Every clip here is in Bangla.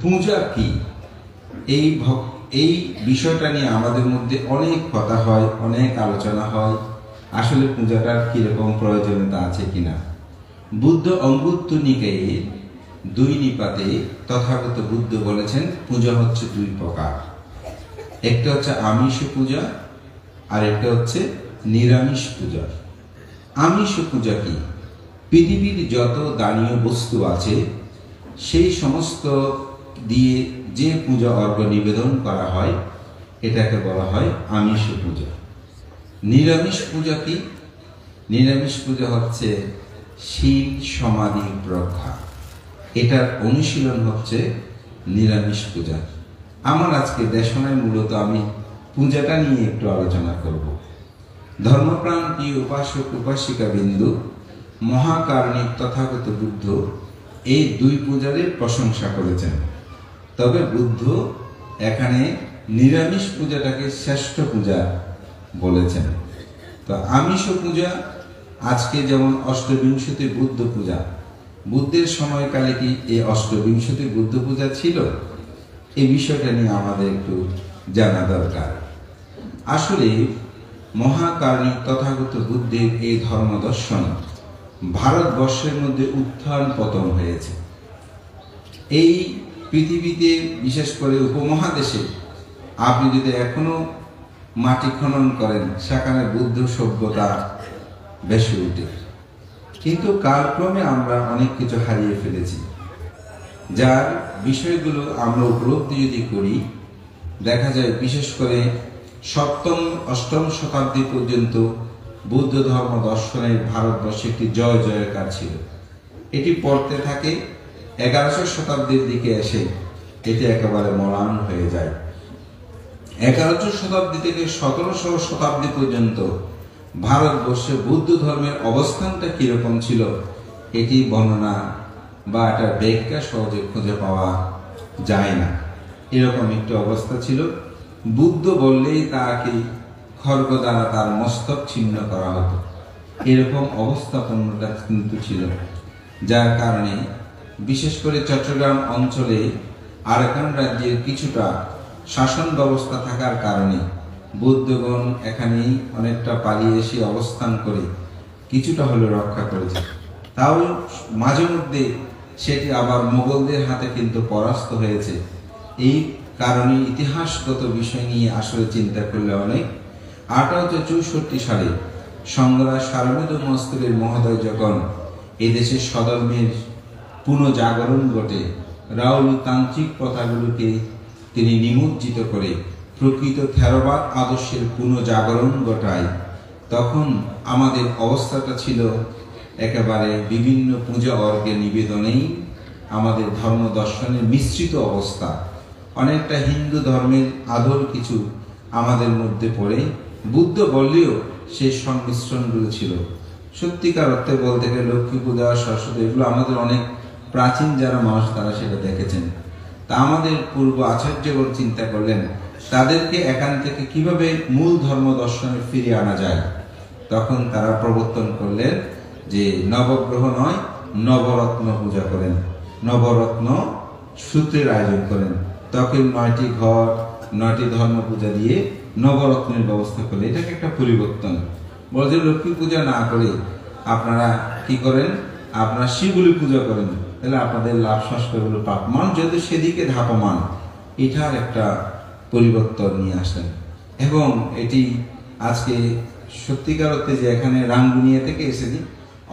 পূজা কি, এই বিষয়টা নিয়ে আমাদের মধ্যে অনেক কথা হয়, অনেক আলোচনা হয়। আসলে পূজাটার কিরকম প্রয়োজনীয়তা আছে কিনা। বুদ্ধ অঙ্গুত্র নিকায়ে 2 নিপাতে তথাগত বুদ্ধ বলেছেন পূজা হচ্ছে 2 প্রকার। একটা হচ্ছে আমিষ পূজা আর একটা হচ্ছে নিরামিষ পূজা। আমিষ পূজা কি? পৃথিবীর যত দানীয় বস্তু আছে সেই সমস্ত দিয়ে যে পূজা অর্ঘ্য নিবেদন করা হয় এটাকে বলা হয় আমিষ পূজা। নিরামিষ পূজা কি? নিরামিষ পূজা হচ্ছে শীল সমাধি প্রজ্ঞা, এটার অনুশীলন হচ্ছে নিরামিষ পূজা। আমার আজকে দেশনায় মূলত আমি পূজাটা নিয়ে একটু আলোচনা করব। ধর্মপ্রাণ কি উপাসক উপাসিকা বিন্দু মহাকারণিক তথাগত বুদ্ধ এই 2 পূজারই প্রশংসা করেছেন। তবে বুদ্ধ এখানে নিরামিষ পূজাটাকে শ্রেষ্ঠ পূজা বলেছেন। তো আমিষ পূজা আজকে যেমন অষ্টবিংশতি বুদ্ধ পূজা, বুদ্ধের সময়কালে কি এই অষ্টবিংশতি বুদ্ধ পূজা ছিল? এই বিষয়টা নিয়ে আমাদের একটু জানা দরকার। আসলে মহাকারণিক তথাগত বুদ্ধের এই ধর্ম দর্শন ভারতবর্ষের মধ্যে উত্থান পতন হয়েছে। এই পৃথিবীতে বিশেষ করে উপমহাদেশে আপনি যদি এখনো মাটি খনন করেন সেখানে বুদ্ধ সভ্যতা বেশি উঠে। কিন্তু কালক্রমে আমরা অনেক কিছু হারিয়ে ফেলেছি, যার বিষয়গুলো আমরা উপলব্ধি যদি করি দেখা যায় বিশেষ করে 7ম 8ম শতাব্দী পর্যন্ত বৌদ্ধ ধর্ম দর্শনের ভারতবর্ষে একটি জয় জয়কার ছিল। এটি পড়তে থাকে 1100 শতাব্দীর দিকে এসে এটি একেবারে ম্লান হয়ে যায়। 1100 শতাব্দী থেকে 1700 শতাব্দী পর্যন্ত ভারতবর্ষে বৌদ্ধ ধর্মের অবস্থানটা কিরকম ছিল এটি বর্ণনা বা একটা ব্যাখ্যা সহজে খুঁজে পাওয়া যায় না। এরকম একটি অবস্থা ছিল। বুদ্ধ বললেই তাকে খড়গ দ্বারা তার মস্তক ছিন্ন করা হতো, এরকম অবস্থাপন্নটা কিন্তু ছিল। যার কারণে বিশেষ করে চট্টগ্রাম অঞ্চলে আরাকান রাজ্যের কিছুটা শাসন ব্যবস্থা থাকার কারণে বৌদ্ধগণ এখানেই অনেকটা পালিয়ে এসে অবস্থান করে কিছুটা হলে রক্ষা করেছে। তাও মাঝে মধ্যে সেটি আবার মোগলদের হাতে কিন্তু পরাস্ত হয়েছে। এই কারণে ইতিহাসগত বিষয় নিয়ে আসলে চিন্তা করলে অনেক 1864 সালে সংগ্রাম সারমেদ মস্তকের মহোদয় যখন এদেশের সধর্মের পুনঃজাগরণ ঘটে, রাউল তান্ত্রিক প্রথাগুলোকে তিনি নিমজ্জিত করে প্রকৃত থেরবাদ আদর্শের পুনঃজাগরণ ঘটায়, তখন আমাদের অবস্থাটা ছিল একেবারে বিভিন্ন পূজা অর্ঘ্যের নিবেদনেই আমাদের ধর্ম দর্শনের মিশ্রিত অবস্থা। অনেকটা হিন্দু ধর্মের আদর কিছু আমাদের মধ্যে পড়ে। বুদ্ধ বললেও সেই সংমিশ্রণগুলো ছিল। সত্যিকার অর্থে বলতে গেলে লক্ষ্মী পূজা, সরস্বতী এগুলো আমাদের অনেক প্রাচীন যারা মানুষ তারা সেটা দেখেছেন। তা আমাদের পূর্ব আচার্যগণ চিন্তা করলেন তাদেরকে এখান থেকে কিভাবে মূল ধর্ম দর্শনে ফিরিয়ে আনা যায়। তখন তারা প্রবর্তন করলেন যে নবগ্রহ নয়, নবরত্ন পূজা করেন, নবরত্ন সূত্রের আয়োজন করেন। তখন 9টি ঘর 9টি ধর্ম পূজা দিয়ে নবরত্নের ব্যবস্থা করলে এটাকে একটা পরিবর্তন। বলছে লক্ষ্মী পূজা না করে আপনারা কি করেন, আপনারা শিবলি পূজা করেন, তাহলে আপনাদের লাভ সংস্কারগুলো পাপমান যেহেতু সেদিকে ধাপমান, এটার একটা পরিবর্তন নিয়ে আসলেন। এবং এটি আজকে সত্যিকার অর্থে যে এখানে রাঙ্গুনিয়া থেকে এসেছি,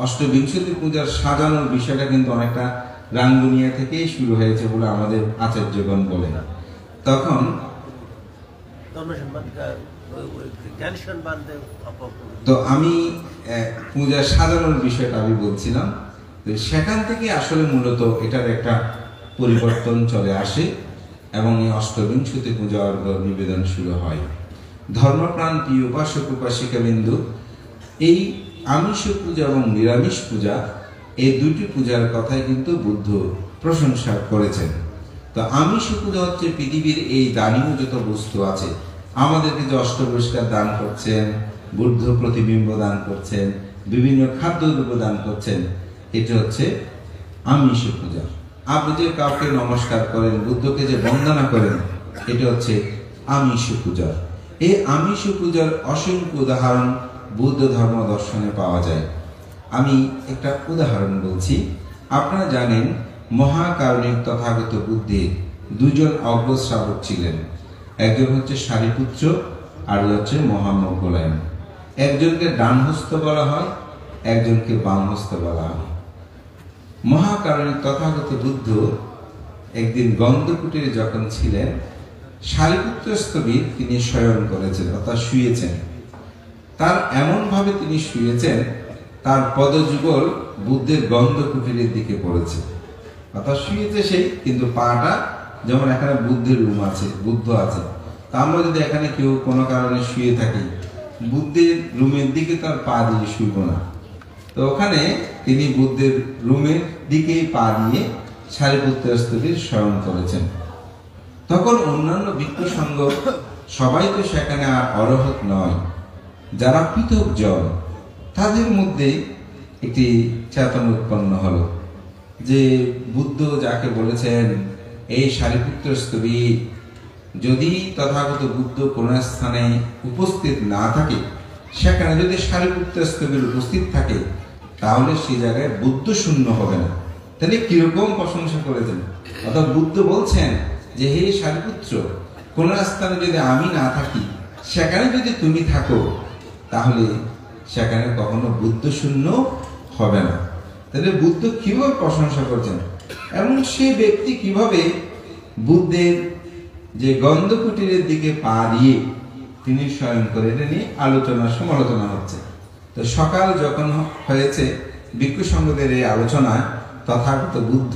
অষ্টবিংশতি পূজার সাজানোর বিষয়টা কিন্তু অনেকটা রাঙ্গুনিয়া থেকেই শুরু হয়েছে বলে আমাদের আচার্যগণ বলেন। তখন তো আমি পূজা সাজানোর বিষয়টা আমি বলছিলাম, সেখান থেকে আসলে মূলত এটার একটা পরিবর্তন চলে আসে এবং এই অষ্টবিংশতি পূজা নিবেদন শুরু হয়। ধর্মপ্রাণ প্রিয় উপাসক উপাসিকা বিন্দু, এই আমিষ পূজা এবং নিরামিষ পূজা এই 2টি পূজার কথাই কিন্তু বুদ্ধ প্রশংসা করেছেন। তো আমিষ পূজা হচ্ছে পৃথিবীর এই দানীয় যত বস্তু আছে, আমাদেরকে যে অষ্টপুরস্কার দান করছেন, বুদ্ধ প্রতিবিম্ব দান করছেন, বিভিন্ন খাদ্যদ্রব্য দান করছেন, এটা হচ্ছে আমিষ পূজা। আপনি যে কাউকে নমস্কার করেন, বুদ্ধকে যে বন্দনা করেন, এটা হচ্ছে আমিষ পূজা। এই আমিষ পূজার অসংখ্য উদাহরণ বুদ্ধ ধর্ম দর্শনে পাওয়া যায়। আমি একটা উদাহরণ বলছি। আপনারা জানেন মহাকারণিক তথাগত বুদ্ধের দুজন অগ্রজ শ্রাবক ছিলেন। একজন হচ্ছে সারিপুত্র, আর হচ্ছে মহামৌগলায়ন। একজনকে ডানহস্ত বলা হয়, একজনকে বামহস্ত বলা হয়। মহাকারণিক তথাগত বুদ্ধ একদিন গন্ধকুটিরে যখন ছিলেন, সারিপুত্র স্থবির তিনি শয়ন করেছেন, অর্থাৎ শুয়েছেন। তার এমন ভাবে তিনি শুয়েছেন, তার পদযুগল বুদ্ধের গন্ধকুটিরের দিকে পড়েছে। অর্থাৎ শুয়েছে সেই, কিন্তু পাটা যেমন এখানে বুদ্ধের রুম আছে, বুদ্ধ আছে, তা আমরা যদি এখানে কেউ কোনো কারণে শুয়ে থাকি, বুদ্ধের রুমের দিকে তার পা দিয়ে শুইব না। তো ওখানে তিনি বুদ্ধের রুমের দিকে পা দিয়ে সারিপুত্র স্থবির শয়ন করেছেন। তখন অন্যান্য ভিক্ষু সংঘ সবাই তো সেখানে আর অরহত নয়, যারা পৃথক জন, তাদের মধ্যে একটি চেতনা উৎপন্ন হলো যে বুদ্ধ যাকে বলেছেন, এই সারিপুত্র স্থবির, যদি তথাগত বুদ্ধ কোন স্থানে উপস্থিত না থাকে, সেখানে যদি সারিপুত্র স্থবির উপস্থিত থাকে, তাহলে সেই জায়গায় বুদ্ধ শূন্য হবে না। তাহলে কিরকম প্রশংসা করেছেন। অর্থাৎ বুদ্ধ বলছেন যে হে সারিপুত্র, কোন স্থানে যদি আমি না থাকি, সেখানে যদি তুমি থাকো, তাহলে সেখানে কখনো বুদ্ধ শূন্য হবে না। তাহলে বুদ্ধ কিভাবে প্রশংসা করছেন, এবং সেই ব্যক্তি কিভাবে বুদ্ধের যে গন্ধকুটিরের দিকে পা দিয়ে তিনি শয়ন করে, এটা নিয়ে আলোচনা সমালোচনা হচ্ছে। তো সকাল যখন হয়েছে, ভিক্ষু সংঘদের এই আলোচনায় তথাগত বুদ্ধ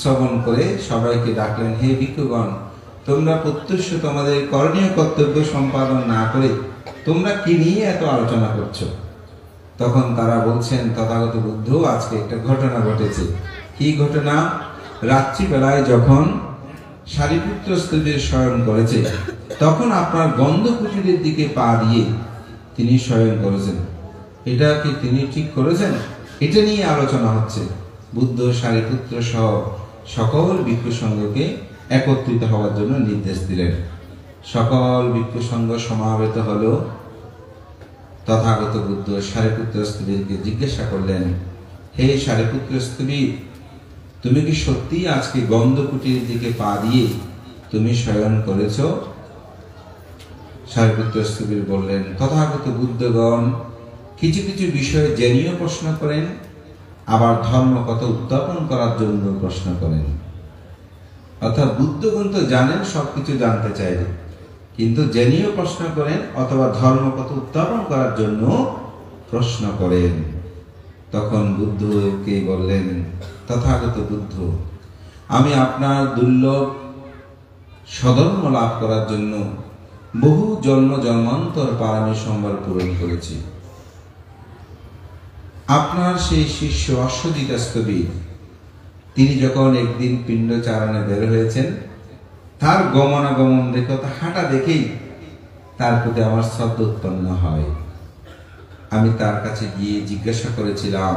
শ্রবণ করে সবাইকে ডাকলেন, হে ভিক্ষুগণ, তোমরা প্রত্যক্ষ তোমাদের করণীয় কর্তব্য সম্পাদন না করে তোমরা কি নিয়ে এত আলোচনা করছো? তখন তারা বলছেন, তথাগত বুদ্ধ, আজকে একটা ঘটনা ঘটেছে। কি ঘটনা? রাত্রিবেলায় যখন সারিপুত্র স্থবির শয়ন করেছে, তখন আপনার গন্ধকুটিরের দিকে পা দিয়ে তিনি শয়ন করেছেন। এটা কি তিনি ঠিক করেছেন? এটা নিয়ে আলোচনা হচ্ছে। বুদ্ধ সারিপুত্র সহ সকল ভিক্ষু সংঘকে একত্রিত হওয়ার জন্য নির্দেশ দিলেন। সকল ভিক্ষু সংঘ সমাবেত হলো। তথাগত বুদ্ধ সারিপুত্র স্থবিরকে জিজ্ঞাসা করলেন, হে সারিপুত্র স্থবির, তুমি কি সত্যি আজকে গন্ধকুটির দিকে পা দিয়ে তুমি শয়ন করেছ? সারিপুত্র স্থবির বললেন, তথাগত বুদ্ধগণ কিছু কিছু বিষয়ে জেনেও প্রশ্ন করেন, আবার ধর্ম কথা উত্থাপন করার জন্য প্রশ্ন করেন। অর্থাৎ বুদ্ধগণ তো জানেন, সবকিছু জানতে চাইলেন, কিন্তু জেনেও প্রশ্ন করেন, অথবা ধর্ম কথা উত্থাপন করার জন্য প্রশ্ন করেন। তখন বুদ্ধকে বললেন, তথাগত বুদ্ধ, আমি আপনার দুর্লভ সধর্ম লাভ করার জন্য বহু জন্ম জন্মান্তর পারামি সম্বল পূরণ করেছি। আপনার সেই শিষ্য অশ্বজিৎ স্থবির, তিনি যখন একদিন পিণ্ড চারণে বের হয়েছেন, তার গমনাগমন দেখে, হাঁটা দেখেই তার প্রতি আমার শ্রদ্ধা উৎপন্ন হয়। আমি তার কাছে গিয়ে জিজ্ঞাসা করেছিলাম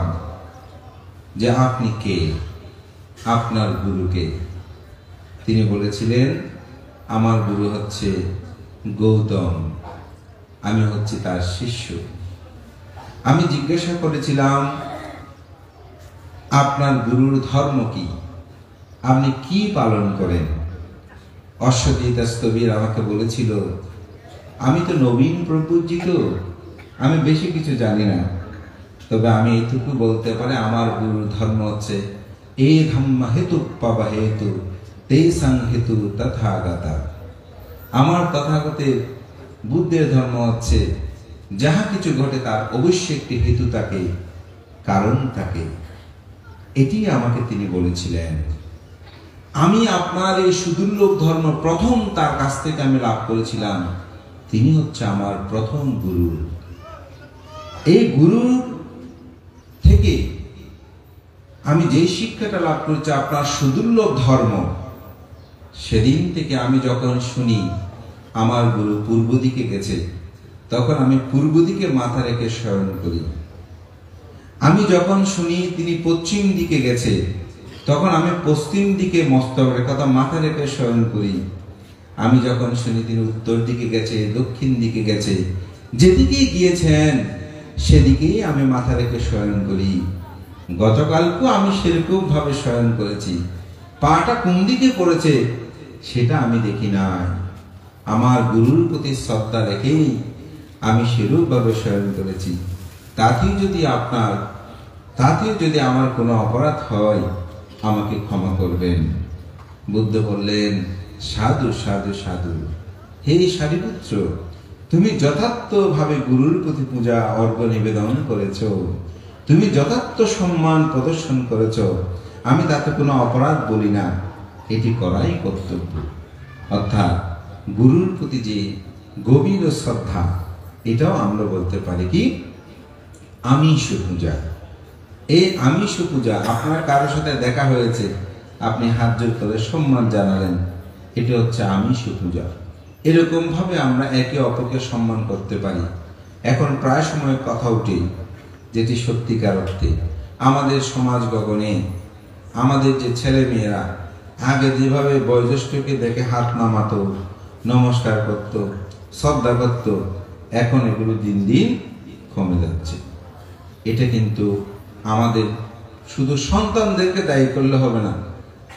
যে আপনি কে, আপনার গুরুকে? তিনি বলেছিলেন, আমার গুরু হচ্ছে গৌতম, আমি হচ্ছি তার শিষ্য। আমি জিজ্ঞাসা করেছিলাম, আপনার গুরুর ধর্ম কি, আপনি কি পালন করেন? অশ্বজিৎ স্থবির আমাকে বলেছিল, আমি তো নবীন প্রপূজিত, আমি বেশি কিছু জানি না, তবে আমি এইটুকু বলতে পারি, আমার গুরুর ধর্ম হচ্ছে এ ধম্ম হেতু পাবা হেতু তে সং হেতু তথাগতা। আমার তথাগতের বুদ্ধের ধর্ম হচ্ছে যাহা কিছু ঘটে তার অবশ্যই একটি হেতু থাকে, কারণ থাকে। এটি আমাকে তিনি বলেছিলেন। আমি আপনার এই সুদুর্লভ ধর্ম প্রথম তার কাছ থেকে আমি লাভ করেছিলাম। তিনি হচ্ছে আমার প্রথম গুরু। এই গুরুর থেকে আমি যে শিক্ষাটা লাভ করেছি আপনার সুদুর্লভ ধর্ম, সেদিন থেকে আমি যখন শুনি আমার গুরু পূর্ব দিকে গেছে, তখন আমি পূর্ব দিকে মাথা রেখে শয়ন করি। আমি যখন শুনি তিনি পশ্চিম দিকে গেছে, তখন আমি পশ্চিম দিকে মস্তক রেখে মাথা রেখে শয়ন করি। আমি যখন শুনি তিনি উত্তর দিকে গেছে, দক্ষিণ দিকে গেছে, যেদিকেই গিয়েছেন সেদিকেই আমি মাথা রেখে শয়ন করি। গতকালকেও আমি সেরকম ভাবে শয়ন করেছি। পাটা কোন দিকে পড়েছে সেটা আমি দেখি নাই। আমার গুরুর প্রতি শ্রদ্ধা রেখেই আমি সেরূপ ভাবে শয়ন করেছি। তাতেও যদি আমার কোনো অপরাধ হয় আমাকে ক্ষমা করবেন। বুদ্ধ বললেন, সাধু সাধু সাধু, হে সারিপুত্র, তুমি যথার্থভাবে গুরুর প্রতি পূজা অর্ঘ্য নিবেদন করেছ, তুমি যথার্থ সম্মান প্রদর্শন করেছ, আমি তাতে কোনো অপরাধ বলি না, এটি করাই কর্তব্য। অর্থাৎ গুরুর প্রতি যে গভীর শ্রদ্ধা, এটাও আমরা বলতে পারি কি আমিষ পূজা। এই আমিষ পূজা, আপনার কারোর সাথে দেখা হয়েছে, আপনি হাত জোর করে সম্মান জানালেন, এটা হচ্ছে আমিষ পূজা। এরকম ভাবে আমরা একে অপরকে সম্মান করতে পারি। এখন প্রায় সময় কথা উঠে, যেটি সত্যিকার অর্থে আমাদের সমাজ গগনে আমাদের যে ছেলে মেয়েরা আগে যেভাবে বয়োজ্যেষ্ঠকে দেখে হাত নামাতো, নমস্কার করত, শ্রদ্ধা করত, এখন এগুলো দিন দিন কমে যাচ্ছে। এটা কিন্তু আমাদের শুধু সন্তানদেরকে দায়ী করলে হবে না,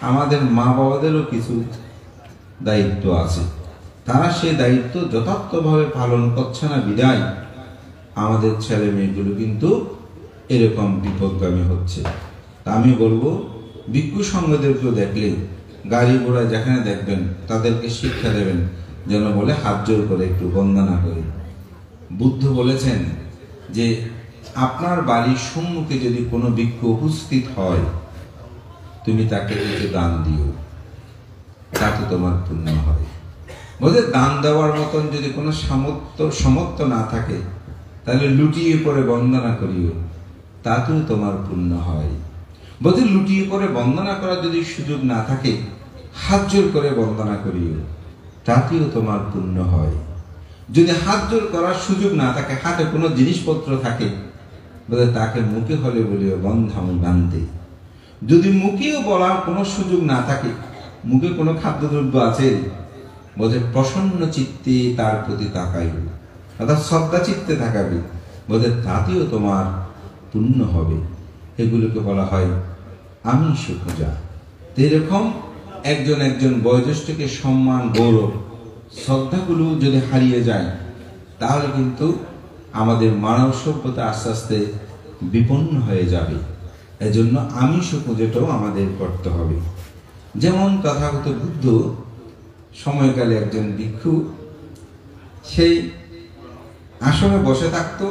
আমাদের মা বাবাদেরও কিছু দায়িত্ব আছে। তারা সেই দায়িত্ব যথার্থভাবে পালন করছে না বিদায় আমাদের ছেলে মেয়েগুলো কিন্তু এরকম বিপদগামী হচ্ছে। তা আমি বলবো, ভিক্ষু সংঘদেরকেও দেখলে গাড়ি ঘোড়া যেখানে দেখবেন তাদেরকে শিক্ষা দেবেন যেন বলে হাত জোর করে একটু বন্দনা করি। বুদ্ধ বলেছেন যে আপনার বাড়ির সম্মুখে যদি কোনো ভিক্ষু উপস্থিত হয়, তুমি তাকে কিছু দান দিও, তাতে তোমার পুণ্য হয়। বলতে দান দেওয়ার মতন যদি কোনো সামর্থ্য না থাকে, তাহলে লুটিয়ে পড়ে বন্দনা করিও, তাতেও তোমার পুণ্য হয়। বলতে লুটিয়ে পড়ে বন্দনা করার যদি সুযোগ না থাকে, হাত জোর করে বন্দনা করিও, তাতেও তোমার পুণ্য হয়। যদি হাত জোর করার সুযোগ না থাকে, হাতে কোনো জিনিসপত্র থাকে, বলে তাকে মুখে হলে বলিও বন্ধামি বান্ধে। যদি মুখেও বলার কোনো সুযোগ না থাকে, মুখে কোনো খাদ্যদ্রব্য আছে, বলে প্রসন্ন চিত্তে তার প্রতি তাকাইবে, অর্থাৎ শ্রদ্ধা চিত্তে থাকাবে, বলে তাতেও তোমার পুণ্য হবে। এগুলোকে বলা হয় আমিষ পূজা। এরকম একজন বয়োজ্যেষ্ঠকে সম্মান, গৌরব, শ্রদ্ধাগুলো যদি হারিয়ে যায়, তাহলে কিন্তু আমাদের মানব সভ্যতা আস্তে আস্তে বিপন্ন হয়ে যাবে। এজন্য আমিষ পূজাটাও আমাদের করতে হবে। যেমন তথাগত বুদ্ধ সময়কালে একজন ভিক্ষু সেই আসনে বসে থাকতো,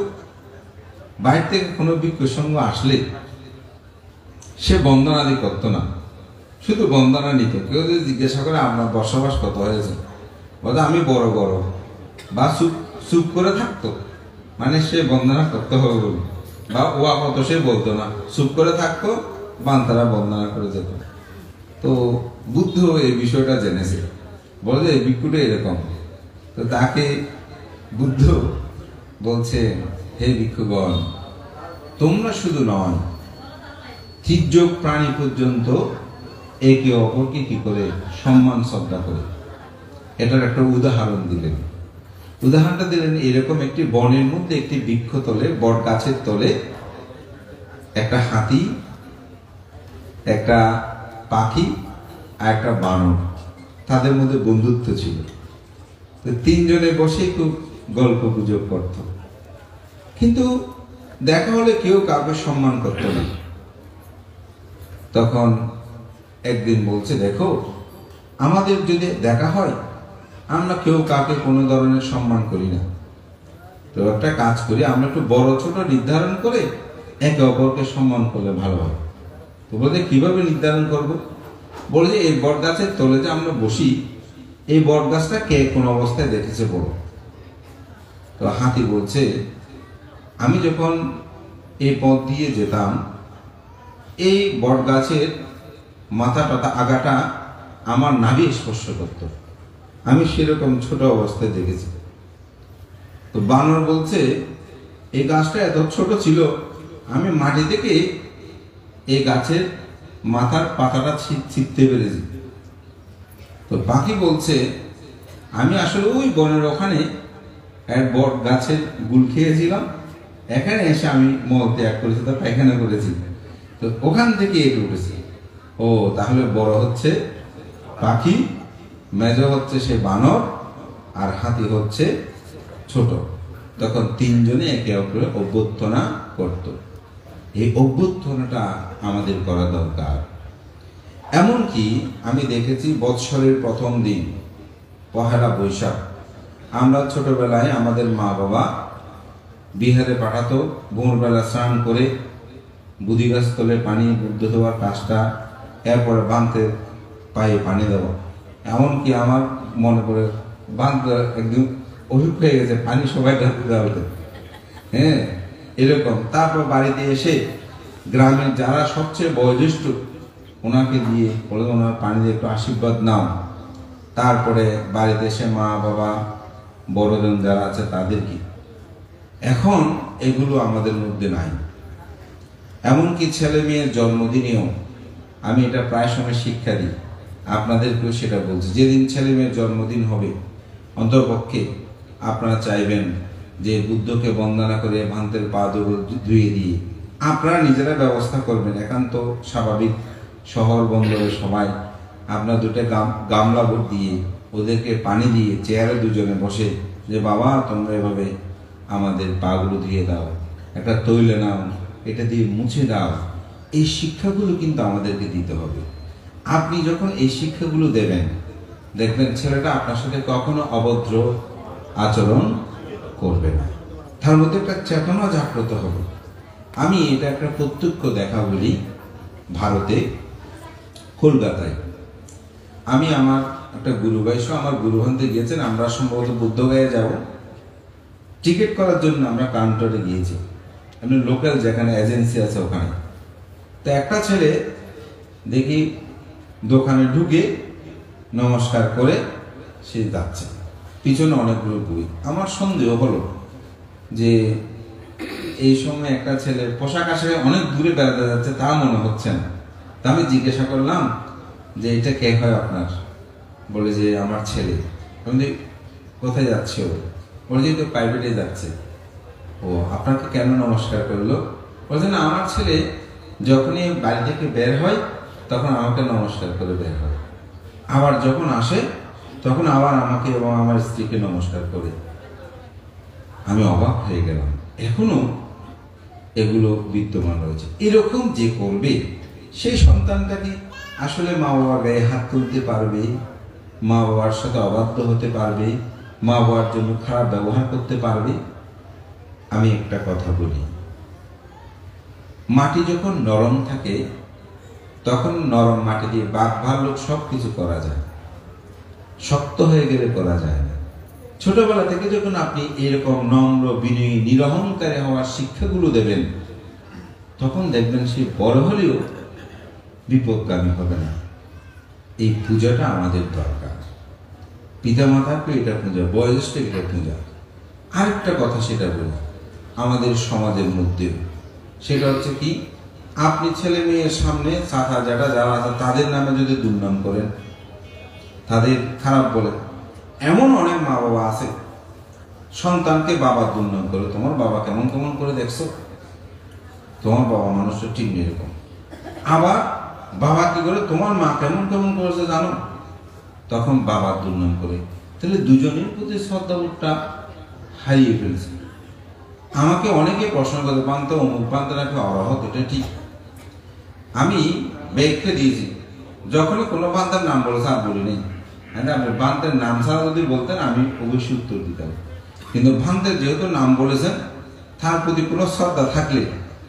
বাইরে থেকে কোনো ভিক্ষু সঙ্গ আসলে সে বন্দনাদি করতো না, শুধু বন্দনা নিত। কেউ যদি জিজ্ঞাসা করে আপনার বসবাস কত হয়েছে, বলতো আমি বড় বড়, বা চুপ করে থাকতো, মানে সে বন্দনা করতে হবে বলে, বা ওয়া কত সে বলতো না, চুপ করে থাকতো, বান্তারা বন্দনা করে যেত। তো বুদ্ধ এই বিষয়টা জেনেছে, বলে যে ভিক্ষুটা এরকম। তো তাকে বুদ্ধ বলছে, হে ভিক্ষুগণ, তোমরা শুধু নয়, তির্যক প্রাণী পর্যন্ত একে অপরকে কি করে সম্মান শ্রদ্ধা করে। এটার একটা উদাহরণ দিলেন। উদাহরণটা দিলেন এরকম, একটি বনের মধ্যে একটি বৃক্ষ তলে, বট গাছের তলে একটা হাতি, একটা পাখি আর একটা বানর, তাদের মধ্যে বন্ধুত্ব ছিল। তো তিনজনে বসে খুব গল্প গুজব করত, কিন্তু দেখা হলে কেউ কাউকে সম্মান করত না। তখন একদিন বলছে, দেখো, আমাদের যদি দেখা হয়, আমরা কেউ কাউকে কোনো ধরনের সম্মান করি না। তো একটা কাজ করি, আমরা একটু বড় ছোট নির্ধারণ করে একে অপরকে সম্মান করলে ভালো হয়। তো বলতে কিভাবে নির্ধারণ করব? বলে যে এই বট গাছের তলে যে আমরা বসি, এই বট গাছটা কে কোন অবস্থায় দেখেছে বড়। তো হাতি বলছে, আমি যখন এই পথ দিয়ে যেতাম, এই বট গাছের মাথাটা, আগাটা আমার নাভি স্পর্শ করত, আমি সেরকম ছোট অবস্থায় দেখেছি। তো বানর বলছে, এই গাছটা এত ছোট ছিল, আমি মাটি থেকে এই গাছের মাথার পাতাটা ছিটতে পেরেছি। তো পাখি বলছে, আমি আসলে ওই বনের ওখানে এক বট গাছের গুল খেয়েছিলাম, এখানে এসে আমি মল ত্যাগ করেছি, তো পায়খানা করেছি, তো ওখান থেকে এটা উঠেছি। ও তাহলে বড় হচ্ছে পাখি, মেজ হচ্ছে সে বানর, আর হাতি হচ্ছে ছোট। তখন তিনজনে একে অপরে অভ্যর্থনা করত। এই অভ্যর্থনাটা আমাদের করা দরকার। এমনকি আমি দেখেছি বৎসরের প্রথম দিন পহেলা বৈশাখ, আমরা ছোটবেলায় আমাদের মা বাবা বিহারে পাঠাতো, ভোরবেলা স্নান করে বুধি গাছ তলে পানি বুদ্ধ দেওয়ার কাজটা, এরপরে বাঁধতে পায়ে পানি দেওয়া। এমনকি আমার মনে করে বাঁধতে একদম অভিজ্ঞ হয়ে গেছে, পানি সবাই ঢালতে দেওয়াতে, হ্যাঁ এরকম। তারপর বাড়িতে এসে গ্রামের যারা সবচেয়ে বয়োজ্যেষ্ঠ ওনাকে দিয়ে বলে, ওনার পানি দিয়ে একটু আশীর্বাদ নাও। তারপরে বাড়িতে এসে মা বাবা বড়জন যারা আছে তাদেরকে। এখন এগুলো আমাদের মধ্যে নাই। এমনকি ছেলে মেয়ের জন্মদিনেও আমি এটা প্রায় সময় শিক্ষা দিই, আপনাদেরকেও সেটা বলছি। যেদিন ছেলে মেয়ের জন্মদিন হবে, অন্ততপক্ষে আপনারা চাইবেন যে বুদ্ধকে বন্দনা করে ভান্তের পা ধুয়ে দিয়ে আপনারা নিজেরা ব্যবস্থা করবেন। একান্ত স্বাভাবিক, শহর বন্দরে সবাই আপনার দুটো গামলা ভোট দিয়ে ওদেরকে পানি দিয়ে চেয়ারে দুজনে বসে, যে বাবা তোমরা এভাবে আমাদের পাগুলো ধুয়ে দাও, একটা তৈলে নাও, এটা দিয়ে মুছে দাও। এই শিক্ষাগুলো কিন্তু আমাদেরকে দিতে হবে। আপনি যখন এই শিক্ষাগুলো দেবেন, দেখবেন ছেলেটা আপনার সাথে কখনো অভদ্র আচরণ করবে না, তার মধ্যে একটা চেতনা জাগ্রত হবে। আমি এটা একটা প্রত্যক্ষ দেখা বলি। ভারতে কলকাতায় আমি আমার একটা গুরু ভাই সহ আমার গুরু ভান্তে গিয়েছেন, আমরা সম্ভবত বুদ্ধগয়ায় যাব। টিকিট করার জন্য আমরা কাউন্টারে গিয়েছি, এমনি লোকাল যেখানে এজেন্সি আছে ওখানে। তো একটা ছেলে দেখি দোকানে ঢুকে নমস্কার করে সে যাচ্ছে, পিছনে অনেকগুলো বই। আমার সন্দেহ হলো যে এই সময় একটা ছেলে পোশাক আশাকে অনেক দূরে বেড়াতে যাচ্ছে, তা মনে হচ্ছে না। তা আমি জিজ্ঞাসা করলাম যে এটা কে হয় আপনার? বলে যে আমার ছেলে। আমি কোথায় যাচ্ছে? ও বলে যে প্রাইভেটে যাচ্ছে। ও আপনাকে কেন নমস্কার করলো? বলছে না, আমার ছেলে যখনই বাড়ি থেকে বের হয় তখন আমাকে নমস্কার করে বের হয়, আবার যখন আসে তখন আবার আমাকে এবং আমার স্ত্রীকে নমস্কার করে। আমি অবাক হয়ে গেলাম, এখনো এগুলো বিদ্যমান রয়েছে। এরকম যে করবে সেই সন্তানটা কি আসলে মা বাবার গায়ে হাত তুলতে পারবে? মা বাবার সাথে অবাধ্য হতে পারবে? মা বাবার জন্য খারাপ ব্যবহার করতে পারবে? আমি একটা কথা বলি, মাটি যখন নরম থাকে তখন নরম মাটি দিয়ে বাঘ ভাল্লুক সব কিছু করা যায়, শক্ত হয়ে গেলে করা যায় না। ছোটবেলা থেকে যখন আপনি এরকম নম্র বিনয়ী নিরহংকারী হওয়ার শিক্ষাগুলো দেবেন, তখন দেখবেন সে বড় হলেও বিপদগামী হবে না। এই পূজাটা আমাদের দরকার। পিতামাতাকে এটা পূজা, বয়োজ্যেষ্ঠকে এটা পূজা। আরেকটা কথা সেটা বলি, আমাদের সমাজের মধ্যে সেটা হচ্ছে কি, আপনি ছেলে মেয়ের সামনে চাচা জ্যাঠা যারা আছে তাদের নামে যদি দুর্নাম করেন, তাদের খারাপ বলে, এমন অনেক মা বাবা আছে সন্তানকে বাবার দুর্নাম করে, তোমার বাবা কেমন কেমন করে দেখছো, তোমার বাবা মানুষটা ঠিক নেই এরকম। আবার বাবা কি করে, তোমার মা কেমন কেমন করেছে জানো, তখন বাবার দুর্নাম করে। তাহলে দুজনের প্রতি শ্রদ্ধাবোধটা হারিয়ে ফেলছে। আমাকে অনেকে প্রশ্ন করে, পান্ত অমুক পান্ত রাখে অরহত, এটা ঠিক। আমি ব্যাখ্যা দিয়েছি, যখনই কোনো পান্তার নাম বলেছে আর বলি নেই, আপনি ভান্তের নাম ছাড়া যদি বলতেন আমি অবশ্যই উত্তর দিতাম। কিন্তু ভান্তের যেহেতু নাম বলেছেন, তার প্রতি কোনো শ্রদ্ধা থাকলে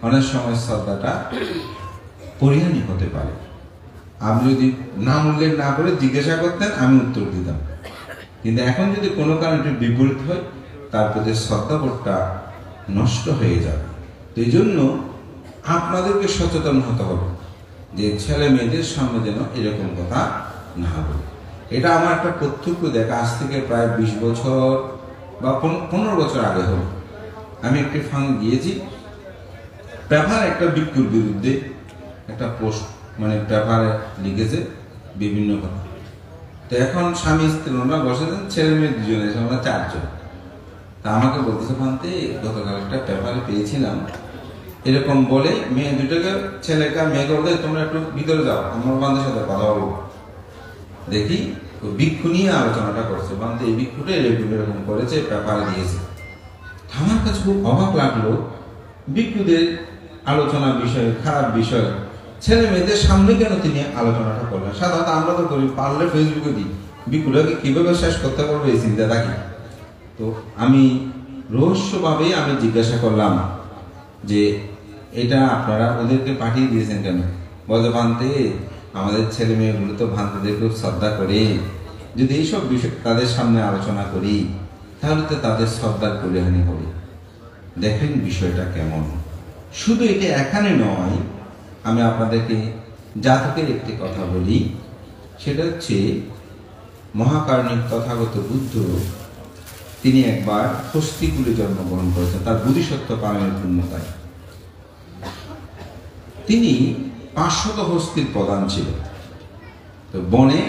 অনেক সময় শ্রদ্ধাটা পরিহানি হতে পারে। আপনি যদি নাম উল্লেখ না করে জিজ্ঞাসা করতেন আমি উত্তর দিতাম, কিন্তু এখন যদি কোনো কারণে বিপরীত হয় তার প্রতি শ্রদ্ধাবোধটা নষ্ট হয়ে যাবে। তো এই জন্য আপনাদেরকে সচেতন হতে হবে যে ছেলে মেয়েদের সামনে যেন এরকম কথা না বলে। এটা আমার একটা প্রত্যক্ষ দেখা, আজ থেকে প্রায় 20 বছর বা 15 বছর আগে হল। আমি একটি ফার্ম গিয়েছি, পেপার একটা ভিক্ষুর বিরুদ্ধে একটা পোস্ট মানে পেপারে লিখেছে বিভিন্ন কথা। তো এখন স্বামী স্ত্রী ওনারা বসেছেন, ছেলে মেয়ে দুজনে, আমরা 4 জন। তা আমাকে বলতেছে, পান্তে গতকাল একটা পেপারে পেয়েছিলাম এরকম বলে মেয়ে দুটোকে, ছেলেকে আর মেয়েকে বলতে, তোমরা একটু ভিতরে যাও, আমার বান্ধবের সাথে কথা বলবো। দেখি ভিক্ষু নিয়ে আলোচনাটা করছে, বান্ধব এই ভিক্ষুটা এরকম করেছে, পেপারে দিয়েছে। আমার কাছে খুব অবাক লাগলো, ভিক্ষুদের আলোচনা বিষয়, খারাপ বিষয় ছেলে মেয়েদের সামনে কেন তিনি আলোচনাটা করলেন? সাধারণত আমরা তো করি, পারলে ফেসবুকে দিই, ভিক্ষুটাকে কিভাবে শেষ করতে পারবো এই চিন্তা থাকি। তো আমি রহস্যভাবে আমি জিজ্ঞাসা করলাম যে এটা আপনারা ওদেরকে পাঠিয়ে দিয়েছেন কেন? বলতে, ভান্তে আমাদের ছেলে মেয়েগুলো তো ভান্তেদের খুব শ্রদ্ধা করে, যদি এইসব বিষয় তাদের সামনে আলোচনা করি তাহলে তো তাদের শ্রদ্ধার পরিহানি হবে। দেখেন বিষয়টা কেমন। শুধু এটা এখানে নয়, আমি আপনাদেরকে জাতকের একটি কথা বলি, সেটা হচ্ছে মহাকারণিক তথাগত বুদ্ধ, তিনি একবার হস্তিকুলে জন্মগ্রহণ করেছেন তার বোধিসত্ত্ব পালনের পূর্ণতায়। তিনি 500 হস্তির প্রধান ছিলেন। তো বনে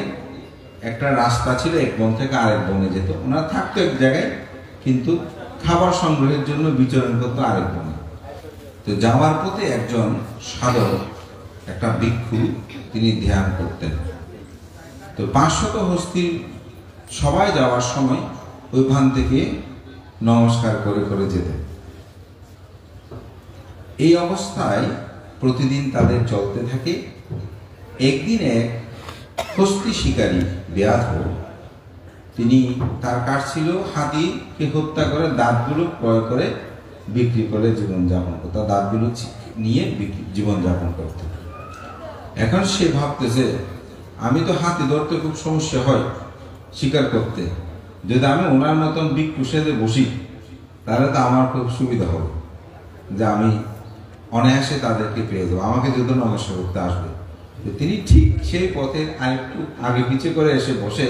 একটা রাস্তা ছিল, এক বন থেকে আরেক বনে যেত, ওনারা থাকতো এক জায়গায়, কিন্তু খাবার সংগ্রহের জন্য বিচরণ করতো আরেক বনে। তো যাওয়ার পথে একজন সাধক, একটা ভিক্ষু, তিনি ধ্যান করতেন। তো 500 হস্তির সবাই যাওয়ার সময় ওইখান থেকে নমস্কার করে করে যেতেন। এই অবস্থায় প্রতিদিন তাদের চলতে থাকে। একদিন এক হস্তি শিকারী ব্যাধ, তিনি তার কাজ ছিল হাতিকে হত্যা করে দাঁতগুলো ক্রয় করে বিক্রি করে জীবনযাপন করত, দাঁতগুলো নিয়ে জীবনযাপন করত। এখন সে ভাবতেছে, আমি তো হাতি ধরতে খুব সমস্যা হয় শিকার করতে, যদি আমি ওনার মতন ভিক্ষু সেজে বসি তাহলে তো আমার খুব সুবিধা হবে, যে আমি অনায়াসে তাদেরকে পেয়ে যাবো, আমাকে যদি নমস্কার করতে আসবে। তিনি ঠিক সেই পথের আরেকটু আগে পিছিয়ে করে এসে বসে,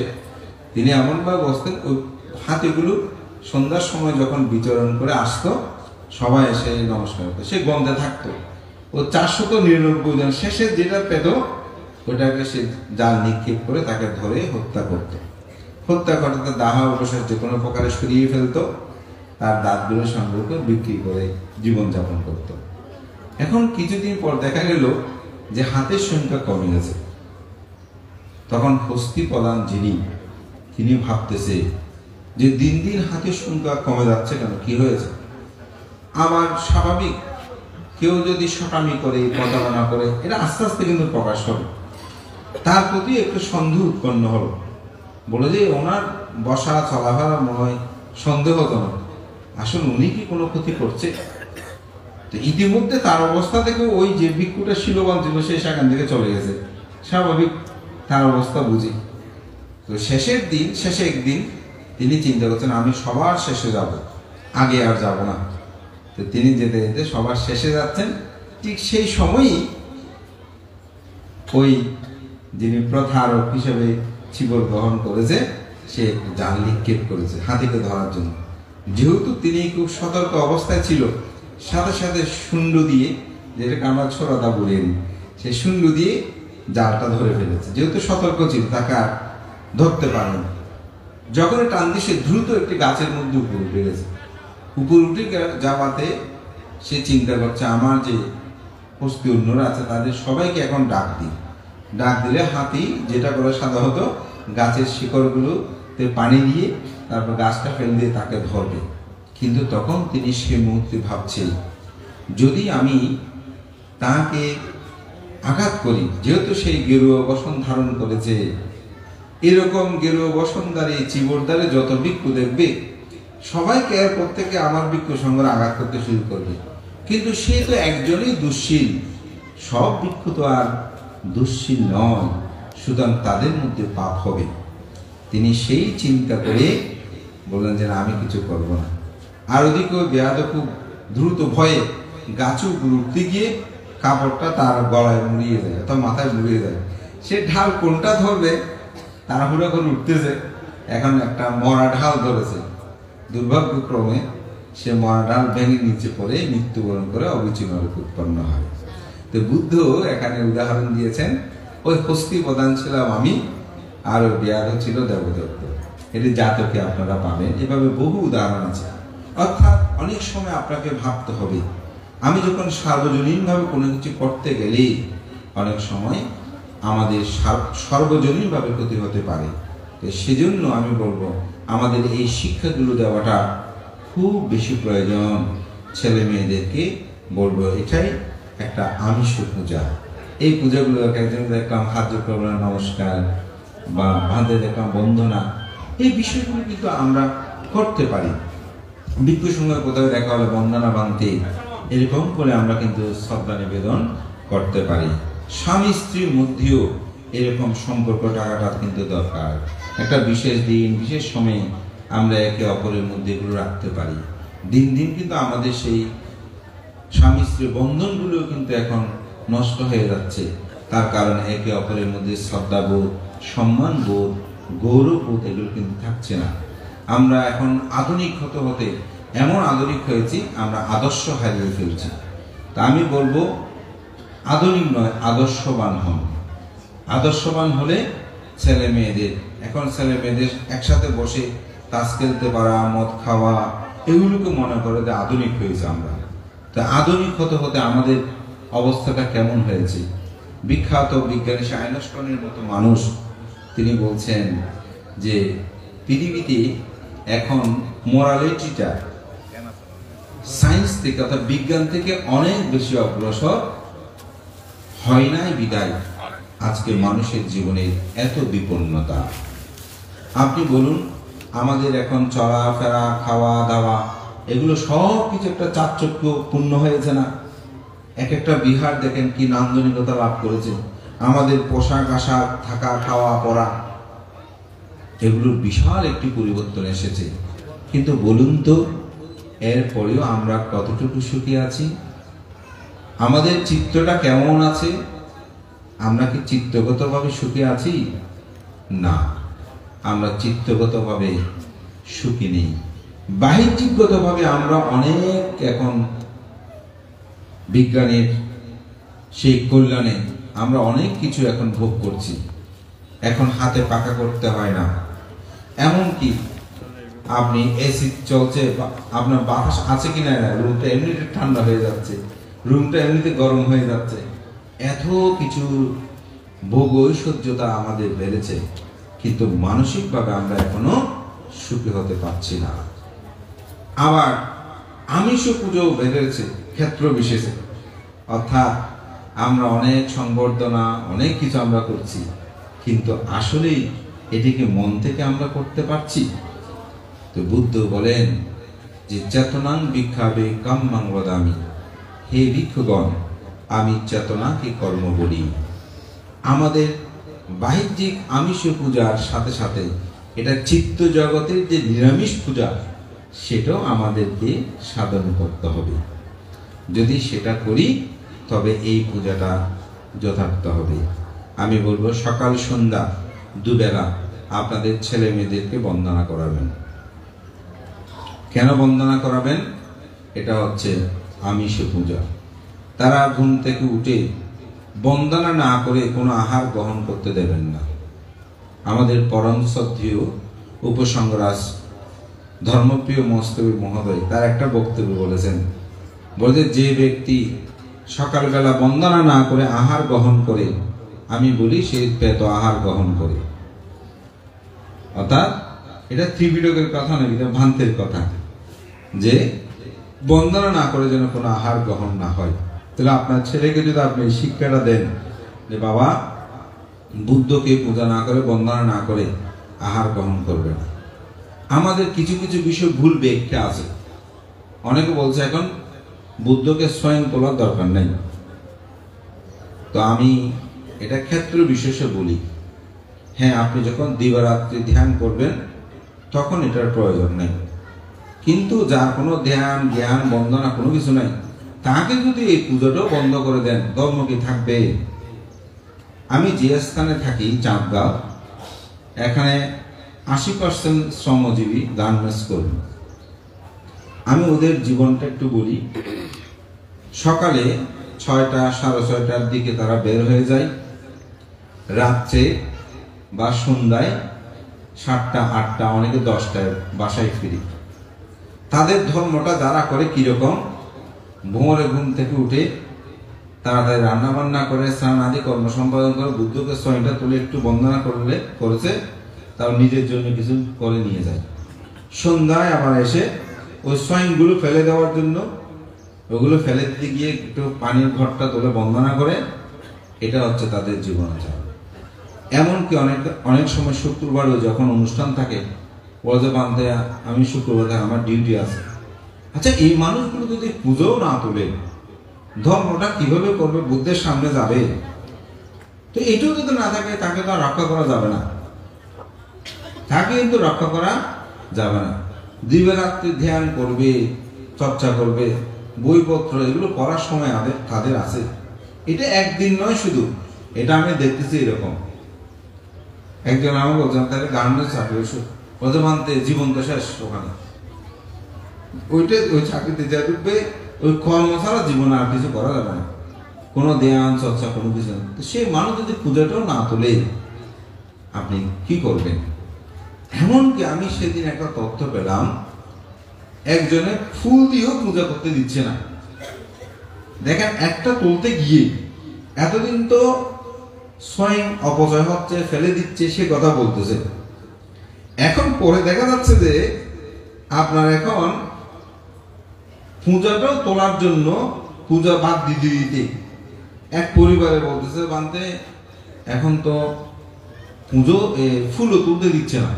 তিনি এমনভাবে বসতেন, ওই হাতিগুলো সন্ধ্যার সময় যখন বিচরণ করে আসতো, সবাই এসে নমস্কার করতো, সে গন্ধে থাকতো। ও 499 জন শেষে যেটা পেত ওটাকে সে জাল নিক্ষেপ করে তাকে ধরে হত্যা করত। হত্যা করতে দাহা অবসর যে কোনো প্রকারে সরিয়ে ফেলতো, তার দাঁতগুলো সংগ্রহ করে বিক্রি করে জীবনযাপন করত। এখন কিছুদিন পর দেখা গেল যে হাতের সংখ্যা কমে গেছে। তখন হস্তি প্রধান যিনি, তিনি ভাবতেছে যে দিন দিন হাতের সংখ্যা কমে যাচ্ছে কেন, কি হয়েছে? আমার স্বাভাবিক কেউ যদি শটামি করে, প্রতারণা করে, এটা আস্তে আস্তে কিন্তু প্রকাশ হবে। তার প্রতি একটু সন্দেহ উৎপন্ন হলো, বলে যে ওনার বসা চলাফেরা মনে হয় সন্দেহজনক, আসলে উনি কি কোনো ক্ষতি করছে? তো ইতিমধ্যে তার অবস্থা থেকে ওই যে ভিক্ষুটা শিলবান ছিল সে সেখান থেকে চলে গেছে, স্বাভাবিক তার অবস্থা বুঝি। তো শেষে একদিন তিনি চিন্তা করছেন, আমি সবার শেষে যাব, আগে আর যাব না। তো তিনি যেতে যেতে সবার শেষে যাচ্ছেন, ঠিক সেই সময়ই ওই যিনি প্রথারক হিসেবে চিবর গ্রহণ করেছে, সে জাল নিক্ষেপ করেছে হাতিকে ধরার জন্য। যেহেতু তিনি খুব সতর্ক অবস্থায় ছিল, সাথে সাথে শুন্ড দিয়ে, যেটাকে আমরা ছোড়াদা বলি, সেই শুন্ড দিয়ে জালটা ধরে ফেলেছে। যেহেতু সতর্ক ছিল, তাকে আর ধরতে পারেন। যখন টানতে সে দ্রুত একটি গাছের মধ্যে উপর উঠে গেছে। উপর উঠে যাওয়াতে সে চিন্তা করছে, আমার যে হস্তি অন্যরা আছে তাদের সবাইকে এখন ডাক দিলে হাতি যেটা করে সাধারণত গাছের শিকড়গুলোতে পানি দিয়ে তারপর গাছটা ফেলে দিয়ে তাকে ধরবে। কিন্তু তখন তিনি সে মুহূর্তে ভাবছেন, যদি আমি তাকে আঘাত করি, যেহেতু সেই গেরুয়া বসন ধারণ করেছে, এরকম গেরুয়া বসনদারি চিবরদারে যত ভিক্ষু দেখবে সবাইকে প্রত্যেকে আমার ভিক্ষু সঙ্গে আঘাত করতে শুরু করবে। কিন্তু সে তো একজনই দুঃশীল, সব ভিক্ষু তো আর দুঃশীল নয়, সুতরাং তাদের মধ্যে পাপ হবে। তিনি সেই চিন্তা করে বললেন যে আমি কিছু করব না। আর ওদিকে বেয়াদ খুব দ্রুত ভয়ে গাছ উঠতে গিয়ে কাপড়টা তার গলায় মুড়িয়ে যায় অথবা মাথায় মুড়িয়ে যায়। সে ঢাল কোনটা ধরবে তাড়াহুড়ো করে উঠতেছে, এখন একটা মরা ঢাল ধরেছে। দুর্ভাগ্যক্রমে সে মরা ঢাল ভেঙে নিচে পড়ে মৃত্যুবরণ করে অবিচি নরক উৎপন্ন হয়। তো বুদ্ধ এখানে উদাহরণ দিয়েছেন, ওই হস্তি প্রধান ছিলাম আমি, আর ওই বেয়াদব ছিল দেবদত্ত। এটি জাতকে আপনারা পাবেন, এভাবে বহু উদাহরণ আছে। অর্থাৎ অনেক সময় আপনাকে ভাবতে হবে, আমি যখন সার্বজনীনভাবে কোনো কিছু করতে গেলে অনেক সময় আমাদের সর্বজনীনভাবে ক্ষতি হতে পারে। তো সেজন্য আমি বলবো আমাদের এই শিক্ষাগুলো দেওয়াটা খুব বেশি প্রয়োজন। ছেলে মেয়েদেরকে বলবো এটাই একটা আমিষ পূজা। এই পূজাগুলো একজন দেখলাম হাত জোড় করলাম নমস্কার, বা বাঁধে দেখলাম বন্দনা, এই বিষয়গুলো কিন্তু আমরা করতে পারি। ভিক্ষুর সঙ্গে কোথাও দেখা হলে বন্দনা বাঁধতে, এরকম করে আমরা কিন্তু শ্রদ্ধা নিবেদন করতে পারি। স্বামী স্ত্রীর মধ্যেও এরকম সম্পর্ক টাকাটা কিন্তু দরকার। একটা বিশেষ দিন বিশেষ সময়ে আমরা একে অপরের মধ্যে এগুলো রাখতে পারি। দিন দিন কিন্তু আমাদের সেই স্বামী স্ত্রীর বন্ধনগুলো কিন্তু এখন নষ্ট হয়ে যাচ্ছে। তার কারণ একে অপরের মধ্যে শ্রদ্ধাবোধ, সম্মানবোধ, গৌরববোধ এগুলো কিন্তু থাকছে না। আমরা এখন আধুনিক হতে হতে এমন আধুনিক হয়েছি, আমরা আদর্শ হারিয়ে ফেলছি। তা আমি বলবো আধুনিক নয়, আদর্শবান হন। আদর্শবান হলে ছেলে মেয়েদের, এখন ছেলে মেয়েদের একসাথে বসে তাস খেলতে পারা, মদ খাওয়া, এগুলোকে মনে করে যে আধুনিক হয়েছে আমরা। তা আধুনিক হতে হতে আমাদের অবস্থাটা কেমন হয়েছে? বিখ্যাত বিজ্ঞানী আইনস্টাইনের মতো মানুষ তিনি বলছেন যে পৃথিবীতে এখন মোরালিটিটা সায়েন্স থেকে অর্থাৎ বিজ্ঞান থেকে অনেক বেশি অগ্রসর হয় নাই বিদায় আজকে মানুষের জীবনের এত বিপন্নতা। আপনি বলুন, আমাদের এখন চলাফেরা, খাওয়া দাওয়া, এগুলো সব কিছু একটা চাকচক্যপূর্ণ হয়েছে না? এক একটা বিহার দেখেন কি নান্দনিকতা লাভ করেছে। আমাদের পোশাক আশাক, থাকা, খাওয়া, পড়া, এগুলোর বিশাল একটি পরিবর্তন এসেছে। কিন্তু বলুন তো, এরপরেও আমরা কতটুকু সুখী আছি? আমাদের চিত্রটা কেমন আছে? আমরা কি চিত্রগতভাবে সুখী আছি? না, আমরা চিত্রগতভাবে সুখী নেই। বাহ্যিকগতভাবে আমরা অনেক এখন বিজ্ঞানের সেই কল্যাণে আমরা অনেক কিছু এখন ভোগ করছি। এখন হাতে পাকা করতে হয় না। এমনকি আপনি এসি চলছে, আপনার বাতাস আছে কিনা, রুমটা এমনিতে ঠান্ডা হয়ে যাচ্ছে, রুমটা এমনিতে গরম হয়ে যাচ্ছে। এত কিছু ভোগ ঐশ্বর্যতা আমাদের বেড়েছে, কিন্তু মানসিকভাবে আমরা এখনো সুখী হতে পারছি না। আবার আমিষ পুজো বেড়েছে ক্ষেত্র বিশেষে, অর্থাৎ আমরা অনেক সংবর্ধনা, অনেক কিছু আমরা করছি, কিন্তু আসলেই এটিকে মন থেকে আমরা করতে পারছি? তো বুদ্ধ বলেন যে চেতনাং ভিক্ষাবে কাম্মাং বদামি, হে ভিক্ষুগণ, আমি চেতনাকে কর্ম বলি। আমাদের বাহ্যিক আমিষ পূজার সাথে সাথে এটা চিত্ত জগতের যে নিরামিষ পূজা, সেটাও আমাদেরকে সাধন করতে হবে। যদি সেটা করি তবে এই পূজাটা যথার্থ হবে। আমি বলবো সকাল সন্ধ্যা দুবেলা আপনাদের ছেলে মেয়েদেরকে বন্দনা করাবেন। কেন বন্দনা করাবেন? এটা হচ্ছে আমিষ পূজা। তারা ঘুম থেকে উঠে বন্দনা না করে কোনো আহার গ্রহণ করতে দেবেন না। আমাদের পরম শ্রদ্ধেয় উপসংরাজ ধর্মপ্রিয় মস্তবী মহোদয় তার একটা বক্তব্য বলেছেন, বলতে যে ব্যক্তি সকালবেলা বন্দনা না করে আহার গ্রহণ করে, আমি বলি সে পেত আহার গ্রহণ করে। অর্থাৎ এটা ত্রিপিটকের কথা নয়, এটা ভ্রান্তের কথা, যে বন্দনা না করে যেন কোনো আহার গ্রহণ না হয়। তাহলে আপনার ছেলেকে যদি আপনি শিক্ষাটা দেন যে বাবা, বুদ্ধকে পূজা না করে, বন্দনা না করে আহার গ্রহণ করবে না। আমাদের কিছু কিছু বিষয় ভুল ব্যাখ্যা আছে। অনেকে বলছে এখন বুদ্ধকে স্বয়ং তোলার দরকার নেই। তো আমি এটা ক্ষেত্র বিশেষে বলি, হ্যাঁ, আপনি যখন দিবারাত্রি ধ্যান করবেন তখন এটার প্রয়োজন নেই। কিন্তু যার কোনো ধ্যান, জ্ঞান, বন্দনা কোনো কিছু নাই, তাকে যদি এই পুজোটাও বন্ধ করে দেন, ধর্ম কি থাকবে? আমি যে স্থানে থাকি, চাঁদগাঁও, এখানে 80% শ্রমজীবী গার্মেন্টস কর্মী। আমি ওদের জীবনটা একটু বলি। সকালে 6টা 6:30টার দিকে তারা বের হয়ে যায়, রাত্রে বা সন্ধ্যায় 7টা 8টা অনেকে 10টায় বাসায় ফিরি। তাদের ধর্মটা যারা করে কিরকম, ভোরে ঘুম থেকে উঠে তাড়াতাড়ি রান্না বান্না করে স্নান আদি কর্ম সম্পাদন করে বুদ্ধকে স্বয়ংটা তুলে একটু বন্দনা করেছে, তাও নিজের জন্য কিছু করে নিয়ে যায়। সন্ধ্যায় আবার এসে ওই স্বয়ংগুলো ফেলে দেওয়ার জন্য ওগুলো ফেলে দিতে গিয়ে একটু পানির ঘরটা তুলে বন্দনা করে। এটা হচ্ছে তাদের জীবনাচার। এমনকি অনেক সময় শুক্রবারও যখন অনুষ্ঠান থাকে, বলতে বান্ধে আমি শুক্রবার আমার ডিউটি আছে। আচ্ছা, এই মানুষগুলো যদি পুজোও না তোলে, ধর্মটা কিভাবে করবে, বুদ্ধের সামনে যাবে? তো এটাও যদি না থাকে, তাকে তো রক্ষা করা যাবে না, তাকে কিন্তু রক্ষা করা যাবে না। দিবারাত্রি ধ্যান করবে, চর্চা করবে, বইপত্র এগুলো পড়ার সময় তাদের আছে। এটা একদিন নয় শুধু, এটা আমি দেখতেছি। এরকম একজন আমাকে বলছেন, তাহলে গার্মেন্টস চাকরি বলতে মানতে জীবন তো শেষ ওখানে, ওই চাকরিতে যা ঢুকবে ওই কর্ম ছাড়া জীবনে আর কিছু করা যাবে না, কোনো ধ্যান চর্চা কোনো কিছু না। তো সেই মানুষ যদি পূজাটাও না তোলে, আপনি কি করবেন? এমনকি আমি সেদিন একটা তথ্য পেলাম, একজনে ফুল দিয়েও পূজা করতে দিচ্ছে না। দেখেন, একটা তুলতে গিয়ে এতদিন তো স্বয়ং অপচয় হচ্ছে, ফেলে দিচ্ছে, সে কথা বলতেছে। এখন পরে দেখা যাচ্ছে যে আপনার এখন পূজাটাও তোলার জন্য পূজা বাদ দিতে এক পরিবারে বলতেছে, বানতে এখন তো পুজো ফুলও তুলতে দিচ্ছে না,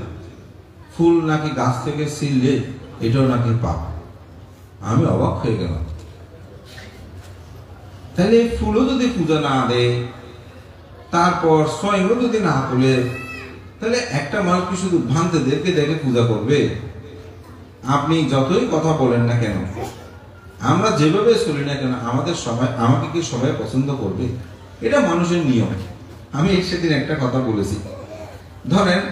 ফুল নাকি গাছ থেকে ছিঁড়লে এটাও নাকি পাপ। আমি অবাক হয়ে গেলাম। তাহলে ফুলও যদি পূজা না দেয়, তারপর স্বয়ংও যদি না তোলে, তাহলে একটা মানুষ কি শুধু ভ্রান্তদেরকে দেখে পূজা করবে? আপনি যতই কথা বলেন না কেন, আমরা যেভাবে চলি না কেন, আমাকে কি সবাই পছন্দ করবে? এটা মানুষের নিয়ম। আমি সেদিন একটা কথা বলেছি, ধরেন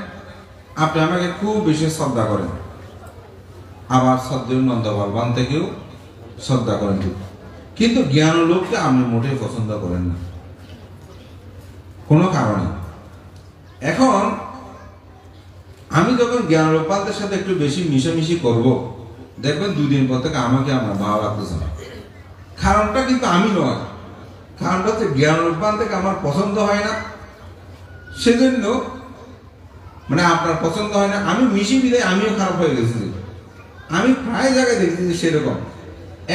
আপনি আমাকে খুব বেশি শ্রদ্ধা করেন, আবার শ্রদ্ধেয় নন্দবালবান থেকেও শ্রদ্ধা করেন, কিন্তু জ্ঞান লোককে আপনি মোটেই পছন্দ করেন না কোনো কারণে। এখন আমি যখন জ্ঞান লোকপালদের সাথে একটু বেশি মিশামিশি করব, দেখবেন 2 দিন পর থেকে আমাকে আমার ভালো লাগতেছে না। কারণটা কিন্তু আমি নয়, কারণটা হচ্ছে জ্ঞান লোকপাল থেকে আমার পছন্দ হয় না, সেজন্য মানে আপনার পছন্দ হয় না, আমি মিশি মিলে আমিও খারাপ হয়ে গেছি। আমি প্রায় জায়গায় দেখছি সেরকম,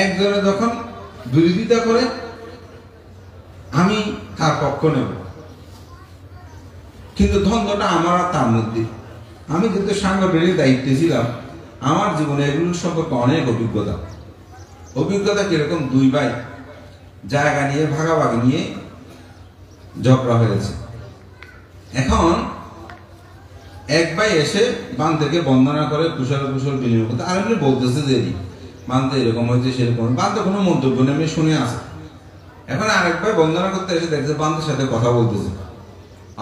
একজনে যখন বিরোধিতা করে আমি তার পক্ষ নেব, কিন্তু দ্বন্দ্বটা আমার আর তার মধ্যে। আমি যেহেতু সাংগঠনিক দায়িত্বে ছিলাম, আমার জীবনে এগুলো সম্পর্কে অনেক অভিজ্ঞতা কিরকম, 2 ভাই জায়গা নিয়ে ভাগাভাগি নিয়ে ঝগড়া হয়েছে। এখন এক ভাই এসে বান থেকে বন্দনা করে কুশল বিনিময় করতে, আর এমনি বলতেছে যে বানতে এরকম হয়েছে সেরকম, বানতে কোনো মন্তব্য নেই, আমি শুনে আসে। এখন আরেক ভাই বন্দনা করতে এসে দেখছে বান্তের সাথে কথা বলতেছে,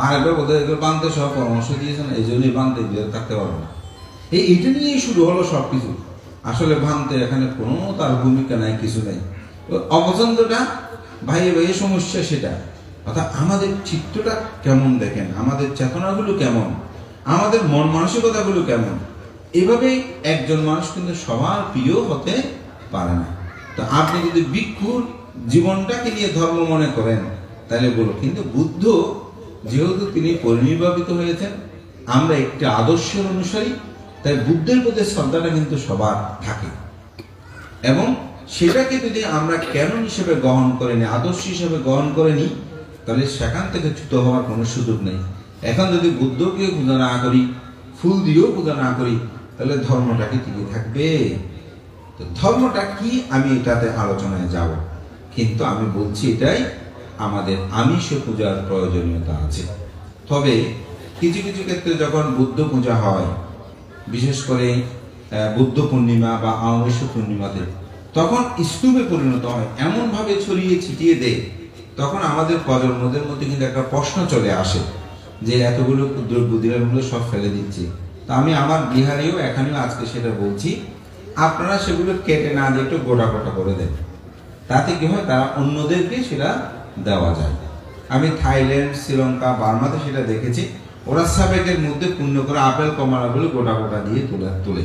আরেকবার বলতে বান্তে সব পরামর্শ দিয়েছেন, এই জন্যই বান্তে বিয়ে থাকতে পারবে না। এইটা নিয়েই শুরু হলো সবকিছু। আসলে ভান্তে এখানে কোনো তার ভূমিকা নাই, কিছু নাই। অপছন্দটা ভাইয়ে সমস্যা, সেটা অর্থাৎ আমাদের চিত্রটা কেমন দেখেন, আমাদের চেতনাগুলো কেমন, আমাদের মন মানসিকতাগুলো কেমন। এভাবে একজন মানুষ কিন্তু সবার প্রিয় হতে পারে না। তো আপনি যদি ভিক্ষুর জীবনটাকে নিয়ে ধর্ম মনে করেন, তাহলে বলো, কিন্তু বুদ্ধ যেহেতু তিনি পরিনির্বাপিত হয়েছেন, আমরা একটি আদর্শের অনুসারী, তাই বুদ্ধের প্রতি শ্রদ্ধাটা কিন্তু সবার থাকে। এবং সেটাকে যদি আমরা কেন হিসেবে গ্রহণ করে নিই, আদর্শ হিসেবে গ্রহণ করে নিই, তাহলে সেখান থেকে চ্যুত হওয়ার কোনো সুযোগ নেই। এখন যদি বুদ্ধকে পূজা না করি, ফুল দিয়েও পূজা না করি, তাহলে ধর্মটা কি টিকে থাকবে? তো ধর্মটা কি, আমি এটাতে আলোচনায় যাব, কিন্তু আমি বলছি এটাই, আমাদের আমিষ পূজার প্রয়োজনীয়তা আছে। তবে কিছু কিছু ক্ষেত্রে যখন বুদ্ধ পূজা হয়, বিশেষ করে বুদ্ধ পূর্ণিমা বা আমিষ পূর্ণিমাতে, তখন স্তূপে পরিণত হয়, এমন ভাবে ছড়িয়ে ছিটিয়ে দেয়, তখন আমাদের প্রজন্মদের মধ্যে কিন্তু একটা প্রশ্ন চলে আসে যে এতগুলো দ্রব্য দিলামগুলো সব ফেলে দিচ্ছি। তা আমি আমার বিহারেও এখানেও আজকে সেটা বলছি, আপনারা সেগুলো কেটে না দিয়ে একটু গোটা গোটা করে দেন। তাতে কি হয়, তারা অন্যদেরকে সেটা দেওয়া যায়। আমি থাইল্যান্ড, শ্রীলঙ্কা, বার্মাতে সেটা দেখেছি। ওরা সাবেকের মধ্যে পূর্ণ করে আপেল কমলাগুলো গোটা গোটা দিয়ে তোলে,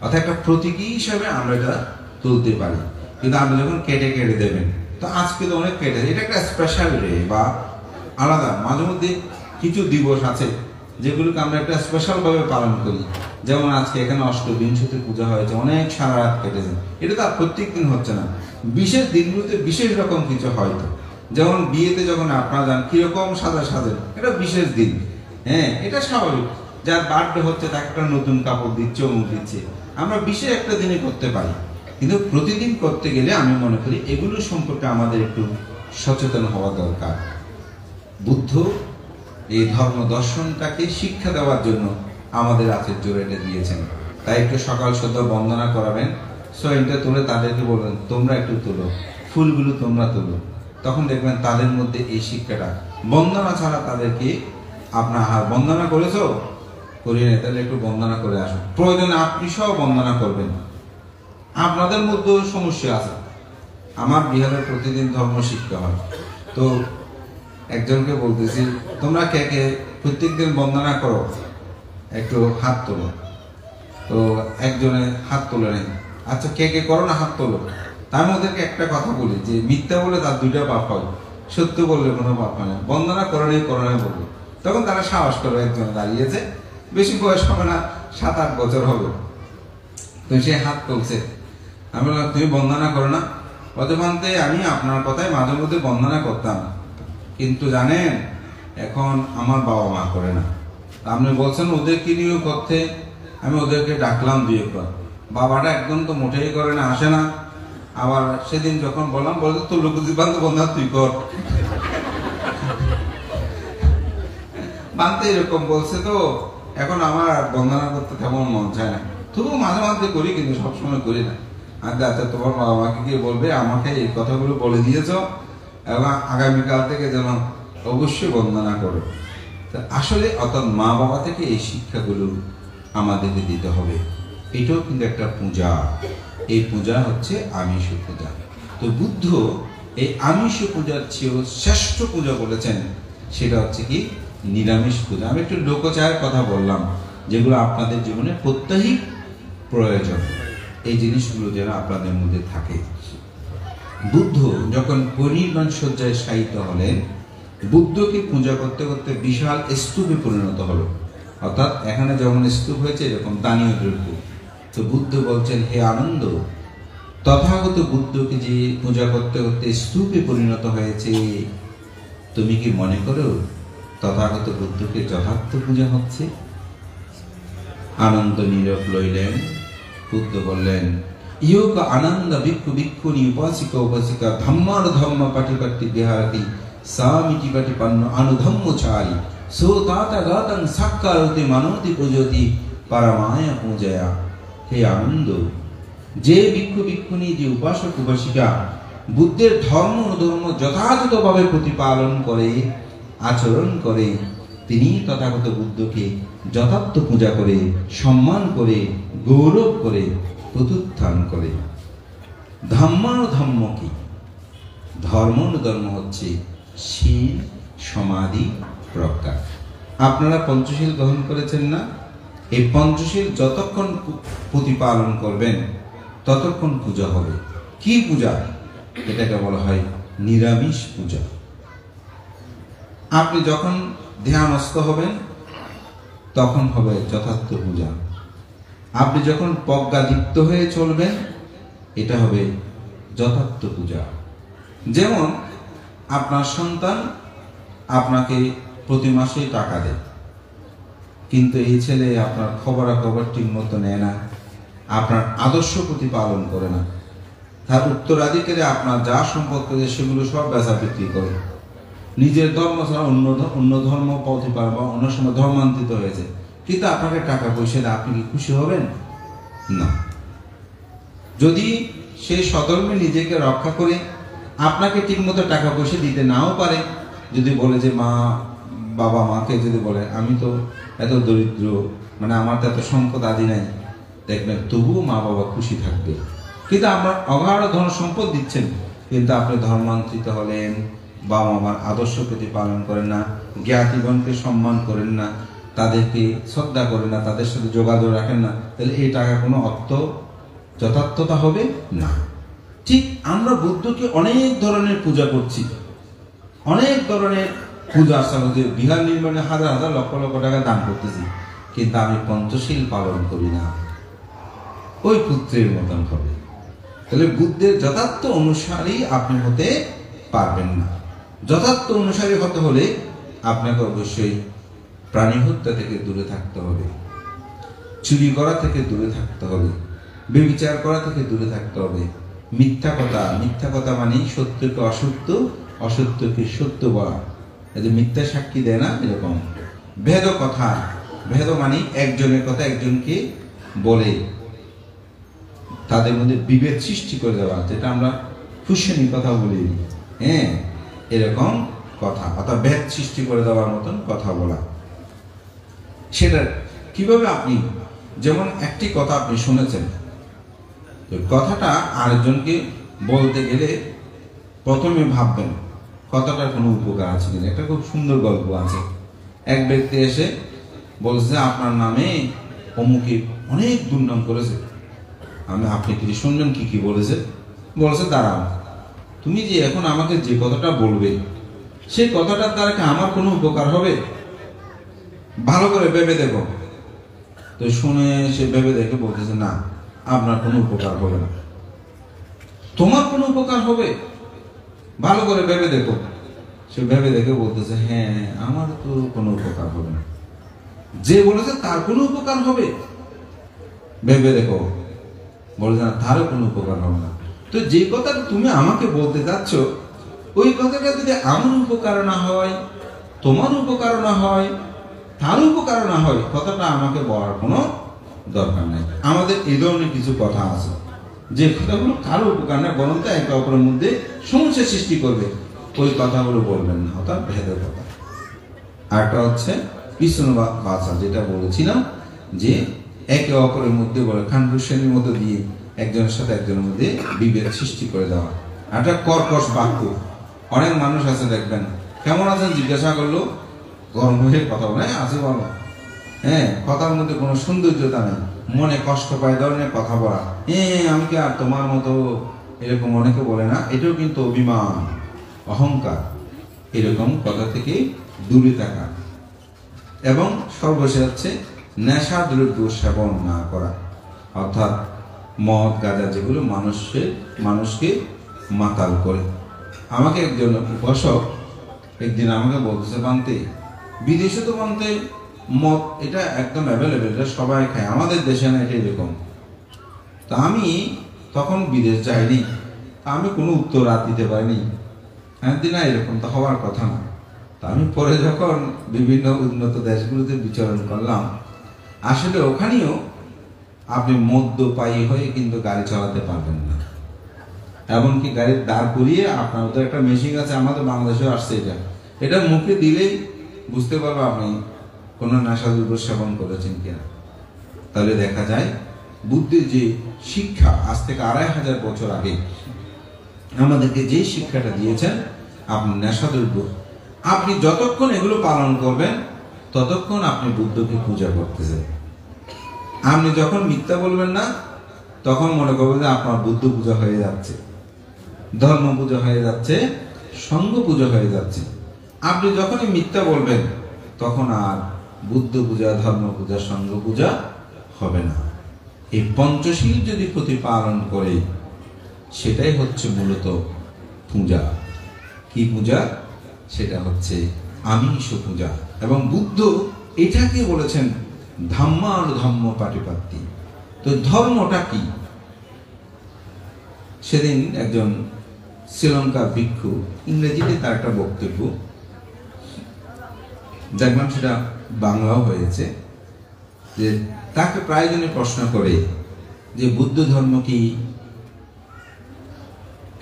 অর্থাৎ একটা প্রতীকী হিসাবে আমরা এটা তুলতে পারি। কিন্তু আপনি যখন কেটে কেটে দেবেন, তো আজকে তো অনেক কেটে, এটা একটা স্পেশাল ডে বা আলাদা। মাঝে মধ্যে কিছু দিবস আছে যেগুলোকে আমরা একটা স্পেশাল ভাবে পালন করি। যেমন আজকে এখানে অষ্টবিংশতি পূজা হয়েছে, অনেক সারা রাত কেটেছে। এটা তো আর প্রত্যেক দিন হচ্ছে না, বিশেষ দিনগুলোতে বিশেষ রকম কিছু হয়তো। যেমন বিয়েতে যখন আপনারা যান কিরকম সাজেন, এটা বিশেষ দিন, হ্যাঁ, এটা স্বাভাবিক। যার বার্থডে হচ্ছে তাকে একটা নতুন কাপড় দিচ্ছে, অমুক দিচ্ছে। আমরা বিশেষ একটা দিনে করতে পারি, কিন্তু প্রতিদিন করতে গেলে আমি মনে করি এগুলো সম্পর্কে আমাদের একটু সচেতন হওয়া দরকার। বুদ্ধ এই ধর্ম দর্শনটাকে শিক্ষা দেওয়ার জন্য আমাদের আচার্য এটা দিয়েছেন। তাই একটু সকাল সন্ধ্যা বন্দনা করাবেন, সোয়েনটা তুলে তাদেরকে বলবেন তোমরা একটু তোলো, ফুলগুলো তোমরা তোলো। তখন দেখবেন তাদের মধ্যে এই শিক্ষাটা। বন্দনা ছাড়া তাদেরকে আপনার বন্দনা করেছো, করিয়ে নেই, তাহলে একটু বন্দনা করে আসো। প্রয়োজনে আপনি সব বন্দনা করবেন। আপনাদের মধ্যেও সমস্যা আছে। আমার বিহারে প্রতিদিন ধর্ম শিক্ষা হয়, তো একজনকে বলতেছি তোমরা কে কে প্রত্যেকদিন বন্দনা করো, একটু হাত তোলো। তো একজনে হাত তোলে নেই। আচ্ছা কে কে করো না, হাত তোলো। তার ওদেরকে একটা কথা বলি যে মিথ্যা বলে তার দুইটা পাপ হয়, সত্য বললে কোনো পাপ হয় না। বন্দনা করো নেই বলবো। তখন তারা সাহস করে, একজন দাঁড়িয়েছে, বেশি বয়স হবে না, 7-8 বছর হবে। তো সে হাত তুলছে। আমি বললাম তুমি বন্দনা করো না? অতভান্তে আমি আপনার কথায় মাঝে মধ্যে বন্দনা করতাম, কিন্তু জানেন এখন আমার বাবা মা করে না। আপনি বলছেন ওদেরকে নিয়েও করতে, আমি ওদেরকে ডাকলাম 2 একবার। বাবাটা একদম তো মোটেই করে না, আসে না। আবার সেদিন যখন বললাম, বলতে তোর লোক বন্ধা তুই কর। বানতে এরকম বলছে, তো এখন আমার বন্দনা করতে তেমন মন চায় না। তবুও মাঝে মাঝে করি, কিন্তু সবসময় করি না। আচ্ছা তোমার বাবা মাকে গিয়ে বলবে আমাকে এই কথাগুলো বলে দিয়েছ, এবং আগামীকাল থেকে যেন অবশ্যই বন্দনা করো। আসলে অর্থাৎ মা বাবা থেকে এই শিক্ষাগুলো আমাদেরকে দিতে হবে। এটাও কিন্তু একটা পূজা। এই পূজা হচ্ছে আমিষ পূজা। তো বুদ্ধ এই আমিষ পূজার চেয়েও শ্রেষ্ঠ পূজা বলেছেন, সেটা হচ্ছে কি নিরামিষ পূজা। আমি একটু লোকচায়ের কথা বললাম, যেগুলো আপনাদের জীবনে প্রত্যাহিক প্রয়োজন, এই জিনিসগুলো যেন আপনাদের মধ্যে থাকে। বুদ্ধ যখন পরিনির্বাণ শয্যায় শায়িত হলেন, বুদ্ধকে পূজা করতে করতে বিশাল স্তূপে পরিণত হলো। অর্থাৎ এখানে যেমন স্তূপ হয়েছে এরকম দানীয় দ্রব্য। তো বুদ্ধ বলছেন হে আনন্দ, তথাগত বুদ্ধকে যে পূজা করতে করতে স্তূপে পরিণত হয়েছে, তুমি কি মনে করো তথাগত বুদ্ধকে যথার্থ পূজা হচ্ছে? আনন্দ নীরব লইলেন। বুদ্ধ বললেন ইয়োগ আনন্দ ভিক্ষু ভিক্ষুণী উপাসিকা উপাসিকা ধম্মার ধম্ম পাটিপাটি বিহারতি সামিটি পাটি পান্ন অনুধম্মচারী সো তাতা গাতং সাক্ষারতি মানতি পূজতি পরমায়া পূজয়া। হে আনন্দ, যে ভিক্ষু ভিক্ষুণী, যে উপাসক উপাসিকা বুদ্ধের ধর্ম অনুধর্ম যথাযথভাবে প্রতিপালন করে, আচরণ করে, তিনি তথাগত বুদ্ধকে যথার্থ পূজা করে, সম্মান করে, গৌরব করে, প্রত্যুত্থান করে। ধম্মানুধম্ম কি? ধর্মানুধর্ম হচ্ছে শীল, সমাধি, প্রজ্ঞা। আপনারা পঞ্চশীল গ্রহণ করেছেন না? এই পঞ্চশীল যতক্ষণ প্রতিপালন করবেন ততক্ষণ পূজা হবে। কি পূজা? এটাকে বলা হয় নিরামিষ পূজা। আপনি যখন ধ্যানস্থ হবেন তখন হবে যথার্থ পূজা। আপনি যখন প্রজ্ঞাদীপ্ত হয়ে চলবেন এটা হবে যথার্থ পূজা। যেমন আপনার সন্তান আপনাকে প্রতি মাসে টাকা দেয়, কিন্তু এই ছেলে আপনার খবরাখবর ঠিক মতো নেয় না, আপনার আদর্শ প্রতিপালন করে না, তার উত্তরাধিকারে আপনার যা সম্পদ করে সেগুলো সব বেচা বিক্রি করে, নিজের ধর্ম ছাড়া অন্য ধর্ম প্রতিপালন বা অন্য সময় ধর্মান্তরিত হয়েছে, কিন্তু আপনাকে টাকা পয়সা দেয়, আপনি কি খুশি হবেন? না। যদি সে সধর্মে নিজেকে রক্ষা করে আপনাকে ঠিকমতো টাকা পয়সা দিতে নাও পারে, যদি বলে যে বাবা মাকে যদি বলে আমি তো এত দরিদ্র, মানে আমার তো এত সম্পদ আদি নাই, দেখবেন তবুও মা বাবা খুশি থাকবে। কিন্তু আমরা অগাধ ধন সম্পদ দিচ্ছেন, কিন্তু আপনি ধর্মান্তরিত হলেন, বাবা মার আদর্শ প্রতিপালন করেন না, জ্ঞাতিগণকে সম্মান করেন না, তাদেরকে শ্রদ্ধা করেন না, তাদের সাথে যোগাযোগ রাখেন না, তাহলে এই টাকা কোনো অর্থ যথার্থতা হবে না। ঠিক আমরা বুদ্ধকে অনেক ধরনের পূজা করছি, অনেক ধরনের পূজা আর্চনা, বিহার নির্মাণে হাজার হাজার লক্ষ লক্ষ টাকা দান করতেছি, কিন্তু আমি পঞ্চশীল পালন করি না, ওই পুত্রের মতন হবে। তাহলে বুদ্ধের যথার্থ অনুসারী আপনি হতে পারবেন না। যথার্থ অনুসারী হতে হলে আপনাকে অবশ্যই প্রাণী হত্যা থেকে দূরে থাকতে হবে, চুরি করা থেকে দূরে থাকতে হবে, ব্যভিচার করা থেকে দূরে থাকতে হবে, মিথ্যা কথা মানে সত্যকে অসত্য, অসত্যকে সত্য বলা, এই যে মিথ্যা সাক্ষী দেয় না, এরকম ভেদ মানে একজনের কথা একজনকে বলে তাদের মধ্যে বিভেদ সৃষ্টি করে দেওয়া, যেটা আমরা ফুসেনি কথা বলি, হ্যাঁ, এরকম কথা, অর্থাৎ ভেদ সৃষ্টি করে দেওয়ার মতন কথা বলা। সেটা কিভাবে? আপনি যেমন একটি কথা আপনি শুনেছেন, কথাটা আরেকজনকে বলতে গেলে প্রথমে ভাববেন কথাটার কোনো উপকার আছে কিনা। একটা খুব সুন্দর গল্প আছে। এক ব্যক্তি এসে বলছে আপনার নামে অমুকে অনেক দুর্নাম করেছে, আপনি কি শুনবেন কি বলেছে? বলেছে দাঁড়াও, তুমি যে এখন আমাকে যে কথাটা বলবে সেই কথাটার দ্বারা কি আমার কোনো উপকার হবে? ভালো করে ভেবে দেখো। তো শুনে সে ভেবে দেখে বলতেছে না, আপনার কোনো উপকার হবে না। তোমার কোনো উপকার হবে? ভালো করে ভেবে দেখো। সে ভেবে দেখে বলতেছে হ্যাঁ, আমার তো কোনো উপকার হবে না। যে বলেছে তার কোনো উপকার হবে? ভেবে দেখো। বলেছে না, তারও কোনো উপকার হবে না। তো যে কথাটা তুমি আমাকে বলতে চাচ্ছ, ওই কথাটা যদি আমার উপকার না হয়, তোমার উপকার না হয়, তার উপকার না হয়, কথাটা আমাকে বলার কোনো দরকার নাই। আমাদের এই ধরনের কিছু কথা আছে যে কথাগুলো কারো উপকার না, বরং একে অপরের মধ্যে সমস্যা সৃষ্টি করবে, ওই কথাগুলো বলবেন না, অর্থাৎ ভেদের কথা। আরটা হচ্ছে কৃষ্ণ ভাষা, যেটা বলেছিলাম যে একে অপরের মধ্যে বলে খানভূষণের মধ্যে দিয়ে একজনের সাথে একজনের মধ্যে বিভেদ সৃষ্টি করে দেওয়া। একটা কর্কশ বাক্য। অনেক মানুষ আছে দেখবেন, কেমন আছেন জিজ্ঞাসা করলো, গরম হয়ে কথা বলে আছে বলো, হ্যাঁ, কথার মধ্যে কোনো সৌন্দর্যতা নেই, মনে কষ্ট পায় ধরনের কথা বলা, আমি কি আর তোমার মতো, এরকম অনেকে বলে না। এটাও কিন্তু অভিমান, অহংকার। এরকম কথা থেকে দূরে থাকা। এবং সর্বশেষ হচ্ছে নেশা দ্রব্য সেবন না করা, অর্থাৎ মদ গাঁজা, যেগুলো মানুষকে মাতাল করে। আমাকে একজন উপাসক একদিন আমাকে বলতেছে, বানতে বিদেশে তো বানতে মদ এটা একদম অ্যাভেলেবেল, এটা সবাই খায়, আমাদের দেশে না এটা এরকম। তা আমি তখন বিদেশ যাইনি, আমি কোনো উত্তর দিতে পারিনি। হ্যাঁ না, এরকম তো হওয়ার কথা না। তা আমি পরে যখন বিভিন্ন উন্নত দেশগুলোতে বিচরণ করলাম, আসলে ওখানেও আপনি মদ্যপায়ী হয়ে কিন্তু গাড়ি চালাতে পারবেন না। এমনকি গাড়ির দাঁড় করিয়ে আপনার ওদের একটা মেশিন আছে, আমাদের বাংলাদেশেও আসছে, এটা মুখে দিলেই বুঝতে পারবো আপনি কোনো নেশাদ্রব্য সেবন করেছেন কিনা। তাহলে দেখা যায় বুদ্ধের যে শিক্ষা, আজ থেকে 2500 বছর আগে আমাদেরকে যে শিক্ষাটা দিয়েছেন, আপনি নেশাদ্রব্য, আপনি যতক্ষণ এগুলো পালন করবেন ততক্ষণ আপনি বুদ্ধকে পূজা করতেছেন। আপনি যখন মিথ্যা বলবেন না, তখন মনে করবেন যে আপনার বুদ্ধ পূজা হয়ে যাচ্ছে, ধর্ম পূজা হয়ে যাচ্ছে, সঙ্গ পূজা হয়ে যাচ্ছে। আপনি যখনই মিথ্যা বলবেন তখন আর বুদ্ধ পূজা, ধর্ম পূজা, সঙ্গ পূজা হবে না। এই পঞ্চশীল যদি প্রতিপালন করে, সেটাই হচ্ছে মূলত পূজা। কি পূজা? সেটা হচ্ছে আমিষ পূজা। এবং বুদ্ধ এটাকে বলেছেন ধম্মানুধম্ম পাটিপাত্তি। তো ধর্মটা কি? সেদিন একজন শ্রীলঙ্কার ভিক্ষু, ইংরেজিতে তার একটা বক্তব্য দেখলাম, সেটা বাংলাও হয়েছে, যে তাকে প্রায়জনে প্রশ্ন করে যে বুদ্ধ ধর্ম কি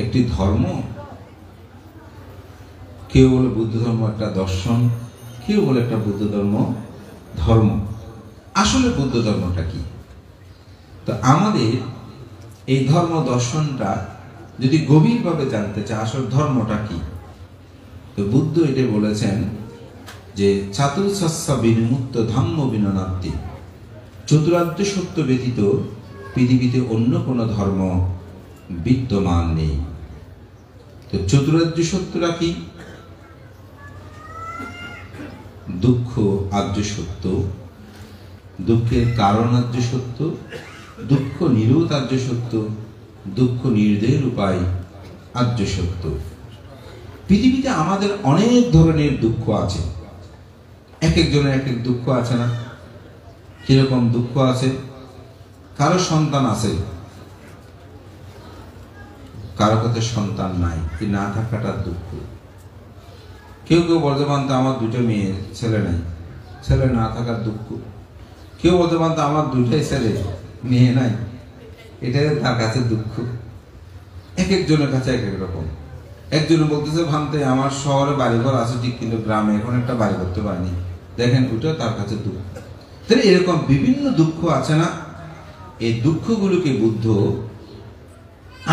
একটি ধর্ম? কেউ বলে বুদ্ধ ধর্ম একটা দর্শন, কেউ বলে একটা বুদ্ধ ধর্ম ধর্ম। আসলে বুদ্ধ ধর্মটা কি? তো আমাদের এই ধর্ম দর্শনটা যদি গভীরভাবে জানতে চায় আসল ধর্মটা কি, তো বুদ্ধ এটা বলেছেন যে চাতুর্শস্য বিনিমুক্ত ধাম্ম বিননাত্তি, চতুরার্য সত্য ব্যতীত পৃথিবীতে অন্য কোনো ধর্ম বিদ্যমান নেই। তো চতুরার্য সত্যটা কি? দুঃখ আর্য সত্য, দুঃখের কারণ আর্য সত্য, দুঃখ নিরোধ আর্য সত্য, দুঃখ নির্দেহের উপায় আর্য সত্য। পৃথিবীতে আমাদের অনেক ধরনের দুঃখ আছে, এক একজনের এক এক দুঃখ আছে না? কিরকম দুঃখ আছে? কারো সন্তান আছে, কারো কাছে সন্তান নাই, এই না থাকাটার দুঃখ। কেউ কেউ বলতে পারতো আমার দুটো মেয়ে, ছেলে নাই, ছেলে না থাকার দুঃখ। কেউ বলতে পারতো আমার দুটাই ছেলে, মেয়ে নাই, এটাই তার কাছে দুঃখ। এক একজনের কাছে এক এক রকম। একজন বলতেছে ভান্তে আমার শহরে বাড়িঘর আছে ঠিক, কিন্তু গ্রামে এখন একটা বাড়ি করতে পারিনি, দেখেন ওটা তার কাছে দুঃখ। তাহলে এরকম বিভিন্ন দুঃখ আছে না? এই দুঃখগুলোকে বুদ্ধ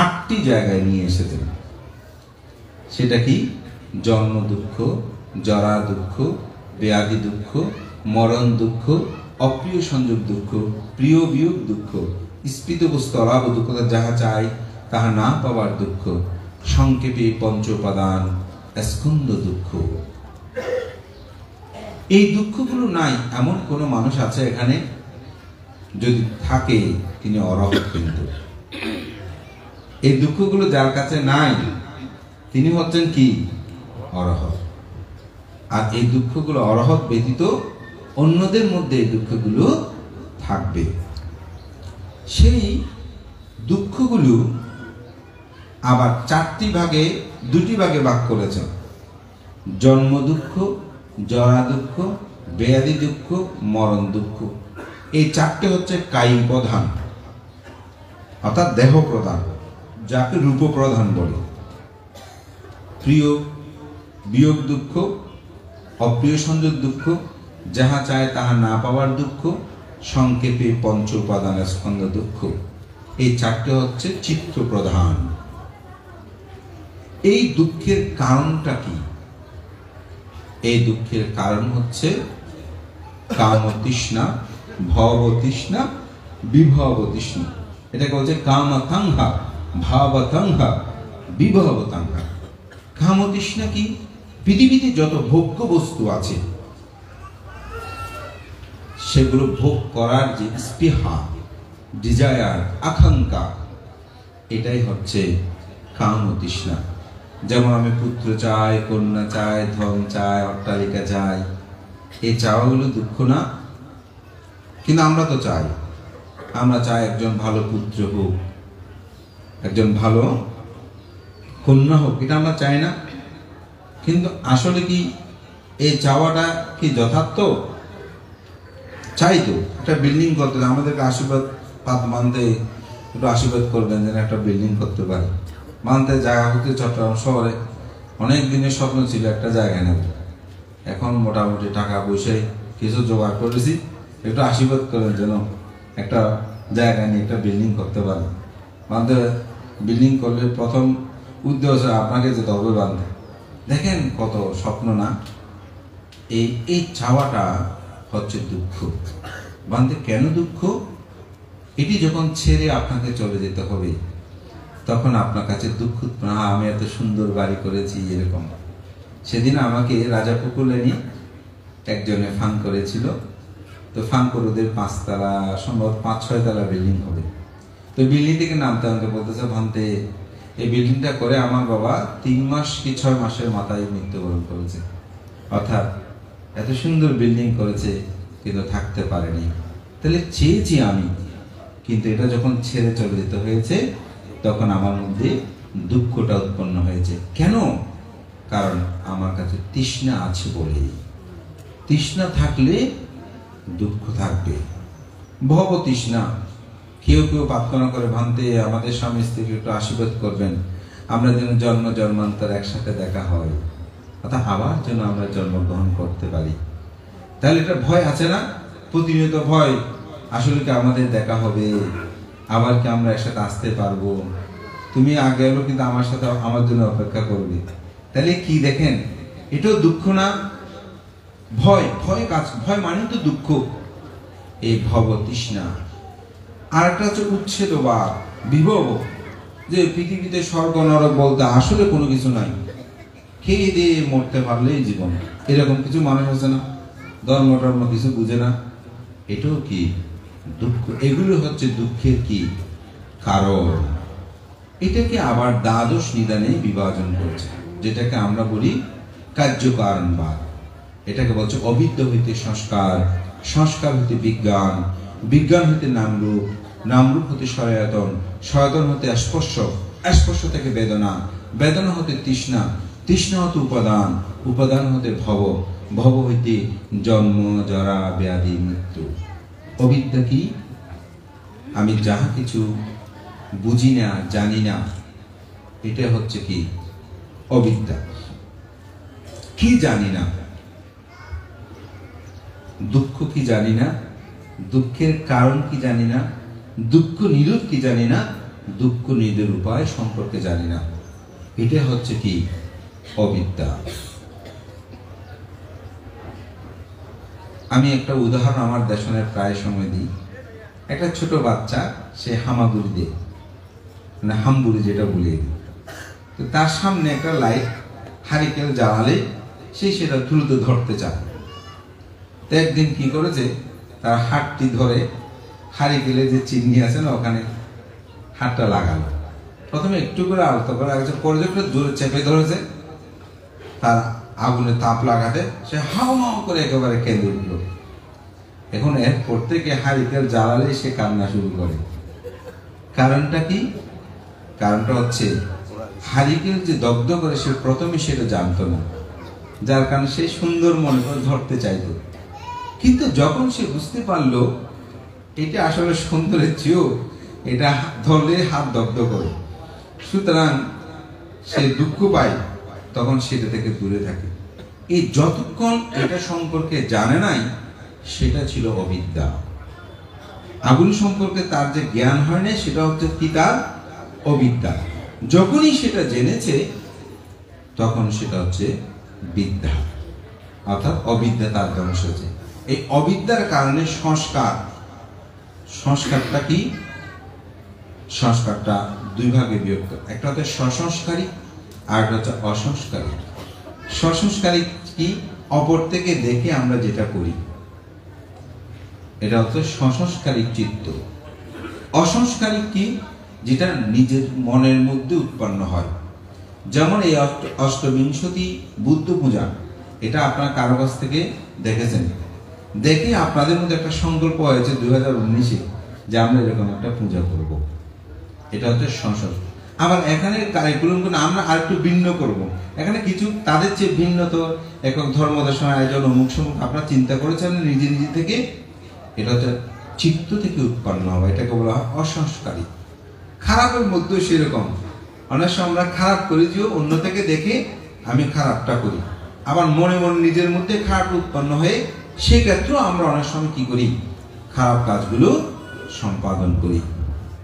8টি জায়গায় নিয়ে এসেছেন। সেটা কি? জন্ম দুঃখ, জরা দুঃখ, ব্যাধি দুঃখ, মরণ দুঃখ, অপ্রিয় সংযোগ দুঃখ, প্রিয় বিয়োগ দুঃখ, স্ফীত বস্তু অলাভ দুঃখ, যাহা চাই তাহা না পাওয়ার দুঃখ, সংক্ষেপে পঞ্চ উপাদান স্কন্দ দুঃখ। এই দুঃখগুলো নাই এমন কোন মানুষ আছে এখানে? যদি থাকে তিনি অরহৎ। কিন্তু এই দুঃখগুলো যার কাছে নাই তিনি হচ্ছেন কি? অরহৎ। আর এই দুঃখগুলো অরহৎ ব্যতীত অন্যদের মধ্যে এই দুঃখগুলো থাকবে। সেই দুঃখগুলো আবার 4টি ভাগে, 2টি ভাগে ভাগ করেছেন। জন্ম দুঃখ, জরা দুঃখ, ব্যাধি দুঃখ, মরণ দুঃখ। এই 4টে হচ্ছে কায়িক প্রধান, অর্থাৎ দেহ প্রধান, যাকে রূপ প্রধান বলে। প্রিয় বিয়োগ দুঃখ, অপ্রিয় সংযোগ দুঃখ, যাহা চায় তাহা না পাওয়ার দুঃখ, সংক্ষেপে পঞ্চ উপাদান স্কন্দ দুঃখ। এই 4টে হচ্ছে চিত্ত প্রধান। এই দুঃখের কারণটা কি? এই দুঃখের কারণ হচ্ছে কাম তৃষ্ণা, ভব তৃষ্ণা, বিভব তৃষ্ণা। এটাকে বলছে কামতাঙ্ঘা, ভাবতাঙ্ঘা, বিভবতাঙ্ঘা। কাম তৃষ্ণা কি? পৃথিবীতে যত ভোগ্য বস্তু আছে সেগুলো ভোগ করার যে স্পৃহা, ডিজায়ার, আকাঙ্ক্ষা, এটাই হচ্ছে কাম তৃষ্ণা। যেমন আমি পুত্র চাই, কন্যা চাই, ধন চাই, অট্টালিকা চাই, এই চাওয়াগুলো দুঃখ না? কিন্তু আমরা তো চাই, আমরা চাই একজন ভালো পুত্র হোক, একজন ভালো কন্যা হোক, এটা আমরা চাই না? কিন্তু আসলে কি এই চাওয়াটা কি যথার্থ? চাই তো একটা বিল্ডিং করতে, আমাদেরকে আশীর্বাদ মানতে একটু আশীর্বাদ করবেন যেন একটা বিল্ডিং করতে পারি। মানতে জায়গা হতে চট্টগ্রাম শহরে অনেক দিনের স্বপ্ন ছিল একটা জায়গা নেব, এখন মোটামুটি টাকা পয়সায় কিছু জোগাড় করেছি, একটু আশীর্বাদ করেন যেন একটা জায়গা নিয়ে একটা বিল্ডিং করতে পারি। বান্ধে বিল্ডিং করলে প্রথম উদ্দেশ্য আপনাকে যেতে হবে বান্ধে। দেখেন কত স্বপ্ন না? এই চাওয়াটা হচ্ছে দুঃখ। বান্ধে কেন দুঃখ? এটি যখন ছেড়ে আপনাকে চলে যেতে হবে তখন আপনার কাছে দুঃখ, না আমি এত সুন্দর বাড়ি করেছি এরকম। সেদিন আমাকে রাজাপুকুর লেনে একজনে ফান করেছিল, তো ফান করে ওদের 5 তলা, সম্ভবত 5-6 তলা বিল্ডিং হবে। তো বিল্ডিং থেকে নামতে নামতে বলতেছে ভান্তে এই বিল্ডিংটা করে আমার বাবা 3 মাস কি 6 মাসের মাথায় মৃত্যুবরণ করেছে। অর্থাৎ এত সুন্দর বিল্ডিং করেছে কিন্তু থাকতে পারেনি। তাহলে চেয়েছি আমি, কিন্তু এটা যখন ছেড়ে চলে যেতে হয়েছে তখন আমার মধ্যে দুঃখটা উৎপন্ন হয়েছে। কেন? কারণ আমার কাছে তৃষ্ণা আছে বলে। তৃষ্ণা থাকলে দুঃখ থাকবে। ভব তৃষ্ণা, কেউ কেউ প্রার্থনা করে ভান্তে আমাদের স্বামী স্ত্রীকে একটু আশীর্বাদ করবেন, আমরা যেন জন্ম জন্মান্তর একসাথে দেখা হয়, অর্থাৎ আবার যেন আমরা জন্মগ্রহণ করতে পারি। তাহলে এটা ভয় আছে না? প্রতিনিয়ত ভয়, আসলে কি আমাদের দেখা হবে, আবার কি আমরা একসাথে আসতে পারবো? তো তুমি আগে এলো কিন্তু আমার সাথে আমার জন্য অপেক্ষা করবে। তাহলে কি দেখেন, এটাও দুঃখ না? ভয়, ভয় কাজ, ভয় মানে তো দুঃখ, এই ভব তৃষ্ণা। আর একটা হচ্ছে উচ্ছেদ বা বিভব, যে পৃথিবীতে স্বর্গ নরক বলতে আসলে কোনো কিছু নাই, খেয়ে দিয়ে মরতে পারলেই জীবন, এরকম কিছু মানুষ আছে না, ধর্ম টর্ম কিছু বুঝে না, এটাও কি দুঃখ? এগুলো হচ্ছে দুঃখের কি কারণ। এটাকে আবার দ্বাদশ নিদানে বিভাজন করেছে, যেটাকে আমরা বলি কার্যকারণবাদ। এটাকে বলছে অবিদ্যা হইতে সংস্কার, সংস্কার হইতে বিজ্ঞান, বিজ্ঞান হইতে নামরূপ, নামরূপ হতে সয়াতন, সয়াতন হতে স্পর্শ, স্পর্শ থেকে বেদনা, বেদনা হতে তৃষ্ণা, তৃষ্ণা হতে উপাদান, উপাদান হতে ভব, ভব হইতে জন্ম জরা ব্যাধি মৃত্যু। অবিদ্যা কি? আমি যাহা কিছু বুঝি না, জানি না, এটা হচ্ছে কি অবিদ্যা। কি জানি না? দুঃখ কি জানি না, দুঃখের কারণ কি জানি না, দুঃখ নিরোধ কি জানি না, দুঃখ নিরোধের উপায় সম্পর্কে জানি না, এটা হচ্ছে কি অবিদ্যা। আমি একটা উদাহরণ আমার দেশনের প্রায় সময় দিই। একটা ছোট বাচ্চা, সে হামাগুড়ি দেয়, মানে হামবুড়ি যেটা বলি, তো তার সামনে একটা লাইট হারিকেল জ্বালালে সে সেটা দ্রুত ধরতে চায়। তো একদিন কি করেছে, তার হাতটি ধরে হারিকেলে যে চিমনি আছে না, ওখানে হাতটা লাগালো। প্রথমে একটু করে আলতো করে লাগছে, পরে যখন জোরে চেপে ধরেছে, তার আগুনে তাপ লাগাতে সে হাও মাও করে একেবারে কেঁদে উঠল। এখন এর প্রত্যেকে হারিকেল জ্বালালে সে কান্না শুরু করে। কারণটা কি? কারণটা হচ্ছে হারিকেল যে দগ্ধ করে, সে প্রথমে সেটা জানতো না, যার কারণে সে সুন্দর মনে করে ধরতে চাইতো। কিন্তু যখন সে বুঝতে পারলো এটা আসলে সুন্দরের চেয়েও এটা ধরলে হাত দগ্ধ করে, সুতরাং সে দুঃখ পায়, তখন সেটা থেকে দূরে থাকে। এই যতক্ষণ এটা সম্পর্কে জানে নাই, সেটা ছিল অবিদ্যা। আগুন সম্পর্কে তার যে জ্ঞান হয় না, সেটা হচ্ছে কি তার অবিদ্যা। যখনই সেটা জেনেছে, তখন সেটা হচ্ছে বিদ্যা, অর্থাৎ অবিদ্যা তার ধ্বংস হয়েছে। এই অবিদ্যার কারণে সংস্কার, সংস্কারটা কি? সংস্কারটা দুই ভাগে বিভক্ত, একটা হচ্ছে সসংস্কারী আর একটা হচ্ছে অসংস্কারী। সসংস্কারী কি? অপর থেকে দেখে আমরা যেটা করি, এটা হচ্ছে সসংস্কারী চিত্ত। অসংস্কারী কি? যেটা নিজের মনের মধ্যে উৎপন্ন হয়। যেমন এই অষ্টবিংশতি বুদ্ধ পূজা, এটা আপনার কারো কাছ থেকে দেখেছেন, দেখে আপনাদের মধ্যে একটা সংকল্প হয়েছে 2019-এ যে আমরা এরকম একটা পূজা করব। এটা হচ্ছে সংস্কার। আবার এখানে কারিকুলাম আমরা আর একটু ভিন্ন করব, এখানে কিছু তাদের চেয়ে ভিন্ন, তো একক ধর্মদর্শন আয়োজন অমুক সমুক আপনারা চিন্তা করেছেন নিজে নিজে থেকে, এটা হচ্ছে চিত্ত থেকে উৎপন্ন হবে, এটাকে বলা হয় অসংস্কারী। খারাপের মধ্যেও সেরকম, অনেক সময় আমরা খারাপ করি যে অন্য থেকে দেখে আমি খারাপটা করি, আবার মনে মনে নিজের মধ্যে খারাপ উৎপন্ন হয়ে সেক্ষেত্রেও আমরা অনেক সময় কি করি, খারাপ কাজগুলো সম্পাদন করি।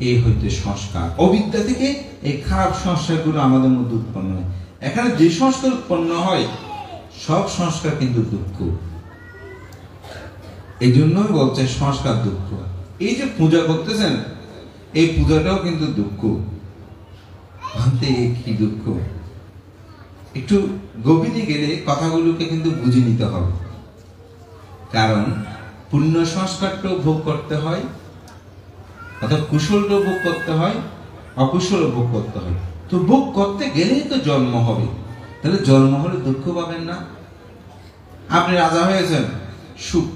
এই হইতে সংস্কার। অবিদ্যা থেকে এই খারাপ সংস্কারগুলো আমাদের মধ্যে উৎপন্ন হয়। এখানে যে সংস্কার উৎপন্ন হয়, সব সংস্কার কিন্তু দুঃখ। এই জন্যই বলছে সংস্কার দুঃখ। এই যে পূজা করতেছেন, এই পূজাটাও কিন্তু দুঃখ। ভাবতে কি দুঃখ, একটু গভীরে গেলে কথাগুলোকে কিন্তু বুঝে নিতে হবে। কারণ পুণ্য সংস্কারটাও ভোগ করতে হয়, অর্থাৎ কুশলটাও ভোগ করতে হয়, অকুশলও ভোগ করতে হয়। তো ভোগ করতে গেলেই তো জন্ম হবে, তাহলে জন্ম হলে দুঃখ পাবেন না? আপনি রাজা হয়েছেন, সুখ,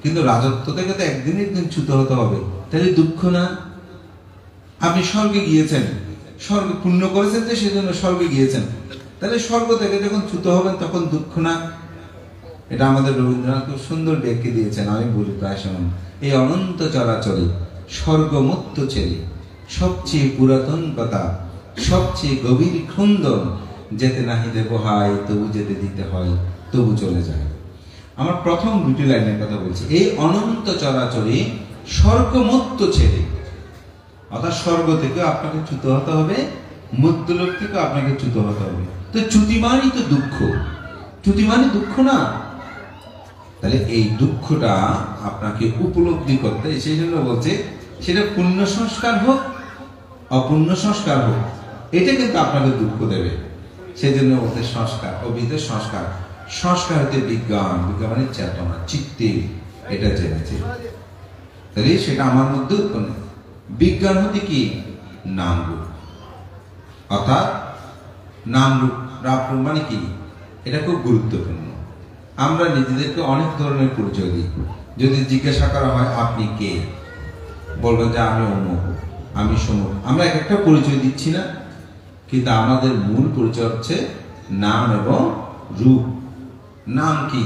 কিন্তু রাজত্ব থেকে তো একদিন একদিন চ্যুত হতে হবে, তাহলে দুঃখ না? আপনি স্বর্গে গিয়েছেন, স্বর্গে পুণ্য করেছেন যে সেজন্য স্বর্গে গিয়েছেন, তাহলে স্বর্গ থেকে যখন চ্যুত হবেন তখন দুঃখ না? এটা আমাদের রবীন্দ্রনাথ খুব সুন্দর ব্যাখ্যা দিয়েছেন, আমি বলি প্রায় সময়, এই অনন্ত চরাচরে স্বর্গমত্ত ছেলে, সবচেয়ে পুরাতন কথা, সবচেয়ে গভীর ক্রন্দন, যেতে নাহি দেব হায়, তবু যেতে দিতে হয়, তবু চলে যায়। আমার প্রথম দুটি লাইনের কথা বলছি, এই অনন্ত চরাচরে স্বর্গমত্ত ছেলে, অর্থাৎ স্বর্গ থেকে আপনাকে চ্যুত হতে হবে, মধ্যলোক থেকে আপনাকে চ্যুত হতে হবে। তো চ্যুতি মানেই তো দুঃখ, চ্যুতি মানে দুঃখ না? তাহলে এই দুঃখটা আপনাকে উপলব্ধি করতে, সেই জন্য বলছে সেটা পুণ্য সংস্কার হোক অপুণ্য সংস্কার হোক, এটা কিন্তু আপনাকে দুঃখ দেবে। সেই জন্য বলতে সংস্কার, অভিধ সংস্কার। সংস্কার হতে বিজ্ঞান, বিজ্ঞান মানে চেতনা, চিত্তে, এটা জেনেছে। তাহলে সেটা আমার মধ্যে উৎপন্ন। বিজ্ঞান হতে কি? নাম রূপ, অর্থাৎ নাম রূপ, রাপ মানে কি? এটা খুব গুরুত্বপূর্ণ। আমরা নিজেদেরকে অনেক ধরনের পরিচয় দিই। যদি জিজ্ঞাসা করা হয় আপনি কে, বলবেন যে আমি অমুক, আমি সমুক। আমরা এক একটা পরিচয় দিচ্ছি না? কিন্তু আমাদের মূল পরিচয় হচ্ছে নাম এবং রূপ। নাম কি?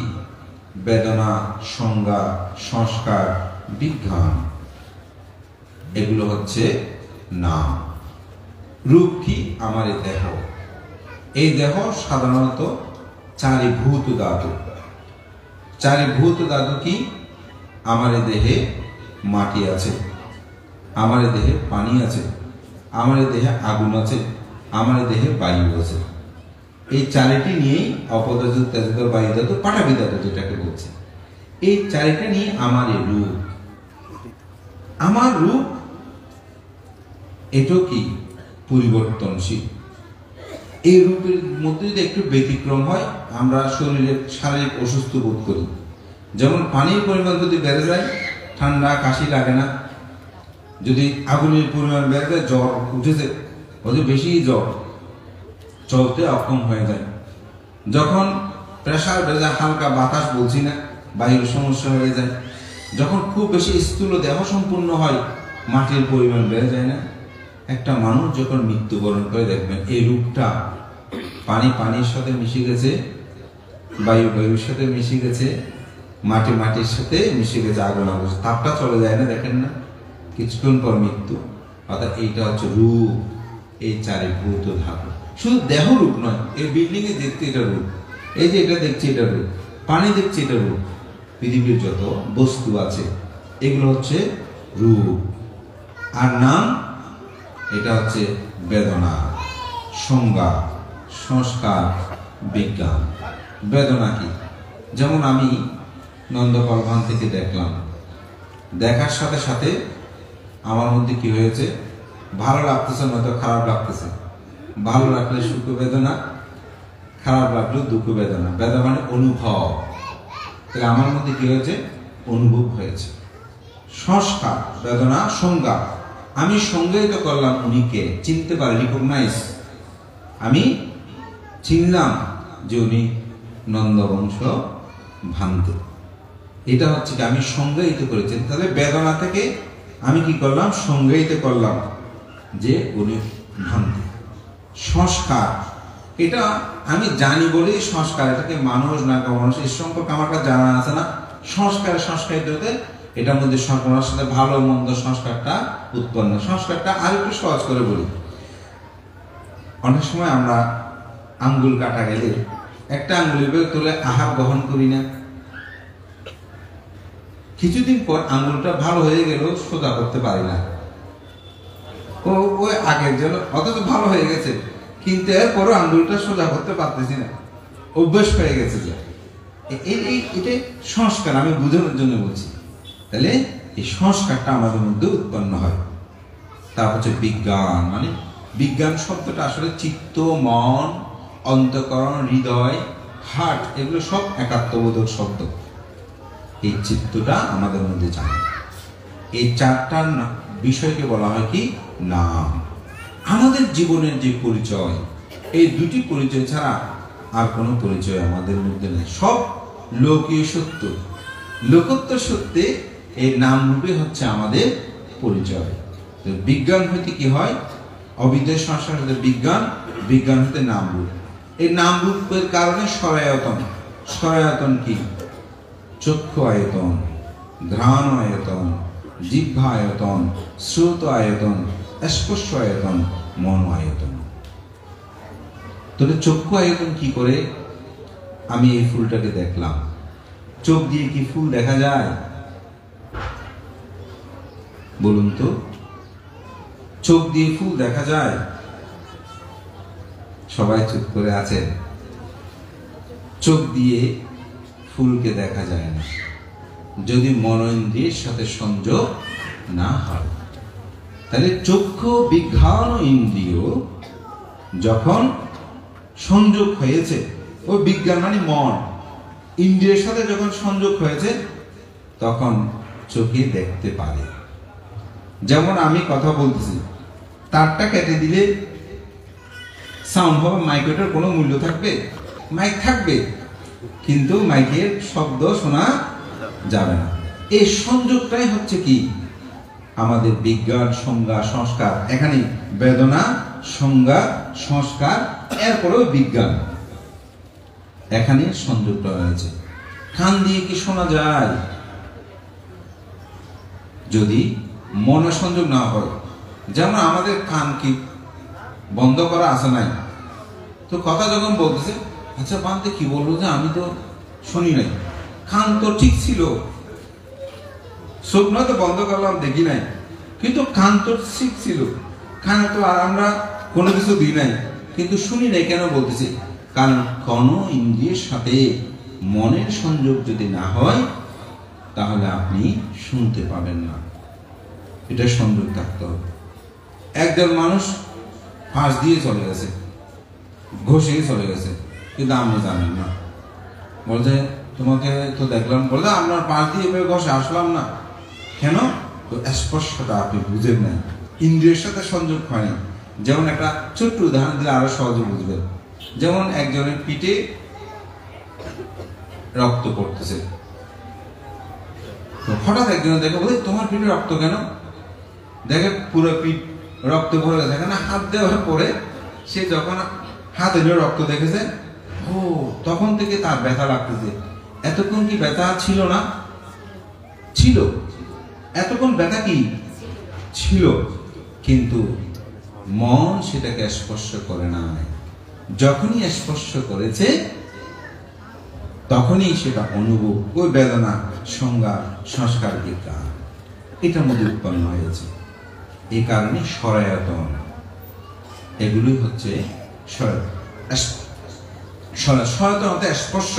বেদনা, সংজ্ঞা, সংস্কার, বিজ্ঞান, এগুলো হচ্ছে নাম। রূপ কি? আমার এই দেহ। এই দেহ সাধারণত চারিভূত ধাতু। চারিভূত ধাতু কি? আমার এই দেহে মাটি আছে, আমার এই দেহে পানি আছে, আমার এই দেহে আগুন আছে, আমার এই দেহে বায়ু আছে। এই চারিটি নিয়েই অপদার্থ, তেজোত, বায়ু ধাতু, পাটাবি ধাতু যেটাকে বলছে, এই চারিটা নিয়ে আমার এই রূপ। আমার রূপ এটা কি? পরিবর্তনশীল। এই রূপের মধ্যে যদি একটু ব্যতিক্রম হয়, আমরা শরীরে শারীরিক অসুস্থ বোধ করি। যেমন পানির পরিমাণ যদি বেড়ে যায়, ঠান্ডা কাশি লাগে না। যদি আগুনের পরিমাণ বেড়ে যায়, জ্বর উঠেছে, অত বেশি জ্বর, চলতে অক্ষম হয়ে যায়। যখন প্রেশার বেড়ে যায়, হালকা বাতাস বলছি না, বায়ুর সমস্যা হয়ে যায়। যখন খুব বেশি স্থূল দেহ সম্পূর্ণ হয়, মাটির পরিমাণ বেড়ে যায় না? একটা মানুষ যখন মৃত্যুবরণ করে, দেখবেন এই রূপটা পানি পানির সাথে মিশে গেছে, বায়ু বায়ুর সাথে মিশে গেছে, মাটি মাটির সাথে মিশে গেছে, আগুন আগুন, তাপটা চলে যায় না, দেখেন না? কিছুক্ষণ পর মৃত্যু। অর্থাৎ এইটা হচ্ছে রূপ, এই চারিভূত ধাতু। শুধু দেহ রূপ নয়, এই বিল্ডিং এ দেখতে এটা রূপ, এই যে এটা দেখছি এটা রূপ, পানি দেখছি এটা রূপ, পৃথিবীর যত বস্তু আছে এগুলো হচ্ছে রূপ। আর নাম, এটা হচ্ছে বেদনা, সংজ্ঞা, সংস্কার, বিজ্ঞান। বেদনা কি? যেমন আমি নন্দকলভান থেকে দেখলাম, দেখার সাথে সাথে আমার মধ্যে কি হয়েছে? ভালো লাগতেছে, নয়তো খারাপ লাগতেছে। ভালো লাগলে সুখ বেদনা, খারাপ লাগলে দুঃখ বেদনা। বেদনা মানে অনুভব। তাহলে আমার মধ্যে কি হয়েছে? অনুভব হয়েছে। সংস্কার, বেদনা, সংজ্ঞা। আমি সংজ্ঞায়িত করলাম উনিকে, চিনতে পারি, রিকগনাইজ। আমি চিনলাম যে উনি নন্দবংশ ভান্ত। এটা হচ্ছে কি? আমি সংজ্ঞায়িত করেছি। তাহলে বেদনা থেকে আমি কি করলাম? সংজ্ঞায়িত করলাম যে উনি ভান্ত। সংস্কার, এটা আমি জানি বলেই সংস্কার। এটাকে মানুষ না মানুষ এর সম্পর্কে আমার কাছে জানা আছে না। সংস্কার, সংস্কারিত হতে এটার মধ্যে সংস্কারের সাথে ভালো মন্দ সংস্কারটা উৎপন্ন। সংস্কারটা আর একটু সহজ করে বলি। অনেক সময় আমরা আঙ্গুল কাটা গেলে একটা আঙ্গুলের বের তুলে আহার গ্রহণ করি না? কিছুদিন পর আঙ্গুলটা ভালো হয়ে গেল, সোজা করতে পারি না। ওই আগের জন্য, অথচ ভালো হয়ে গেছে, কিন্তু এরপরও আঙ্গুলটা সোজা করতে পারতেছি না, অভ্যাস হয়ে গেছে। এটা সংস্কার, আমি বোঝানোর জন্য বলছি। তাহলে এই সংস্কারটা আমাদের মধ্যে উৎপন্ন হয়। তারপর হচ্ছে বিজ্ঞান। মানে বিজ্ঞান শব্দটা আসলে চিত্ত, মন, অন্তঃকরণ, হৃদয়, হার্ট, এগুলো সব একাত্মবোধক শব্দ। এই চিত্তটা আমাদের মধ্যে জানে। এই চারটার বিষয়কে বলা হয় কি? নাম। আমাদের জীবনের যে পরিচয়, এই দুটি পরিচয় ছাড়া আর কোনো পরিচয় আমাদের মধ্যে নেই। সব লোকীয় সত্য, লোকোত্ত সত্যে এই নাম রূপে হচ্ছে আমাদের পরিচয়। বিজ্ঞান হইতে কি হয়? অবিদ্যা সংস্কার হতে বিজ্ঞান, বিজ্ঞান হতে নাম রূপ। এই নাম রূপের কারণে সরায়তন। সরায়তন কি? চক্ষু আয়তন, ঘ্রাণ আয়তন, জিহ্বা আয়তন, শ্রোত আয়তন, স্পর্শ আয়তন, মন আয়তন। তাহলে চক্ষু আয়তন কি করে? আমি এই ফুলটাকে দেখলাম, চোখ দিয়ে কি ফুল দেখা যায়? বলুন তো, চোখ দিয়ে ফুল দেখা যায়? সবাই চুপ করে আছেন। চোখ দিয়ে ফুলকে দেখা যায় না যদি মনোইন্দ্রিয়ের সাথে সংযোগ না হয়। তাহলে চক্ষু বিজ্ঞান ইন্দ্রিয় যখন সংযোগ হয়েছে, ওই বিজ্ঞান মানে মন, ইন্দ্রিয়ের সাথে যখন সংযোগ হয়েছে তখন চোখে দেখতে পারে। যেমন আমি কথা বলতেছি, তারটা কেটে দিলে সাউন্ড হবে, মাইকের কোনো মূল্য থাকবে? মাইক থাকবে, কিন্তু মাইকের শব্দ শোনা যাবে না। এই সংযোগটাই হচ্ছে কি আমাদের বিজ্ঞান, সংজ্ঞা, সংস্কার। এখানে বেদনা, সংজ্ঞা, সংস্কার, এরপরেও বিজ্ঞান, এখানে সংযোগটা রয়েছে। কান দিয়ে কি শোনা যায়? যদি মনে সংযোগ না হয়, যেমন আমাদের কান কি বন্ধ করা আছে নাই, তো কথা যখন বলতেছে, আচ্ছা বান্ধে কি বলবো যে আমি তো শুনি নাই, কান তো ঠিক ছিল, চোখ নয় তো বন্ধ করলাম দেখি নাই, কিন্তু কান তো ঠিক ছিল, কানে তো আর আমরা কোনো কিছু দিই নাই, কিন্তু শুনি নাই। কেন বলতেছি? কারণ কোন ইন্দ্রিয়ের সাথে মনের সংযোগ যদি না হয় তাহলে আপনি শুনতে পাবেন না। এটা সংযোগ থাকতে হবে। একজন মানুষ ফাঁস দিয়ে চলে গেছে, ঘষে চলে গেছে, কিন্তু আপনি জানেন না। বলছে তোমাকে তো দেখলাম, বলছে আপনার পাশ দিয়ে ঘষে আসলাম না। কেন? তো স্পর্শটা আপনি বুঝেন নাই, ইন্দ্রিয়ের সাথে সংযোগ হয়নি। যেমন একটা ছোট্ট উদাহরণ দিলে আরো সহজে বুঝবেন। যেমন একজনের পিঠে রক্ত পড়তেছে, তো হঠাৎ একজন দেখে বলে তোমার পিঠে রক্ত কেন? দেখে পুরো পিঠ রক্ত ভরে গেছে, এখানে হাত দেওয়ার পরে সে যখন হাত এনে রক্ত দেখেছে, ও তখন থেকে তার ব্যথা লাগতেছে। এতক্ষণ কি ব্যথা ছিল না? ছিল। এতক্ষণ ব্যথা কি ছিল, কিন্তু মন সেটাকে স্পর্শ করে না। যখনই স্পর্শ করেছে তখনই সেটা অনুভব, ওই বেদনা, সংজ্ঞা, সংস্কার, বিজ্ঞান এটার মধ্যে উৎপন্ন হয়েছে। এই কারণে সরায়তন, এগুলোই হচ্ছে সরায়তন অর্থাৎ স্পর্শ,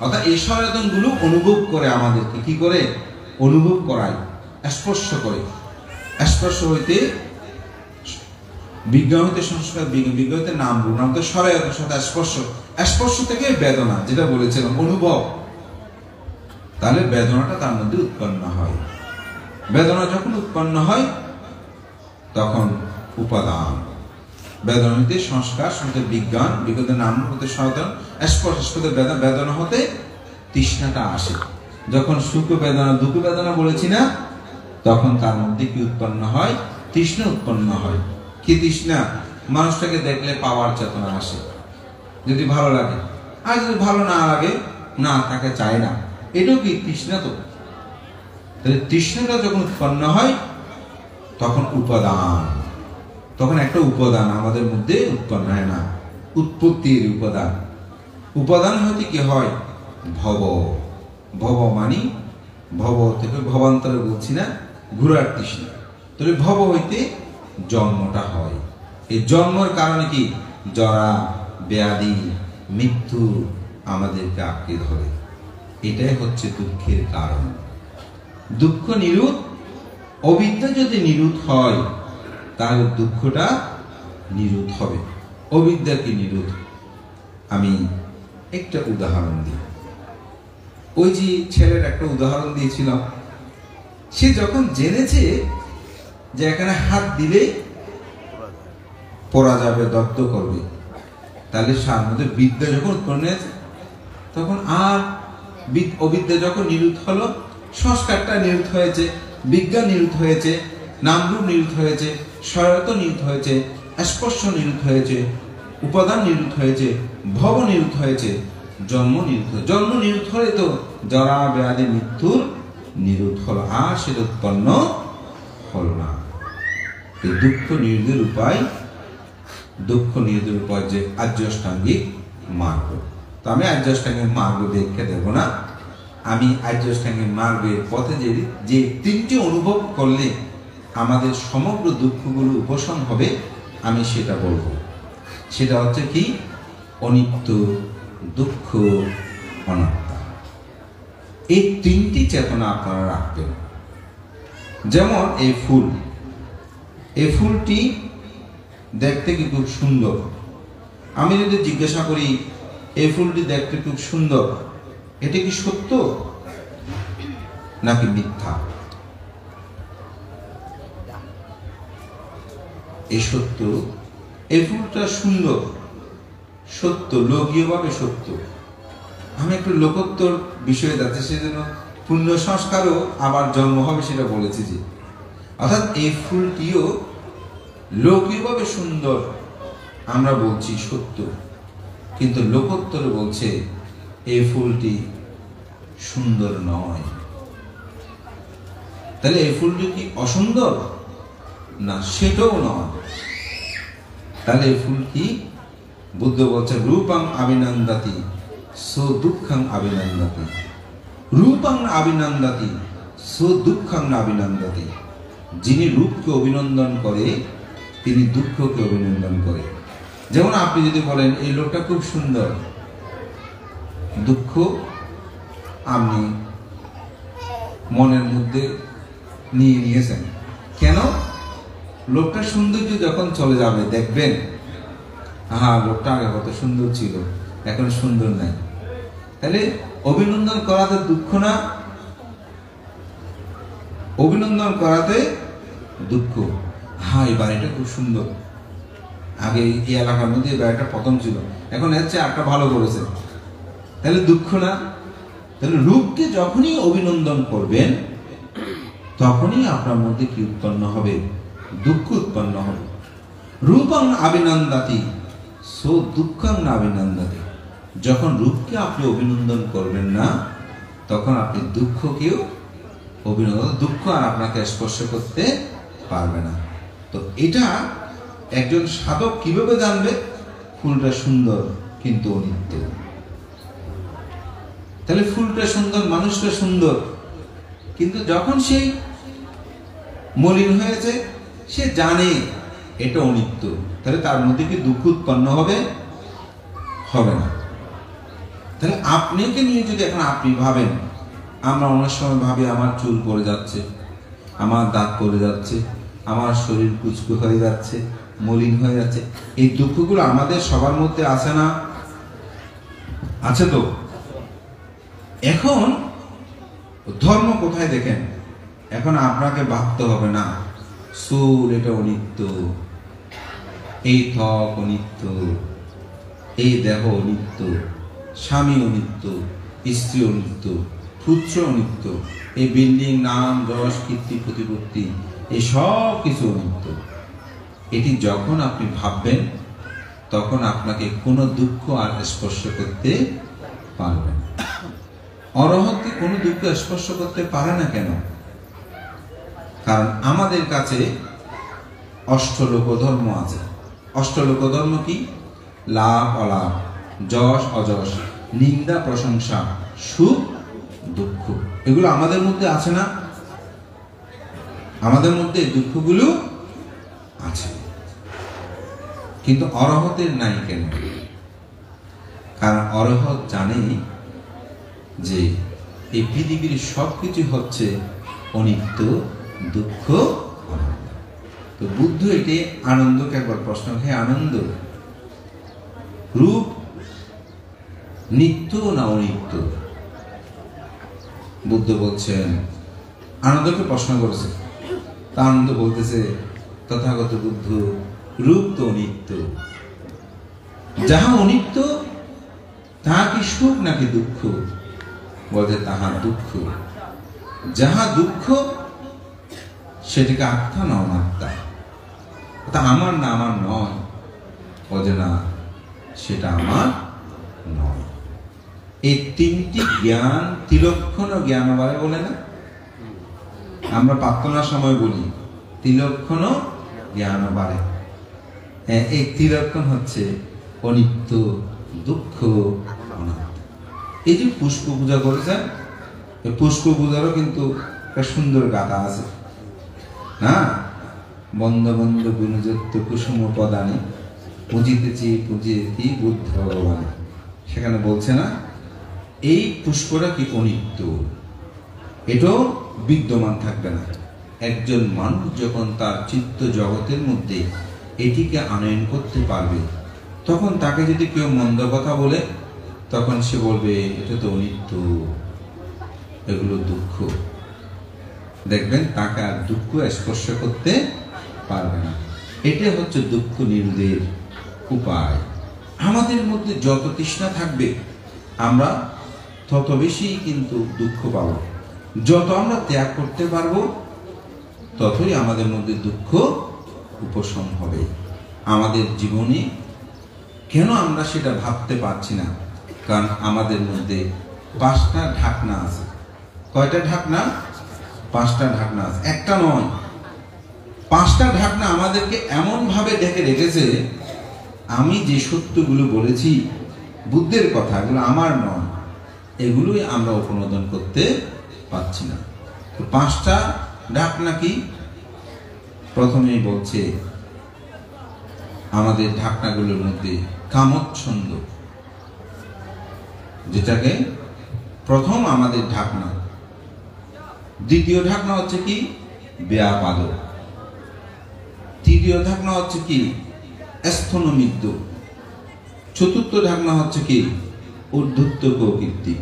অর্থাৎ এই সরায়তন গুলো অনুভব করে, আমাদেরকে কি করে অনুভব করায়, স্পর্শ করে। স্পর্শ হইতে বিজ্ঞান হইতে সংস্কার, বিজ্ঞান হইতে নাম রূপ, নাম তো সরায়তন সাথে স্পর্শ, স্পর্শ থেকে বেদনা, যেটা বলেছিলাম অনুভব। তাহলে বেদনাটা তার মধ্যে উৎপন্ন হয়। বেদনা যখন উৎপন্ন হয় তখন উপাদান, বেদনা হইতে সংস্কার, হতে বিজ্ঞান, বিজ্ঞানের নাম হতে সনাতন, স্পর্শ হতে বেদনা হতে তৃষ্ণাটা আসে। যখন সুখ বেদনা, দুঃখ বেদনা বলেছি না, তখন তার মধ্যে কি উৎপন্ন হয়? তৃষ্ণা উৎপন্ন হয়। কি তৃষ্ণা? মানুষটাকে দেখলে পাওয়ার চেতনা আসে, যদি ভালো লাগে, আর যদি ভালো না লাগে না তাকে চায় না, এটাও কি তৃষ্ণা? তো তাহলে তৃষ্ণাটা যখন উৎপন্ন হয় তখন উপাদান, তখন একটা উপাদান আমাদের মধ্যে উৎপন্ন হয় না, উৎপত্তির উপাদান। উপাদান হইতে কি হয়? ভব। ভব মানে ভব থেকে ভবান্তরে বলছি না, ঘুরার তৃষ্ণা। তাহলে ভব হইতে জন্মটা হয়। এই জন্মের কারণে কি? জরা, ব্যাধি, মৃত্যু আমাদেরকে আঁকড়ে ধরে। এটাই হচ্ছে দুঃখের কারণ। দুঃখ নিরোধ, অবিদ্যা যদি নিরোধ হয় তাহলে দুঃখটা নিরোধ হবে। অবিদ্যা কি নিরোধ? আমি একটা উদাহরণ দিই। ওই যে ছেলের একটা উদাহরণ দিয়েছিলাম, সে যখন জেনেছে যে এখানে হাত দিলে পড়া যাবে, দগ্ধ করবে, তাহলে তার মধ্যে বিদ্যা যখন উৎপন্ন হয়েছে, তখন আর অবিদ্যা যখন নিরোধ হলো, সংস্কারটা নিরোধ হয়েছে, বিজ্ঞান নিরোধ হয়েছে, নামরূপ নিরোধ হয়েছে, সহায়তা নিরোধ হয়েছে, স্পর্শ নিরোধ হয়েছে, উপাদান নিরোধ হয়েছে, ভব নিরোধ হয়েছে, জন্ম নিরোধ হয়েছে। জন্ম নিরোধ হলে তো জরা, ব্যাধি, মৃত্যুর নিরোধ হলো, আর সেটা উৎপন্ন হলো না। এই দুঃখ নিরোধের উপায়, দুঃখ নিরোধের উপায় যে আর্য অষ্টাঙ্গিক মার্গ। তো আমি আর্য অষ্টাঙ্গিক মার্গ ব্যাখ্যা দেব না। আমি আর্য অষ্টাঙ্গিক মার্গের পথে যে তিনটি অনুভব করলে আমাদের সমগ্র দুঃখগুলো উপশম হবে, আমি সেটা বলবো। সেটা হচ্ছে কি? অনিত্য, দুঃখ, অনাত্মা। এই তিনটি চেতনা আপনারা রাখবেন। যেমন এই ফুল, এই ফুলটি দেখতে কি খুব সুন্দর। আমি যদি জিজ্ঞাসা করি এই ফুলটি দেখতে খুব সুন্দর, এটা কি সত্য নাকি মিথ্যা? এই সত্য, এই ফুলটা সুন্দর, সত্য, লৌকিকভাবে সত্য। আমি একটু লোকোত্তর বিষয়ে যাচ্ছি, সেজন্য পুণ্য সংস্কারও আবার জন্ম হবে সেটা বলেছি। যে অর্থাৎ এই ফুলটিও লৌকিকভাবে সুন্দর আমরা বলছি সত্য, কিন্তু লোকোত্তরে বলছে এই ফুলটি সুন্দর নয়। তাহলে এই ফুলটি কি অসুন্দর? না, সেটাও নয়। তাহলে এই ফুল কি? বুদ্ধ বলছে রূপং অভিনন্দাতি সো দুঃখং অভিনন্দাতি। রূপং অভিনন্দাতি সো দুঃখং অভিনন্দাতি। যিনি রূপকে অভিনন্দন করে তিনি দুঃখকে অভিনন্দন করে। যেমন আপনি যদি বলেন এই লোকটা খুব সুন্দর, দুঃখ আপনি মনের মধ্যে নিয়ে নিয়েছেন। কেন? লোকটা সৌন্দর্য যখন চলে যাবে দেখবেন, লোকটা আগে কত সুন্দর ছিল, এখন সুন্দর নাই। তাহলে অভিনন্দন করাতে দুঃখ না? অভিনন্দন করাতে দুঃখ। এই বাড়িটা খুব সুন্দর, আগে এই এলাকার মধ্যে এই বাড়িটা প্রথম ছিল, এখন এর চেয়ে একটা ভালো করেছে, তাহলে দুঃখ না? তাহলে রূপকে যখনই অভিনন্দন করবেন তখনই আপনার মধ্যে কি উৎপন্ন হবে? দুঃখ উৎপন্ন হবে। রূপং অভিনন্দাতি সো দুঃখং না অভিনন্দাতি। যখন রূপকে আপনি অভিনন্দন করবেন না তখন আপনি দুঃখকেও অভিনন্দন, দুঃখ আর আপনাকে স্পর্শ করতে পারবে না। তো এটা একজন সাধক কিভাবে জানবে? ফুলটা সুন্দর কিন্তু অনিত্য। তাহলে ফুলটা সুন্দর, মানুষটা সুন্দর, কিন্তু যখন সেই মলিন হয়েছে সে জানে এটা অনিত্য, তাহলে তার মধ্যে কি দুঃখ উৎপন্ন হবে? হবে না। তাহলে আপনাকে নিয়ে যদি এখন আপনি ভাবেন, আমরা অনেক সময় ভাবি আমার চুল পড়ে যাচ্ছে, আমার দাঁত পড়ে যাচ্ছে, আমার শরীর কুচকু হয়ে যাচ্ছে, মলিন হয়ে যাচ্ছে, এই দুঃখগুলো আমাদের সবার মধ্যে আছে না? আছে তো। এখন ধর্ম কোথায় দেখেন? এখন আপনাকে ভাবতে হবে না চুল এটা অনিত্য, এই ত্বক অনিত্য, এই দেহ অনিত্য, স্বামী অনিত্য, স্ত্রী অনিত্য, পুত্র অনিত্য, এই বিল্ডিং, নাম, যশ, কীর্তি, প্রতিপত্তি, এই সব কিছু অনিত্য। এটি যখন আপনি ভাববেন তখন আপনাকে কোনো দুঃখ আর স্পর্শ করতে পারবে না। অরহতকে কোনো দুঃখ স্পর্শ করতে পারে না। কেন? কারণ আমাদের কাছে অষ্টলোক ধর্ম আছে। অষ্টলোক ধর্ম কি? লাভ অলাভ, যশ অযশ, নিন্দা প্রশংসা, সুখ দুঃখ, এগুলো আমাদের মধ্যে আছে না? আমাদের মধ্যে দুঃখগুলো আছে, কিন্তু অরহতের নাই। কেন? কারণ অরহত জানে যে এই পৃথিবীর সবকিছু হচ্ছে অনিত্য, দুঃখ, আনন্দ। তো বুদ্ধ এটি আনন্দকে একবার প্রশ্ন, হে আনন্দ, রূপ নিত্য না অনিত্য? বুদ্ধ বলছেন, আনন্দকে প্রশ্ন করেছে, তা আনন্দ বলতেছে, তথাগত বুদ্ধ, রূপ তো অনিত্য। যাহা অনিত্য তাহা কি সুখ নাকি দুঃখ? বলতে তাহা দুঃখ। যাহা দুঃখ সেটাকে আত্মা না অনাত্মা, তা আমার না, আমার নয়। বলছে না, সেটা আমার নয়। এই তিনটি জ্ঞান তিলক্ষণ জ্ঞান বলে না? আমরা প্রার্থনার সময় বলি তিলক্ষণ জ্ঞান বাড়ে। এই তিলক্ষণ হচ্ছে অনিত্য, দুঃখ, অনাত্মা। এই যে পুষ্প পূজা করেছেন, এই পুষ্প পূজারও কিন্তু একটা সুন্দর গাথা আছে না? বন্ধ বন্ধ গুণযুক্ত কুসুম পদানি পুজিতেছি পুজিয়েতি বুদ্ধ ভগবান। সেখানে বলছে না এই পুষ্পটা কি অনিত্য, এটাও বিদ্যমান থাকবে না। একজন মানুষ যখন তার চিত্ত জগতের মধ্যে এটিকে আনয়ন করতে পারবে, তখন তাকে যদি কেউ মন্দ কথা বলে, তখন সে বলবে এটা তো অনিত্য, এগুলো দুঃখ। দেখবেন তাকে আর দুঃখ স্পর্শ করতে পারবে না। এটা হচ্ছে দুঃখ নিরোধের উপায়। আমাদের মধ্যে যত তৃষ্ণা থাকবে আমরা তত বেশি কিন্তু দুঃখ পাবো। যত আমরা ত্যাগ করতে পারবো ততই আমাদের মধ্যে দুঃখ উপশম হবে। আমাদের জীবনে কেন আমরা সেটা ভাবতে পারছি না? কারণ আমাদের মধ্যে 5টা ঢাকনা আছে। কয়টা ঢাকনা? 5টা ঢাকনা আছে, একটা নয়। 5টা ঢাকনা আমাদেরকে এমন ভাবে ঢেকে রেখেছে। আমি যে সত্যগুলো বলেছি, বুদ্ধের কথা, এগুলো আমার নয়, এগুলোই আমরা উপনোদন করতে পারছি না। তো 5টা ঢাকনা কি? প্রথমেই বলছে আমাদের ঢাকনাগুলোর মধ্যে কামচ্ছন্দ, যেটাকে প্রথম আমাদের ঢাকনা। দ্বিতীয় ঢাকনা হচ্ছে কি? ব্যাপাদ। তৃতীয় ঢাকনা হচ্ছে কি? স্থনমিদ্য। চতুর্থ ঢাকনা হচ্ছে কি? ঊর্ধ্বত্ব প্রকৃতি।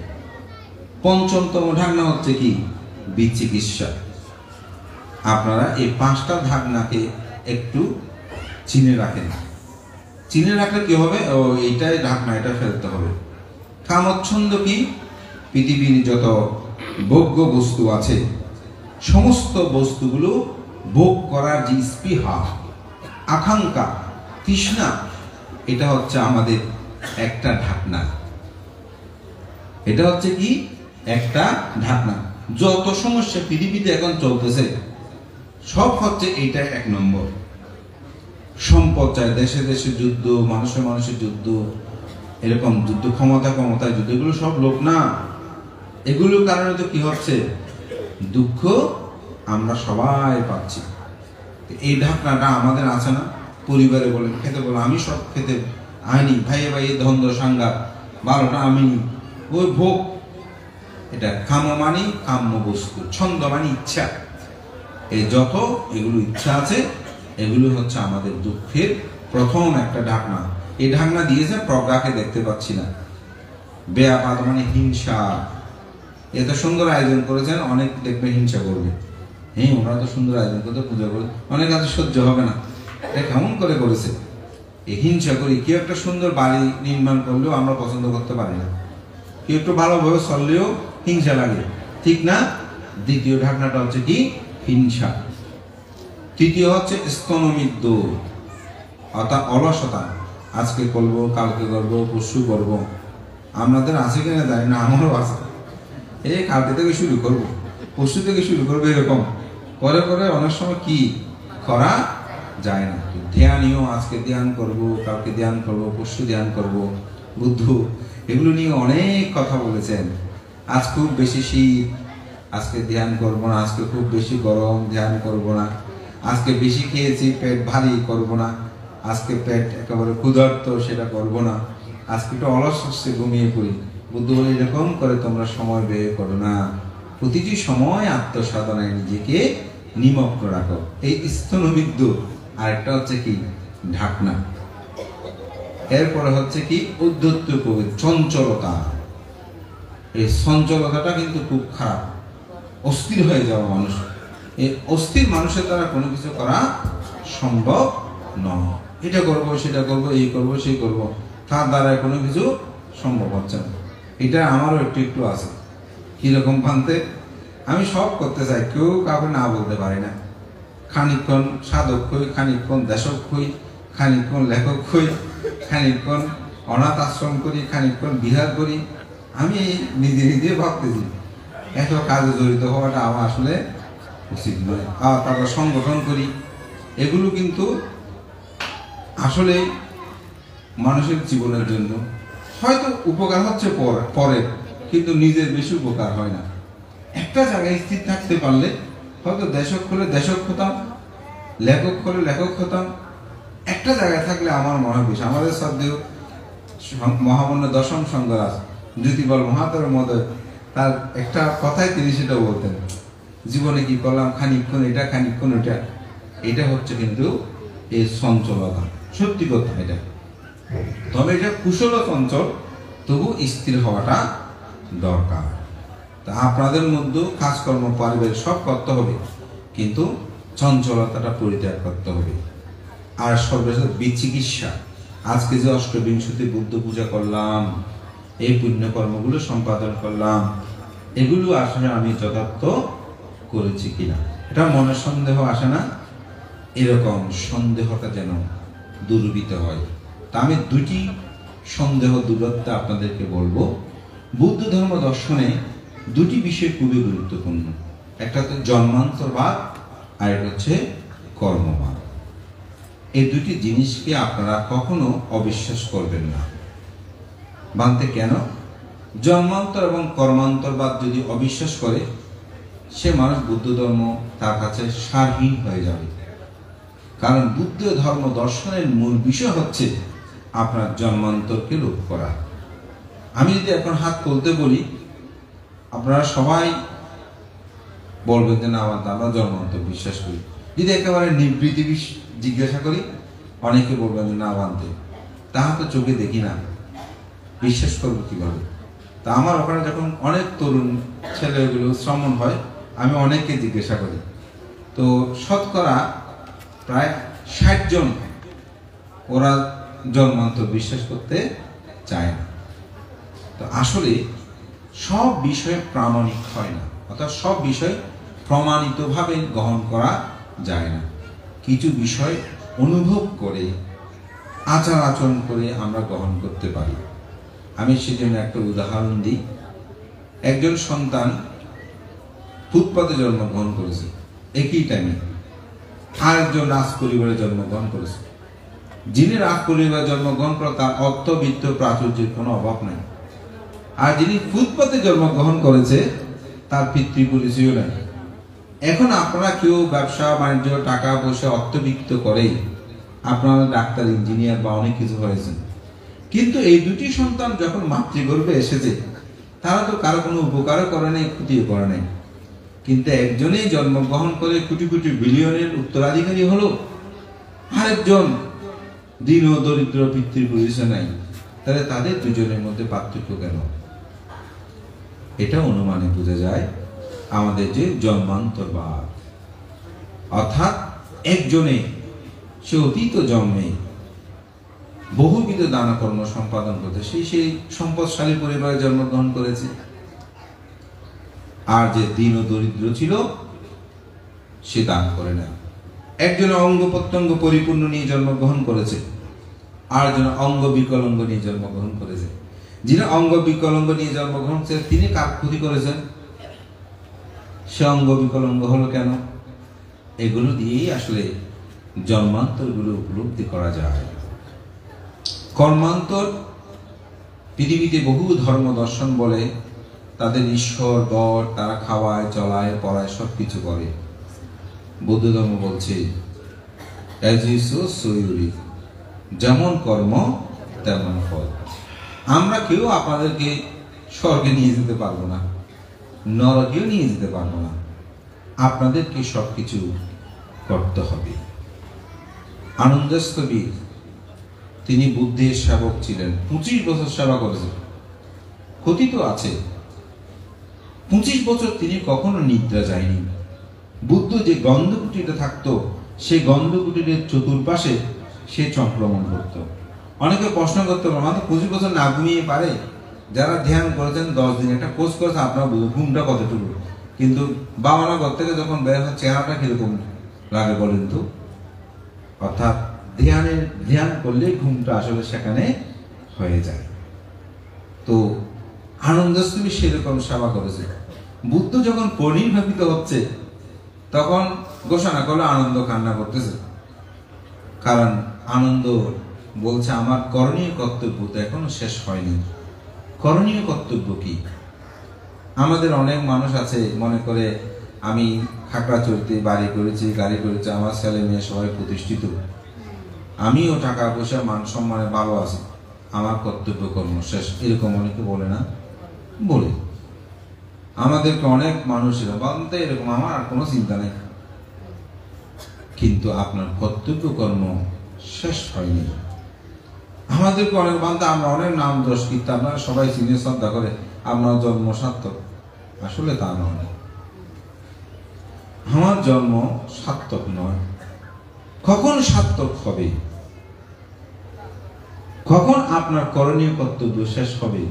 পঞ্চমতম ঢাকনা হচ্ছে কি? বিচিকিৎসা। আপনারা এই 5টা ঢাকনাকে একটু চিনে রাখেন। চিনে রাখলে কি হবে? ও এইটাই ঢাকনা, এটা ফেলতে হবে। কামচ্ছন্দ কি? পৃথিবীর যত ভোগ্য বস্তু আছে, সমস্ত বস্তুগুলো ভোগ করার যে স্পৃহা, আকাঙ্ক্ষা, তৃষ্ণা, এটা হচ্ছে আমাদের একটা ঢাকনা। এটা হচ্ছে কি? একটা ঢাকনা। যত সমস্যা পৃথিবীতে এখন চলতেছে সব হচ্ছে এইটা 1 নম্বর। সম্পদ চাই, দেশে দেশে যুদ্ধ, মানুষে মানুষে যুদ্ধ, এরকম যুদ্ধ, ক্ষমতায় যুদ্ধ, এগুলো সব লোক না। এগুলোর কারণে তো কি হচ্ছে? দুঃখ আমরা সবাই পাচ্ছি। এই ঢাকনাটা আমাদের আছে না? পরিবারে বলেন, খেতে বলে, আমি সব খেতে আইনি, ভাইয়ে ভাইয়ে দ্বন্দ্ব সাংঘাত, 12টা আমি ওই ভোগ। এটা কাম মানি কাম্য বস্তু, ছন্দ মানি ইচ্ছা। এই যত এগুলো ইচ্ছা আছে, এগুলো হচ্ছে আমাদের দুঃখের প্রথম একটা ঢাকনা। এই ঢাকনা দিয়েছে প্রজ্ঞাকে দেখতে পাচ্ছি না। ব্যাপাদ মানে হিংসা। এত সুন্দর আয়োজন করেছেন, অনেক দেখবে হিংসা করবে। হ্যাঁ, ওনারা তো সুন্দর আয়োজন করতে, পূজা করে, অনেক কাছে সহ্য হবে না। এটা কেমন করে করেছে? এই হিংসা করি। কেউ একটা সুন্দর বাড়ি নির্মাণ করলেও আমরা পছন্দ করতে পারি না। কেউ একটু ভালোভাবে চললেও হিংসা লাগে, ঠিক না? দ্বিতীয় ঢাকনাটা হচ্ছে কি? হিংসা। তৃতীয় হচ্ছে স্তনমিদ্য, অর্থাৎ অলসতা। আজকে করবো, কালকে করবো, পরশু করবো। আমাদের আছে কিনা জানি না, আমারও আছে। এই কালকে থেকে শুরু করবো, পরশু থেকে শুরু করবো, এরকম করে করে অনেক সময় কি করা যায় না। ধ্যানীয়, আজকে ধ্যান করবো, কালকে ধ্যান করবো, পরশু ধ্যান করবো। বুদ্ধ এগুলো নিয়ে অনেক কথা বলেছেন। আজ খুব বেশি শীত, আজকে ধ্যান করবো না। আজকে খুব বেশি গরম, ধ্যান করবো না। আজকে বেশি খেয়েছি, পেট ভারী, করবো না। আজকে পেট একেবারে ক্ষুধার্ত, সেটা করবো না। আজকে একটু অলস হচ্ছে, ঘুমিয়ে পড়ি। বুদ্ধ বলে এরকম করে তোমরা সময় ব্যয় করো না। প্রতিটি সময় আত্মসাধনায় নিজেকে নিমগ্ন রাখো। এই স্তনবিদ্য। আরেকটা হচ্ছে কি? ঢাকনা। এরপরে হচ্ছে কি? উদ্ধত্ত প্রবৃত্তি, চঞ্চলতা। এই চঞ্চলতাটা কিন্তু খুব খারাপ। অস্থির হয়ে যাওয়া মানুষ। এই অস্থির মানুষের দ্বারা কোনো কিছু করা সম্ভব নয়। এটা করবো, সেটা করবো, এই করবো, সেই করবো, তার দ্বারা কোনো কিছু সম্ভব হচ্ছে না। এটা আমারও একটু একটু আছে। কিরকম ভাঙতে? আমি সব করতে চাই, কেউ কাউকে না বলতে পারি না। খানিকক্ষণ সাধক হই, খানিকক্ষণ দেশক হই, খানিকক্ষণ লেখক হই, খানিকক্ষণ অনাথ আশ্রম করি, খানিকক্ষণ বিহার করি। আমি নিজে নিজে ভাবতেছি এত কাজে জড়িত হওয়াটা আমার আসলে উচিত নয়। তারপর সংগঠন করি। এগুলো কিন্তু আসলে মানুষের জীবনের জন্য হয়তো উপকার হচ্ছে পরে, কিন্তু নিজের বেশি উপকার হয় না। একটা জায়গায় স্থির থাকতে পারলে হয়তো দেশক হলে দেশক হতাম, লেখক হলে লেখক হতাম। একটা একটা জায়গায় থাকলে আমার মনে হয় বেশি। আমাদের শ্রদ্ধেয় মহামান্য দশম সংঘরাজ জ্যোতিবল মহাতর মহোদয় তার একটা কথাই তিনি সেটা বলতেন, জীবনে কি করলাম, খানিকক্ষণ এটা খানিকক্ষণ ওটা। এটা হচ্ছে কিন্তু এই চঞ্চলতা, সত্যি কথা এটা। তবে এটা কুশল চঞ্চল, তবু স্থির হওয়াটা দরকার। তা আপনাদের মধ্যে কাজকর্ম পারিবারিক সব করতে হবে, কিন্তু চঞ্চলতাটা পরিত্যাগ করতে হবে। আর সর্বশেষ বিচিকিৎসা। আজকে যে অষ্টবিংশতি বুদ্ধ পূজা করলাম, এই পুণ্যকর্মগুলো সম্পাদন করলাম, এগুলো আসলে আমি যথার্থ করেছি কিনা, এটা মনে সন্দেহ আসে না? এরকম সন্দেহটা যেন দূরীভূত হয়। তা আমি দুটি সন্দেহ দূরত্ব আপনাদেরকে বলবো। বুদ্ধ ধর্ম দর্শনে দুটি বিষয় খুবই গুরুত্বপূর্ণ, একটা হচ্ছে জন্মান্তরবাদ আর একটা হচ্ছে কর্মবাদ। এই দুটি জিনিসকে আপনারা কখনো অবিশ্বাস করবেন না। ভাবতে কেন? জন্মান্তর এবং কর্মান্তরবাদ যদি অবিশ্বাস করে, সে মানুষ বুদ্ধ ধর্ম তার কাছে সারহীন হয়ে যাবে। কারণ বুদ্ধ ধর্ম দর্শনের মূল বিষয় হচ্ছে আপনার জন্মান্তরকে রোধ করা। আমি যদি এখন হাত তুলতে বলি, আপনারা সবাই বলবেন যে না, আমরা জন্মান্তর বিশ্বাস করি। যদি একেবারে নিবৃত্তি জিজ্ঞাসা করি, অনেকে বলবেন যে না বানতে, তাহা তো চোখে দেখি না, বিশ্বাস করবো কিভাবে? তা আমার ওখানে যখন অনেক তরুণ ছেলেগুলো শ্রমণ হয়, আমি অনেককে জিজ্ঞাসা করি, তো শতকরা প্রায় 60 জন ওরা জন্মান্তর বিশ্বাস করতে চায় না। তো আসলে সব বিষয় প্রামাণিক হয় না, অর্থাৎ সব বিষয় প্রমাণিতভাবে গ্রহণ করা যায় না। কিছু বিষয় অনুভব করে, আচার আচরণ করে আমরা গ্রহণ করতে পারি। আমি সেজন্য একটা উদাহরণ দিই। একজন সন্তান ফুটপাতে জন্মগ্রহণ করেছে, একই টাইমে আরেকজন রাজ পরিবারে জন্মগ্রহণ করেছে। যিনি রাজ পরিবারে জন্মগ্রহণ করে তার অর্থবিত্ত প্রাচুর্যের কোনো অভাব নাই, আর যিনি ফুটপাতে জন্মগ্রহণ করেছে তার পিতৃ পরিচয় নাই। এখন আপনারা কেউ ব্যবসা বাণিজ্য টাকা পয়সা অর্থবিত্ত করেই আপনারা ডাক্তার ইঞ্জিনিয়ার বা অনেক কিছু হয়েছেন, কিন্তু এই দুটি সন্তান যখন মাতৃগর্ভে এসেছে তারা তো কারো কোনো উপকারও করে নাই, ক্ষতিও করে নাই। কিন্তু একজনেই জন্মগ্রহণ করে কোটি কোটি বিলিয়নের উত্তরাধিকারী হলো, আরেকজন দীন ও দরিদ্র পিতৃ পরিচয় নাই। তাহলে তাদের দুজনের মধ্যে পার্থক্য কেন? এটা অনুমানে বোঝা যায় আমাদের যে জন্মান্তরবাদ, অর্থাৎ একজনে সে অতীত জন্মে বহুবিধ দান কর্ম সম্পাদন করতে সেই সম্পদশালী পরিবারে জন্মগ্রহণ করেছে, আর যে দীন ও দরিদ্র ছিল সে দান করে না। একজন অঙ্গ প্রত্যঙ্গ পরিপূর্ণ নিয়ে জন্মগ্রহণ করেছে, আর জন অঙ্গ বিকলাঙ্গ নিয়ে জন্মগ্রহণ করেছে। যিনি অঙ্গ বিকলাঙ্গ নিয়ে জন্মগ্রহণ করেছেন তিনি কার ক্ষতি করেছেন? সে অঙ্গ বিকলাঙ্গ হলো কেন? এগুলো দিয়েই আসলে জন্মান্তর গুলো উপলব্ধি করা যায়। কর্মান্তর পৃথিবীতে বহু ধর্ম দর্শন বলে তাদের ঈশ্বর গড, তারা খাওয়ায় চলায় পড়ায় সবকিছু করে। বৌদ্ধ ধর্ম বলছে যেমন কর্ম তেমন ফল। আমরা কেউ আপনাদেরকে স্বর্গে নিয়ে যেতে পারবো না, নরকেও নিয়ে যেতে পারবো না, আপনাদেরকে সবকিছু করতে হবে। আনন্দস্থবীর তিনি বুদ্ধের সেবক ছিলেন, 25 বছর সেবা করেছেন। ক্ষতি তো আছে, 25 বছর তিনি কখনো নিদ্রা যায়নি। বুদ্ধ যে গন্ধকুটিরে থাকতো, সেই গন্ধকুটিরের চতুর্পাশে সে চক্রমণ করত। অনেকে প্রশ্ন করতে পারে, মানে 25 বছর না ঘুমিয়ে পারে? যারা ধ্যান করেছেন 10 দিন, একটা কোর্স করেছে, আপনার ঘুমটা কতটুকু? কিন্তু বাবানা ঘর থেকে যখন বের হয় চেহারাটা কিরকম লাগে বলেন তো? অর্থাৎ ধ্যান করলে ঘুমটা আসলে সেখানে হয়ে যায়। তো আনন্দস্থবী সেরকম সেবা করেছে। বুদ্ধ যখন পরিনির্বাপিত হচ্ছে তখন ঘোষণা করলো আনন্দ কান্না করতেছে, কারণ আনন্দ বলছে আমার করণীয় কর্তব্য তো এখনো শেষ হয়নি। করণীয় কর্তব্য কি? আমাদের অনেক মানুষ আছে মনে করে আমি খাগড়াছড়িতে বাড়ি করেছি, গাড়ি করেছি, আমার ছেলে মেয়ে সবাই প্রতিষ্ঠিত, আমিও টাকা পয়সা মান সম্মানে ভালো আছি, আমার কর্তব্য কর্ম শেষ, এরকম অনেকে বলে না? বলে। আমাদেরকে অনেক মানুষেরা বলতে এরকম, আমার আর কোনো চিন্তা নেই, কিন্তু আপনার কর্তব্য কর্ম শেষ হয়নি। আমাদেরকে অনেক বান্ধব, আমরা অনেক নাম দোষ কিন্তু আপনারা সবাই চিনে শ্রদ্ধা করে, আপনার জন্ম সার্থক। আসলে তা নয়, আমার জন্ম সার্থক নয়। কখন সার্থক হবে, কখন আপনার করণীয় কর্তব্য শেষ হবে,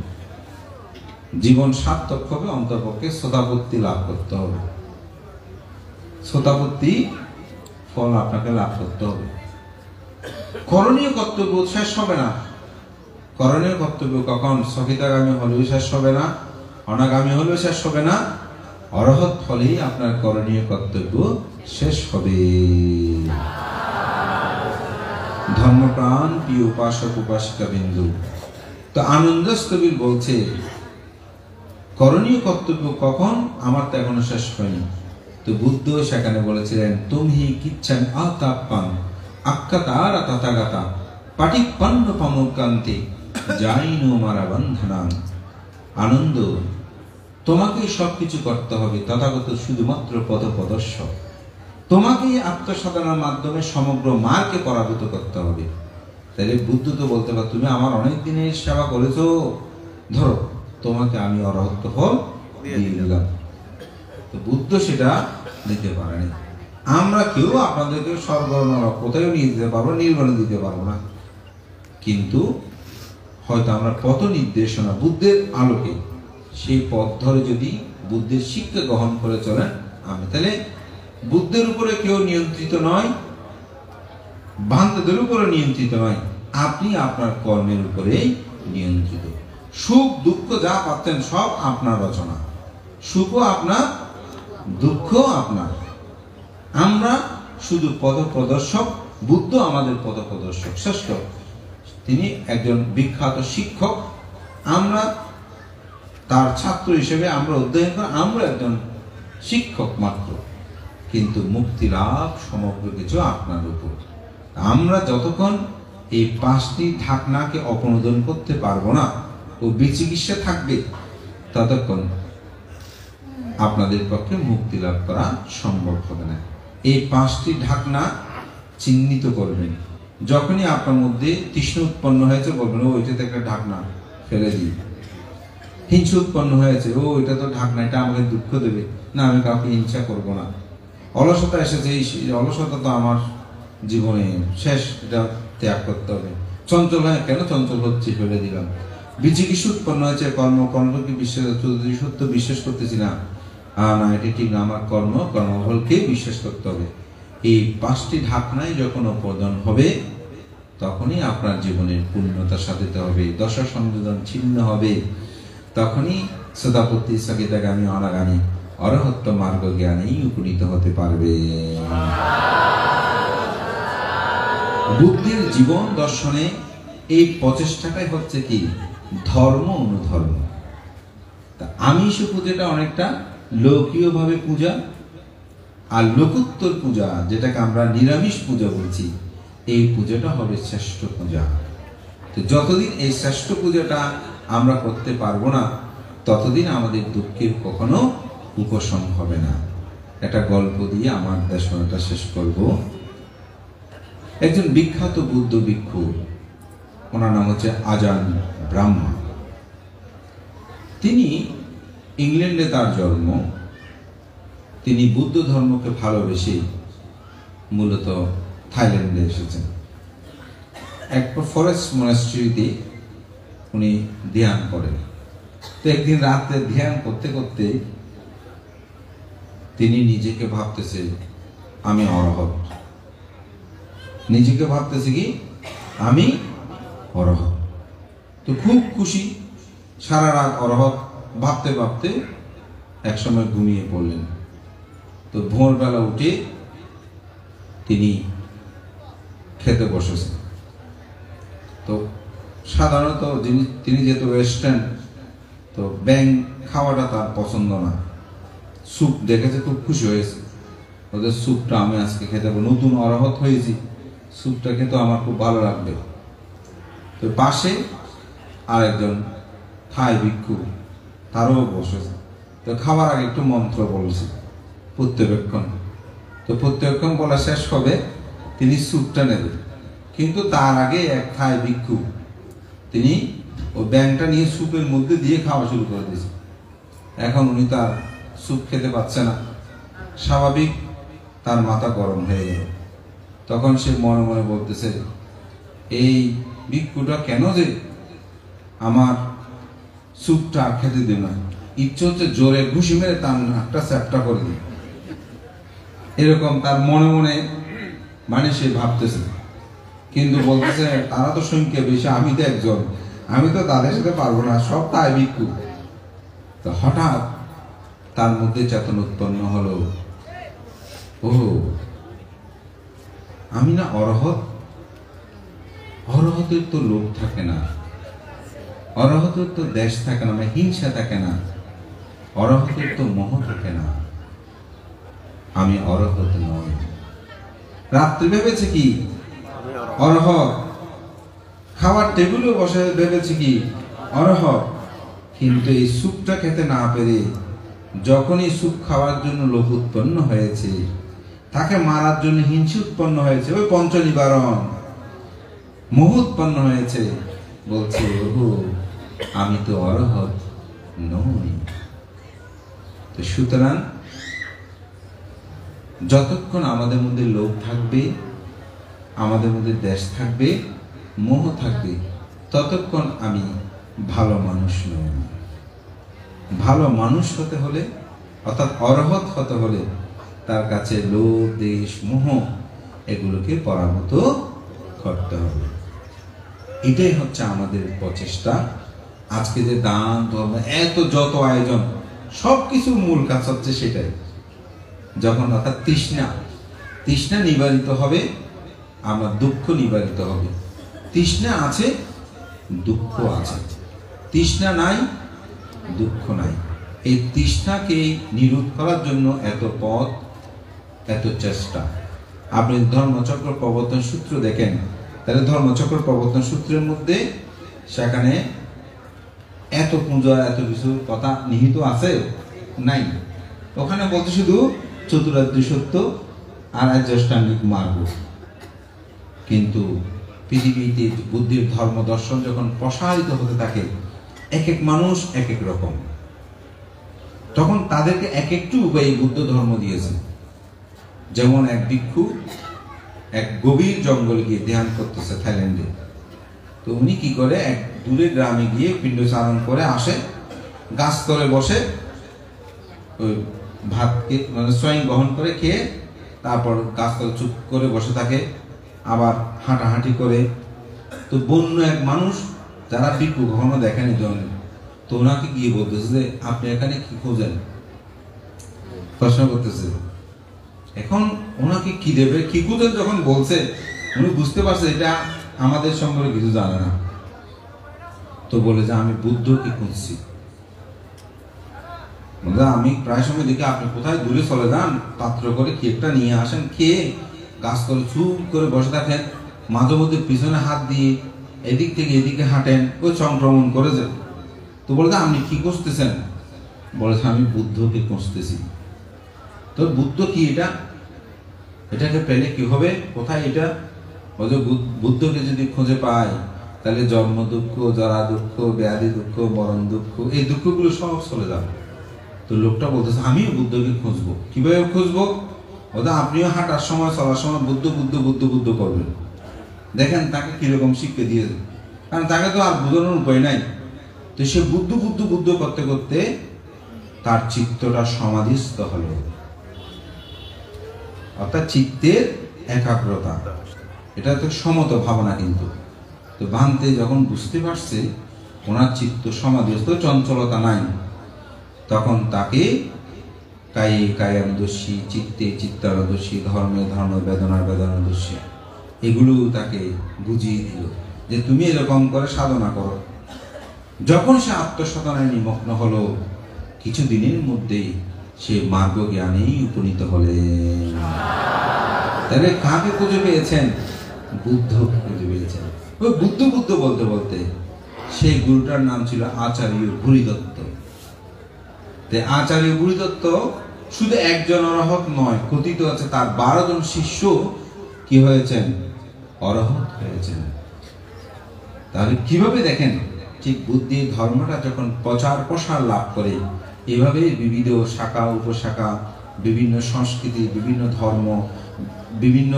জীবন সার্থক হবে, অন্ততপক্ষে শ্রোতাপত্তি লাভ করতে হবে। শ্রোতাপত্তি ফল আপনাকে লাভ করতে হবে। করণীয় কর্তব্য শেষ হবে না। করণীয় কর্তব্য কখন সহিতাগামী হলেও শেষ হবে না, অনাগামী হলেও শেষ হবে না, অরহত ফলেই আপনার করণীয় কর্তব্য শেষ হবে। ধর্মপ্রাণ প্রিয় উপাসক উপাসিকা বিন্দু, তো আনন্দস্তবীর বলছে করণীয় কর্তব্য কখন, আমার তো এখনো শেষ হয়নি। তো বুদ্ধ সেখানে বলেছিলেন, তুমি কিচ্ছান আতাপ্পান আক্কাতার তথাগতা পাটিপ্পান্ন পামুকান্তে জাইনো মারা বন্ধনান। আনন্দ, তোমাকেই সবকিছু করতে হবে, তথাগত শুধুমাত্র পদপ্রদর্শক। তোমাকেই আত্মসাধনার মাধ্যমে সমগ্র মার্গকে পরাভূত করতে হবে। তাহলে বুদ্ধ তো বলতে পারে, তুমি আমার অনেক দিনের সেবা করেছো, ধরো তোমাকে আমি অরহত্ত ফল দিয়ে দিলাম। তো বুদ্ধ সেটা দিতে পারেনি। আমরা কেউ আপনাদেরকে স্বর্গ নরক কোথাও নিয়ে দিতে পারবো, নির্বাণে দিতে পারবো না, কিন্তু হয়তো আমরা পথ নির্দেশনা বুদ্ধের আলোকে সেই পথ ধরে যদি বুদ্ধের শিক্ষা গ্রহণ করে চলেন, আমি তাহলে বুদ্ধের উপরে কেউ নিয়ন্ত্রিত নয়, বান্ধবদের উপরে নিয়ন্ত্রিত নয়, আপনি আপনার কর্মের উপরেই নিয়ন্ত্রিত। সুখ দুঃখ যা পাচ্ছেন সব আপনার রচনা, সুখও আপনার, দুঃখ আপনার। আমরা শুধু পথপ্রদর্শক, বুদ্ধ আমাদের পথপ্রদর্শক শ্রেষ্ঠ। তিনি একজন বিখ্যাত শিক্ষক, আমরা তার ছাত্র হিসেবে আমরা অধ্যয়ন করি, আমরা একজন শিক্ষক মাত্র, কিন্তু মুক্তি লাভ সমগ্র কিছু আপনার উপর। আমরা যতক্ষণ এই 5টি ঢাকনাকে অপনোদন করতে পারবো না ও বিচিকিৎসা থাকবে, ততক্ষণ আপনাদের পক্ষে মুক্তি লাভ করা সম্ভব হবে না। এই 5টি ঢাকনা চিহ্নিত করবেন। যখনই আপনার মধ্যে তৃষ্ণা উৎপন্ন হয়েছে, বলবেন ও এটা তো একটা ঢাকনা, ফেলে দিই। হিংসা উৎপন্ন হয়েছে, ও এটা তো ঢাকনা, এটা আমাকে দুঃখ দেবে, না আমি কাউকে হিংসা করব না। অলসতা এসেছে, এই অলসতা তো আমার জীবনে শেষ, এটা ত্যাগ করতে হবে। চঞ্চল হয়, কেন চঞ্চল হচ্ছে, ফেলে দিলাম। বিচিকিৎসা উৎপন্ন হয়েছে, কর্মকে বিশ্বাস, সত্য বিশ্বাস করতেছি না, না এটি ঠিক না, আমার কর্মফলকে বিশ্বাস করতে হবে। এই 5টি ঢাকনায় যখন অপোদন হবে, তখনই আপনার জীবনের পূর্ণতা সাধিত হবে, দশা সংযোজন ছিন্ন হবে, তখনই সদাপত্তি সগিতাগামী অনাগামী অরহত্ত মার্গ জ্ঞানেই উপনীত হতে পারবে। বুদ্ধের জীবন দর্শনে এই প্রচেষ্টাটাই হচ্ছে কি, ধর্ম অনুধর্ম। তা আমিষ পূজাটা অনেকটা লৌকিক ভাবে পূজা, আর লোকোত্তর পূজা যেটাকে আমরা নিরামিষ পূজা বলছি, এই পূজাটা হবে শ্রেষ্ঠ পূজা। তো যতদিন এই শ্রেষ্ঠ পূজাটা আমরা করতে পারবো না, ততদিন আমাদের দুঃখের কখনো উপশম হবে না। একটা গল্প দিয়ে আমার দেশনাটা শেষ করব। একজন বিখ্যাত বুদ্ধ ভিক্ষু, ওনার নাম হচ্ছে আজান ব্রাহ্মা। তিনি ইংল্যান্ডে তার জন্ম। তিনি বুদ্ধ ধর্মকে ভালোবেসে মূলত থাইল্যান্ডে এসেছেন। এক ফরেস্ট মনাস্ট্রিতে উনি ধ্যান করেন। তো একদিন রাতে ধ্যান করতে করতে তিনি নিজেকে ভাবতেছে আমি অরহত, নিজেকে ভাবতেছে কি আমি অরহত। তো খুব খুশি, সারা রাত অরহত ভাবতে ভাবতে একসময় ঘুমিয়ে পড়লেন। তো ভোরবেলা উঠে তিনি খেতে বসেছেন। তো সাধারণত তিনি যেহেতু ওয়েস্টার্ন, তো ব্যাং খাওয়াটা তার পছন্দ না। স্যুপ দেখেছে, খুব খুশি হয়েছে, ওদের স্যুপটা আমি আজকে খেতে পারবো, নতুন অরহত হয়েছি, স্যুপটা কিন্তু আমার খুব ভালো লাগবে। তো পাশে আরেকজন থাই ভিক্ষু, তারও বসেছে। তো খাবার আগে একটু মন্ত্র বলছে প্রত্যবেক্ষণ। তো প্রত্যবেক্ষণ বলা শেষ হবে, তিনি স্যুপটা নেবেন, কিন্তু তার আগে এক থাই ভিক্ষু তিনি ওই ব্যাংকটা নিয়ে স্যুপের মধ্যে দিয়ে খাওয়া শুরু করে দিয়েছে। এখন উনি তার স্যুপ খেতে পাচ্ছে না, স্বাভাবিক তার মাথা গরম হয়ে গেল। তখন সে মনে মনে বলতেছে, এই ভিক্ষুটা কেন যে আমার স্যুপটা আর খেতে দিল না, ইচ্ছে হচ্ছে জোরে ঘুষি মেরে তার নাকটা চ্যাপটা করে দিই। এরকম তার মনে মনে মানে সে ভাবতেছে, কিন্তু বলতেছে তারা তো সংখ্যা বেশি, আমি তো একজন, আমি তো তাদের সাথে পারবো না, সব তাই ভিক্ষু। তো হঠাৎ তার মধ্যে চেতনা উৎপন্ন হলো, ও আমি না অরহত, অরহতের তো লোভ থাকে না, অরহতের তো দেশ থাকে না, মানে হিংসা থাকে না, অরহতের তো মোহ থাকে না, আমি অরহত নই। রাত্রে ভেবেছে কি অরহত, খাওয়ার টেবিলে বসে ভেবেছে কি অরহত, কিন্তু এই স্যুপটা খেতে না পেরে যখনই স্যুপ খাওয়ার জন্য লোভ উৎপন্ন হয়েছে, তাকে মারার জন্য হিংসা উৎপন্ন হয়েছে, ওই পঞ্চ নিবারণ মোহ উৎপন্ন হয়েছে, বলছে ওহো আমি তো অরহত নই। তো সুতরাং যতক্ষণ আমাদের মধ্যে লোভ থাকবে, আমাদের মধ্যে দেশ থাকবে, মোহ থাকবে, ততক্ষণ আমি ভালো মানুষ নই। ভালো মানুষ হতে হলে, অর্থাৎ অরহত হতে হলে, তার কাছে লোভ দেশ মোহ এগুলোকে পরাভূত করতে হবে। এটাই হচ্ছে আমাদের প্রচেষ্টা। আজকে যে দান ধর্ম এত যত আয়োজন, সবকিছুর মূল কাজ হচ্ছে সেটাই। যখন অর্থাৎ তৃষ্ণা নিবারিত হবে, আমার দুঃখ নিবারিত হবে। তৃষ্ণা আছে, দুঃখ আছে, তৃষ্ণা নাই, দুঃখ নাই। এই তৃষ্ণাকে নিরোধ করার জন্য এত পথ, এত চেষ্টা। আপনি ধর্মচক্র প্রবর্তন সূত্র দেখেন, তাহলে ধর্মচক্র প্রবর্তন সূত্রের মধ্যে সেখানে এত পূজা এত কিছু কথা নিহিত আছে নাই। ওখানে বলতে শুধু চতুরার্য সত্য আর আর্যাষ্টাঙ্গিক মার্গ। কিন্তু পৃথিবীতে বুদ্ধির ধর্ম দর্শন যখন প্রসারিত হতে থাকে, এক এক মানুষ এক এক রকম, তখন তাদেরকে এক একটু উপায়ে বুদ্ধ ধর্ম দিয়েছে। যেমন এক ভিক্ষু এক গভীর জঙ্গলে গিয়ে ধ্যান করতেছে থাইল্যান্ডে। তো উনি কি করে, এক দূরে গ্রামে গিয়ে পিণ্ডচারণ করে আসে, গাছতলে বসে ওই ভাতকে মানে স্বয়ং গ্রহণ করে খেয়ে তারপর গাছতলে চুপ করে বসে থাকে, আবার হাঁটাহাঁটি করে। তো বন্য এক মানুষ, যারা ভিক্ষু কখনো দেখেনি জঙ্গলে, তো ওনাকে গিয়ে বলতেছে যে আপনি এখানে কি খোঁজেন, প্রশ্ন করতেছে। এখন ওনাকে কি দেবে, কি খুঁজেন যখন বলছে, উনি বুঝতে পারছে এটা আমাদের সম্পর্কে কিছু জানে না। তো বলে যে আমি বুদ্ধকে খুঁজছি। আমি প্রায় সময় দেখি আপনি কোথায় দূরে চলে যান, পাত্র করে কি একটা নিয়ে আসেন, খেয়ে গাছ তলে চুপ করে বসে থাকেন, মাঝে মধ্যে পিছনে হাত দিয়ে এদিক থেকে এদিকে হাঁটেন, ওই সংক্রমণ করে যান। তো বলতে আপনি কি খুঁজতেছেন, বলেছে আমি বুদ্ধকে খুঁজতেছি। তো বুদ্ধ কি, এটাকে পেলে কি হবে, কোথায় এটা? বলছে বুদ্ধকে যদি খুঁজে পাই তাহলে জন্ম দুঃখ, জরা দুঃখ, ব্যাধি দুঃখ, মরণ দুঃখ, এই দুঃখগুলো সব চলে যাবে। তো লোকটা বলতেছে আমিও বুদ্ধকে খুঁজবো। কিভাবে খুঁজবো? বলতে আপনিও হাঁটার সময় চলার সময় বুদ্ধ বুদ্ধ বুদ্ধ বুদ্ধ করবেন। দেখেন তাকে কিরকম শিক্ষা দিয়ে দেবে, কারণ তাকে তো আর বোঝানোর উপায় নাই। তো সে বুদ্ধ বুদ্ধ বুদ্ধ করতে করতে তার চিত্তটা সমাধিস্থ হলো, অর্থাৎ চিত্তের একাগ্রতা, এটা তো সমত ভাবনা। কিন্তু তো ভান্তে যখন বুঝতে পারছে ওনার চিত্ত সমাধিস্থ, চঞ্চলতা নাই, তখন তাকে কায়ে কায়ানুদর্শী, চিত্তে চিত্তানুদর্শী, ধর্মে ধর্ম, বেদনার বেদনানুদর্শী, এগুলো তাকে বুঝিয়ে দিল যে তুমি এরকম করে সাধনা করো। যখন সে আত্মসাধনায় নিমগ্ন হলো, কিছুদিনের মধ্যেই সে মার্গ জ্ঞানেই উপনীত হলেন। তাহলে কাকে খুঁজে পেয়েছেন? বুদ্ধ খুঁজে পেয়েছেন। ওই বুদ্ধ বুদ্ধ বলতে বলতে সেই গুরুটার নাম ছিল আচার্য গুরুদত্ত। আচার্য গুরুদত্ত শুধু একজন অরহত নয়, কথিত আছে তার 12 জন শিষ্য কি হয়েছেন? অরহত হয়েছেন। তাহলে কিভাবে দেখেন, ঠিক বুদ্ধির ধর্মটা যখন প্রচার প্রসার লাভ করে, এভাবে বিবিধ শাখা উপশাখা, বিভিন্ন সংস্কৃতি, বিভিন্ন ধর্ম, বিভিন্ন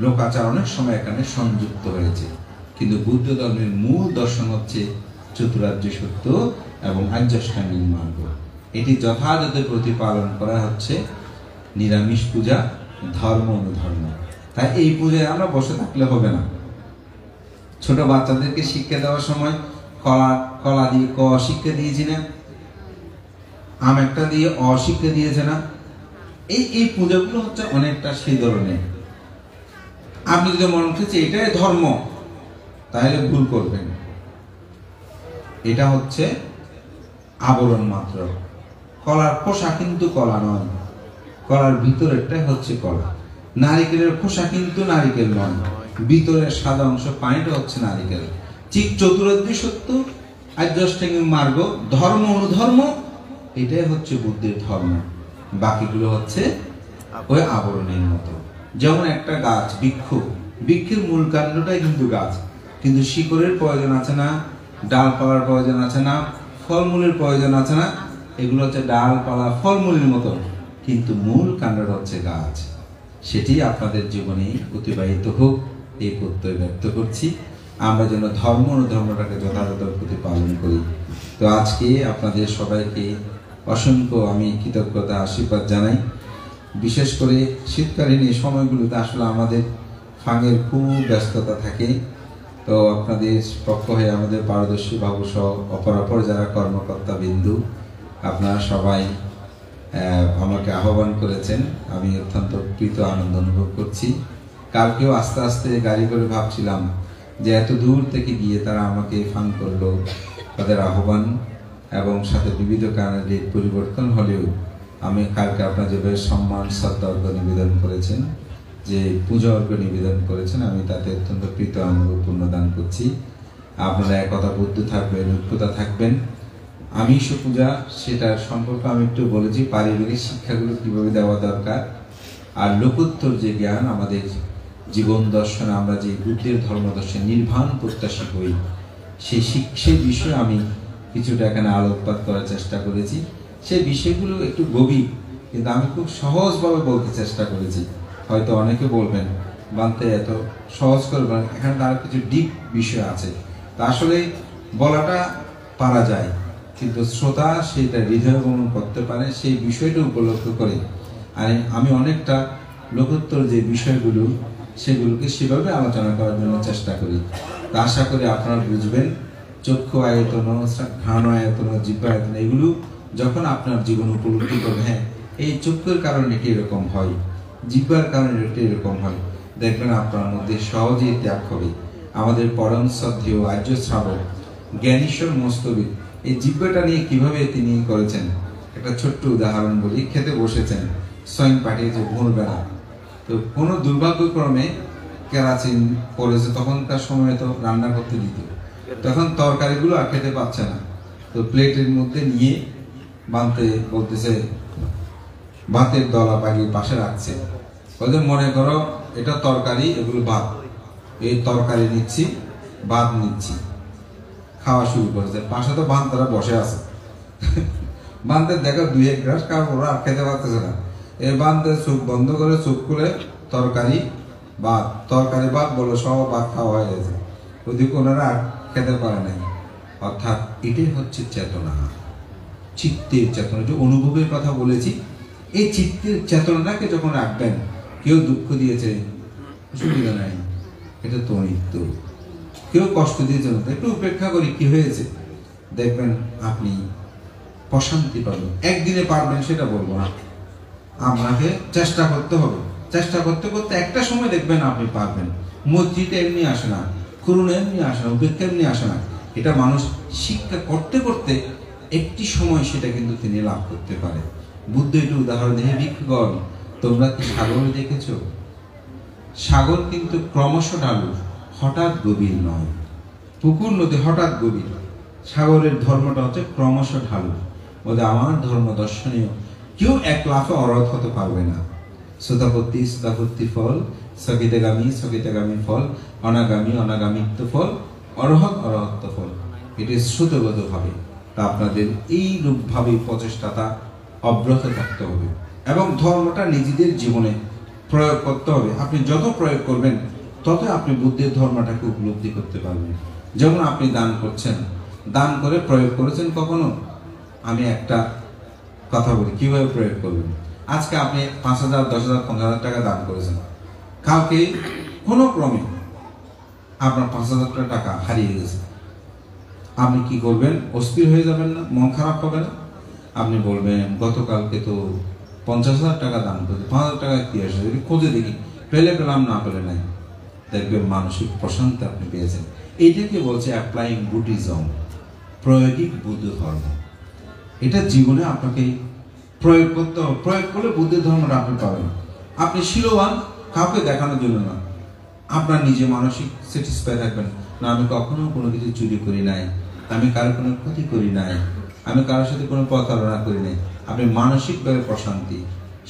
লোকাচার অনেক সময় এখানে সংযুক্ত হয়েছে। কিন্তু বুদ্ধ ধর্মের মূল দর্শন হচ্ছে চতুরার্য সত্য এবং আর্যাষ্টাঙ্গিক মার্গ। এটি যথাযথ প্রতিপালন করা হচ্ছে নিরামিষ পূজা, ধর্ম অনুধর্ম। তাই এই পূজায় আমরা বসে থাকলে হবে না। ছোট বাচ্চাদেরকে শিক্ষা দেওয়ার সময় কলা দিয়ে ক শিক্ষা দিয়েছি না, আম একটা দিয়ে অ শিক্ষা দিয়েছে না। এই পূজাগুলো হচ্ছে অনেকটা সেই ধরনের। আপনি যদি মনে করছে এটাই ধর্ম, তাহলে ভুল করবেন। এটা হচ্ছে আবরণ মাত্র। কলার খোসা কিন্তু কলা নয়, কলার ভিতরেরটাই হচ্ছে কলা। নারিকেলের খোসা কিন্তু নারিকেল নয়, ভিতরের সাদা অংশ পানিটা হচ্ছে নারিকেল। ঠিক চতুরার্য সত্য, আর্যাষ্টাঙ্গিক মার্গ, ধর্ম অনুধর্ম, এটাই হচ্ছে বুদ্ধের ধর্ম। বাকিগুলো হচ্ছে ওই আবরণের মতো। যেমন একটা গাছ, বৃক্ষের মূল কাণ্ডটাই কিন্তু গাছ, কিন্তু শিকড়ের প্রয়োজন আছে না, ডালপালার প্রয়োজন আছে না, ফলমূলের প্রয়োজন আছে না। এগুলো হচ্ছে ডালপালা ফলমূলের মতো, কিন্তু মূল কাণ্ডটা হচ্ছে গাছ। সেটি আপনাদের জীবনে অতিবাহিত হোক, এই প্রত্যয় ব্যক্ত করছি। আমরা যেন ধর্ম অনুধর্মটাকে যথাযথ প্রতিপালন করি। তো আজকে আপনাদের সবাইকে অসংখ্য আমি কৃতজ্ঞতা আশীর্বাদ জানাই। বিশেষ করে শীতকালীন এই সময়গুলোতে আসলে আমাদের ফাঙের খুব ব্যস্ততা থাকে। তো আপনাদের পক্ষ হয়ে আমাদের পারদর্শী বাবু সহ অপরাপর যারা কর্মকর্তা বিন্দু, আপনারা সবাই আমাকে আহ্বান করেছেন, আমি অত্যন্ত প্রীত আনন্দ অনুভব করছি। কালকেও আস্তে আস্তে গাড়ি করে ভাবছিলাম যে এত দূর থেকে গিয়ে তারা আমাকে ফান করলো, তাদের আহ্বান এবং সাথে বিবিধ কারণে পরিবর্তন হলেও আমি কালকে আপনার যেভাবে সম্মান শ্রদ্ধা অর্ঘ নিবেদন করেছেন, যে পূজা অর্ঘ নিবেদন করেছেন, আমি তাতে অত্যন্ত প্রীত আনন্দ পূর্ণদান করছি। আপনারা একতা বুদ্ধ থাকবেন, ঐক্যতা থাকবেন। আমিষ পূজা সেটার সম্পর্কে আমি একটু বলেছি, পারিবারিক শিক্ষাগুলো কিভাবে দেওয়া দরকার, আর লোকোত্তর যে জ্ঞান আমাদের জীবন দর্শনে আমরা যে বুদ্ধের ধর্মদর্শন নির্বাণ প্রত্যাশী হই, সেই বিষয়ে আমি কিছুটা এখানে আলোকপাত করার চেষ্টা করেছি। সেই বিষয়গুলো একটু গভীর, কিন্তু আমি খুব সহজভাবে বলতে চেষ্টা করেছি। হয়তো অনেকে বলবেন বানতে এত সহজ করবেন, এখানে তার কিছু ডিপ বিষয় আছে। তা আসলে বলাটা পারা যায়, কিন্তু শ্রোতা সেটা হৃদয় গমন করতে পারে, সেই বিষয়টা উপলব্ধ করে। আর আমি অনেকটা লোকোত্তর যে বিষয়গুলো সেগুলোকে সেভাবে আলোচনা করার জন্য চেষ্টা করি। তা আশা করি আপনারা বুঝবেন। চক্ষু আয়তন, ঘ্রাণ আয়তন, জিহ্বা আয়তন, এগুলো যখন আপনার জীবন উপলব্ধি করবে, হ্যাঁ এই চক্ষুর কারণে এটি এরকম হয়, জিহ্বার কারণে এটি এরকম হয়, দেখবেন আপনার মধ্যে সহজেই ত্যাগ হবে। আমাদের পরম শ্রদ্ধেয় আর্য শ্রাবক জ্ঞানীশ্বর মস্তবিদ এই জিহ্বাটা নিয়ে কিভাবে তিনি করেছেন, একটা ছোট্ট উদাহরণ বলি। খেতে বসেছেন, স্বয়ং পাঠিয়েছে ভোরবেলা, তো কোনো দুর্ভাগ্যক্রমে কেরাচিন পড়েছে, তখনকার সময় তো রান্না করতে দিত, তখন তরকারিগুলো আর খেতে পাচ্ছে না। তো প্লেটের মধ্যে নিয়ে বানতে বলতেছে, ভাতের দলা পাকিয়ে পাশে রাখছে, ওদের মনে করো এটা তরকারি, এগুলো ভাত, এই তরকারি নিচ্ছি, ভাত নিচ্ছি, খাওয়া শুরু করেছে। পাশে তো বান্তারা বসে আছে, বান্তের দেখো 2-1 গ্রাস, কারণ ওরা আর খেতে পারতেছে না। এই বান্তের চোখ বন্ধ করে চোখ খুলে তরকারি ভাত বলো, সব ভাত খাওয়া হয়ে গেছে, ওদিকে ওনারা আর খেতে পারে নাই। অর্থাৎ এটাই হচ্ছে চেতনা, চিত্তের চেতনা। যে অনুভবের কথা বলেছি, এই চিত্তের চেতনাটাকে যখন রাখবেন, কেউ দুঃখ দিয়েছে অসুবিধা নাই, এটা তো নিত্য। কেউ কষ্ট দিয়েছে, একটু উপেক্ষা করি, কি হয়েছে, দেখবেন আপনি প্রশান্তি পাবেন। একদিনে পারবেন সেটা বলবো না, আপনাকে চেষ্টা করতে হবে। চেষ্টা করতে করতে একটা সময় দেখবেন আপনি পারবেন। মৈত্রীটা এমনি আসে না, করুণা এমনি আসে না, উপেক্ষা এমনি আসে না। এটা মানুষ শিক্ষা করতে করতে একটি সময় সেটা কিন্তু তিনি লাভ করতে পারে। বুদ্ধ একটু উদাহরণ দিয়ে, ভিক্ষুগণ তোমরা কি সাগর দেখেছো? সাগর কিন্তু ক্রমশ ঢালু, হঠাৎ গভীর নয়। পুকুর নদী হঠাৎ গভীর, সাগরের ধর্মটা হচ্ছে ক্রমশ ঢালু। বলে আমার ধর্ম দর্শনীয়, কেউ এক লাফে অরহৎ হতে পারবে না। শ্রোতাপত্তি শ্রোতাপত্তি ফল, স্থগিতগামী স্থগিতগামী ফল, অনাগামী অনাগামিত্ব ফল, অরহৎ অরহত্ব ফল। এটি শ্রুতগত ভাবে। তা আপনাদের এই রূপভাবে প্রচেষ্টাটা অব্যাহত থাকতে হবে এবং ধর্মটা নিজেদের জীবনে প্রয়োগ করতে হবে। আপনি যত প্রয়োগ করবেন তত আপনি বুদ্ধের ধর্মটাকে উপলব্ধি করতে পারবেন। যেমন আপনি দান করছেন, দান করে প্রয়োগ করেছেন কখনো? আমি একটা কথা বলি কিভাবে প্রয়োগ করবেন। আজকে আপনি 5,000, 10,000, 15,000 টাকা দান করেছেন, কালকে কোনো ক্রমে আপনার 5,000 টাকা হারিয়ে গেছে, আপনি কি করবেন? অস্থির হয়ে যাবেন না? মন খারাপ হবে না? আপনি বলবেন গতকালকে তো 50,000 টাকা দান করেছে, 5,000 টাকা কি আসে, খোঁজে দেখি, পেলে পেলাম, না পেলে নাই। দেখবেন মানসিক প্রশান্তি আপনি পেয়েছেন। এইটাকে বলছে অ্যাপ্লাইং বুদ্ধিজম, প্রয়োগিক বুদ্ধ ধর্ম। এটা জীবনে আপনাকে প্রয়োগ করতে হবে। প্রয়োগ করলে বুদ্ধ ধর্মটা আপনি পাবেন। আপনি শিলবান কাউকে দেখানোর জন্য না, আপনার নিজে মানসিক স্যাটিসফাই থাকবেন। না, আমি কখনো কোনো কিছু চুরি করি নাই, আমি কারো কোনো ক্ষতি করি নাই, আমি কারোর সাথে কোনো প্রতারণা করি নাই। আপনি মানসিকভাবে প্রশান্তি।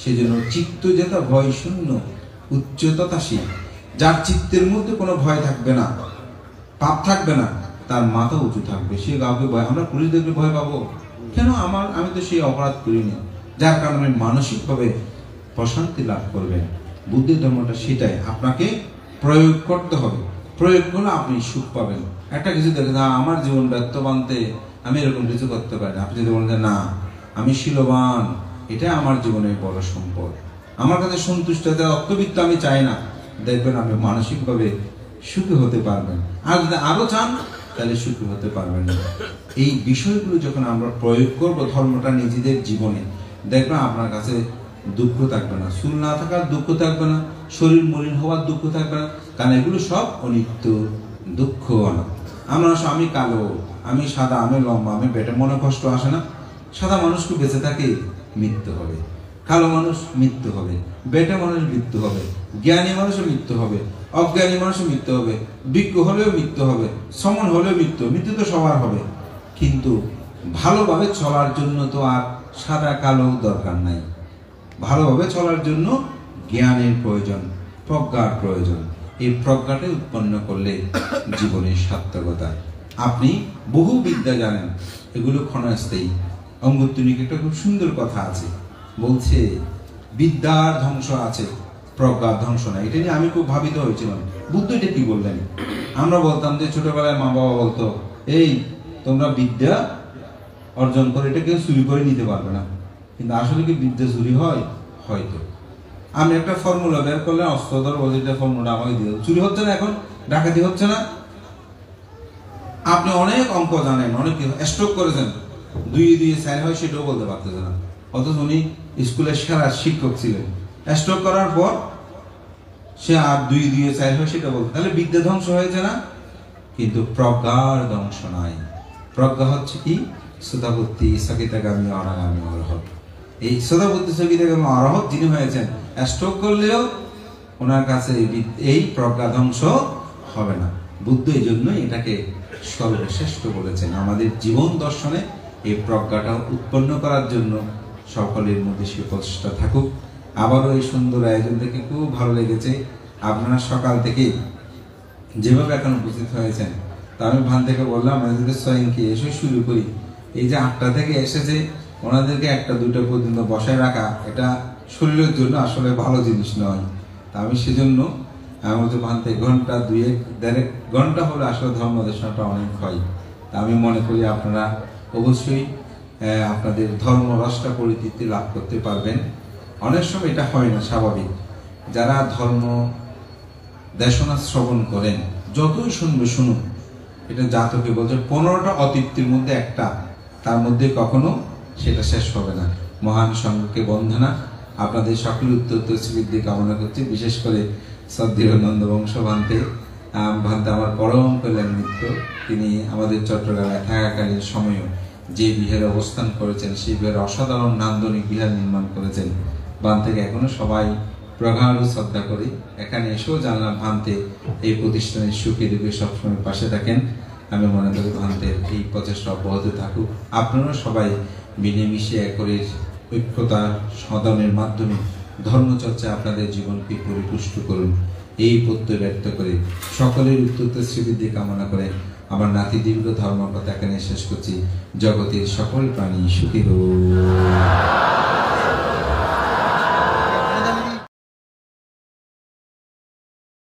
সেজন্য চিত্ত যেটা ভয় শূন্য, উচ্চতাশীল, যার চিত্তের মধ্যে কোনো ভয় থাকবে না, পাপ থাকবে না, তার মাথা উঁচু থাকবে। সে কাউকে ভয়, আমরা পুলিশ দেখলে ভয় পাবো কেন? আমি তো সেই অপরাধ করিনি। যার কারণে মানসিকভাবে প্রশান্তি লাভ করবেন। বুদ্ধের ধর্মটা সেটাই, আপনাকে প্রয়োগ করতে হবে। প্রয়োগ করলে আপনি সুখ পাবেন। একটা কিছু দেখেন, আমার জীবন ব্যর্থবানতে আমি এরকম কিছু করতে পারি না। আপনি যদি বলেন না, আমি শিলবান, এটা আমার জীবনের বড় সম্পদ, আমার কাছে সন্তুষ্ট, অত্যবিত্ত আমি চাই না, দেখবেন আপনি মানসিকভাবে সুখী হতে পারবেন। আর যদি আরো চান তাহলে সুখী হতে পারবেন না। এই বিষয়গুলো যখন আমরা প্রয়োগ করব ধর্মটা নিজেদের জীবনে, দেখবেন আপনার কাছে দুঃখ থাকবে না, চুল না থাকার দুঃখ থাকবে না, শরীর মলিন হওয়ার দুঃখ থাকবে না, কারণ এগুলো সব অনিত্য, দুঃখ। আমরা আমি কালো, আমি সাদা, আমি লম্বা, আমি পেটে, মনে কষ্ট আসে না? সাদা মানুষকে বেঁচে থাকে, মৃত্যু হবে। কালো মানুষ মৃত্যু হবে, বেটে মানুষ মৃত্যু হবে, জ্ঞানী মানুষের মৃত্যু হবে, অজ্ঞানী মানুষের মৃত্যু হবে, বিজ্ঞ হলেও মৃত্যু হবে, সমন হলেও মৃত্যু। মৃত্যু তো সবার হবে, কিন্তু ভালোভাবে চলার জন্য তো আর সাদা কালো দরকার নাই। ভালোভাবে চলার জন্য জ্ঞানের প্রয়োজন, প্রজ্ঞার প্রয়োজন। এই প্রজ্ঞাটা উৎপন্ন করলে জীবনের সার্থকতা। আপনি বহু বিদ্যা জানেন, এগুলো ক্ষণস্থায়ী। অঙ্গত্বনিকে একটা খুব সুন্দর কথা আছে, বলছে বিদ্যার ধ্বংস আছে, প্রজ্ঞার ধ্বংস নাই। এটা নিয়ে আমি খুব ভাবিত হয়েছিলাম, বুদ্ধ এটা কি বললেন। আমরা বলতাম যে ছোটবেলায় মা বাবা বলতো, এই তোমরা বিদ্যা অর্জন করে এটা কেউ চুরি করে নিতে পারবে না। কিন্তু আসলে কি বিদ্যা চুরি হয়? হয়তো আমি একটা ফর্মুলা বের করলে অস্ত্রধর বলতে ফর্মুলা আমাকে দিয়ে, চুরি হচ্ছে না, এখন ডাকাতি হচ্ছে না। আপনি অনেক অঙ্ক জানেন, অনেক স্ট্রোক করেছেন, 2 2 4 হয় সেটাও বলতে পারতেছেন না, অথচ উনি স্কুলের সেরা শিক্ষক ছিলেন। স্ট্রোক করার পর সে আর 2 2 4 হয় সেটা বলতে, তাহলে বিদ্যা ধ্বংস হয়েছে না? কিন্তু প্রজ্ঞার ধ্বংস নাই। প্রজ্ঞা হচ্ছে কি? শ্রোতাবুদ্ধি সকিতাগামী অনাগামী অরহৎ। এই শ্রোতাবুদ্ধি সকিতাগামী অরহৎ যিনি হয়েছেন, স্ট্রোক করলেও ওনার কাছে এই প্রজ্ঞা ধ্বংস হবে না। বুদ্ধ এই জন্য এটাকে সর্বশ্রেষ্ঠ বলেছেন। আমাদের জীবন দর্শনে এই প্রজ্ঞাটা উৎপন্ন করার জন্য সকলের মধ্যে সে প্রচেষ্টা থাকুক। আবারও এই সুন্দর আয়োজন দেখে খুব ভালো লেগেছে। আপনারা সকাল থেকে যেভাবে এখন উপস্থিত হয়েছেন, তা আমি ভান থেকে বললাম আমাদেরকে স্বয়ংকে এসে শুরু করি। এই যে 8টা থেকে এসেছে, ওনাদেরকে 1টা 2টা পর্যন্ত বসায় রাখা, এটা শরীরের জন্য আসলে ভালো জিনিস নয়। তা আমি সেজন্য আমাদের ভান থেকে ঘন্টা 2-1 ঘন্টা হলে আসলে ধর্ম দেশনাটা অনেক হয়। তা আমি মনে করি আপনারা অবশ্যই আপনাদের ধর্ম রসটা পরিতৃপ্তি লাভ করতে পারবেন। অনেক সময় এটা হয় না, স্বাভাবিক। যারা ধর্ম দেশনা শ্রবণ করেন, যতই শুনবে শুনুন, এটা জাতকে বলছে 15টা অতৃপ্তির মধ্যে একটা, তার মধ্যে কখনো সেটা শেষ হবে না। মহান সঙ্গকে বন্দনা। আপনাদের সকলের উত্তর শ্রীবৃদ্ধি কামনা করছি। বিশেষ করে শ্রদ্ধেয় নন্দবংশ ভান্তে আমার পরম কল্যাণ মিত্র, তিনি আমাদের চট্টগ্রামে থাকাকালীন সময়ও যে বিহারে অবস্থান করেছেন, সেই বিহারে অসাধারণ নান্দনিক বিহার নির্মাণ করেছেন। বান থেকে এখনো সবাই প্রগাঢ় শ্রদ্ধা করি। এখানে এসেও জানলাম ভান্তে এই প্রতিষ্ঠানের সুখে দুঃখে সবসময় পাশে থাকেন। আমি মনে করি ভান্তের এই প্রচেষ্টা অব্যাহত থাকুক। আপনারা সবাই মিলেমিশে একরের ঐক্যতা সাধনের মাধ্যমে ধর্মচর্চা আপনাদের জীবনকে পরিপুষ্ট করুন, এই প্রত্যয় ব্যক্ত করে সকলের উত্তর শ্রীবৃদ্ধি কামনা করে আমার নাতি দীর্ঘ ধর্মকথা এখানে শেষ করছি। জগতের সকল প্রাণী সুখী হোক।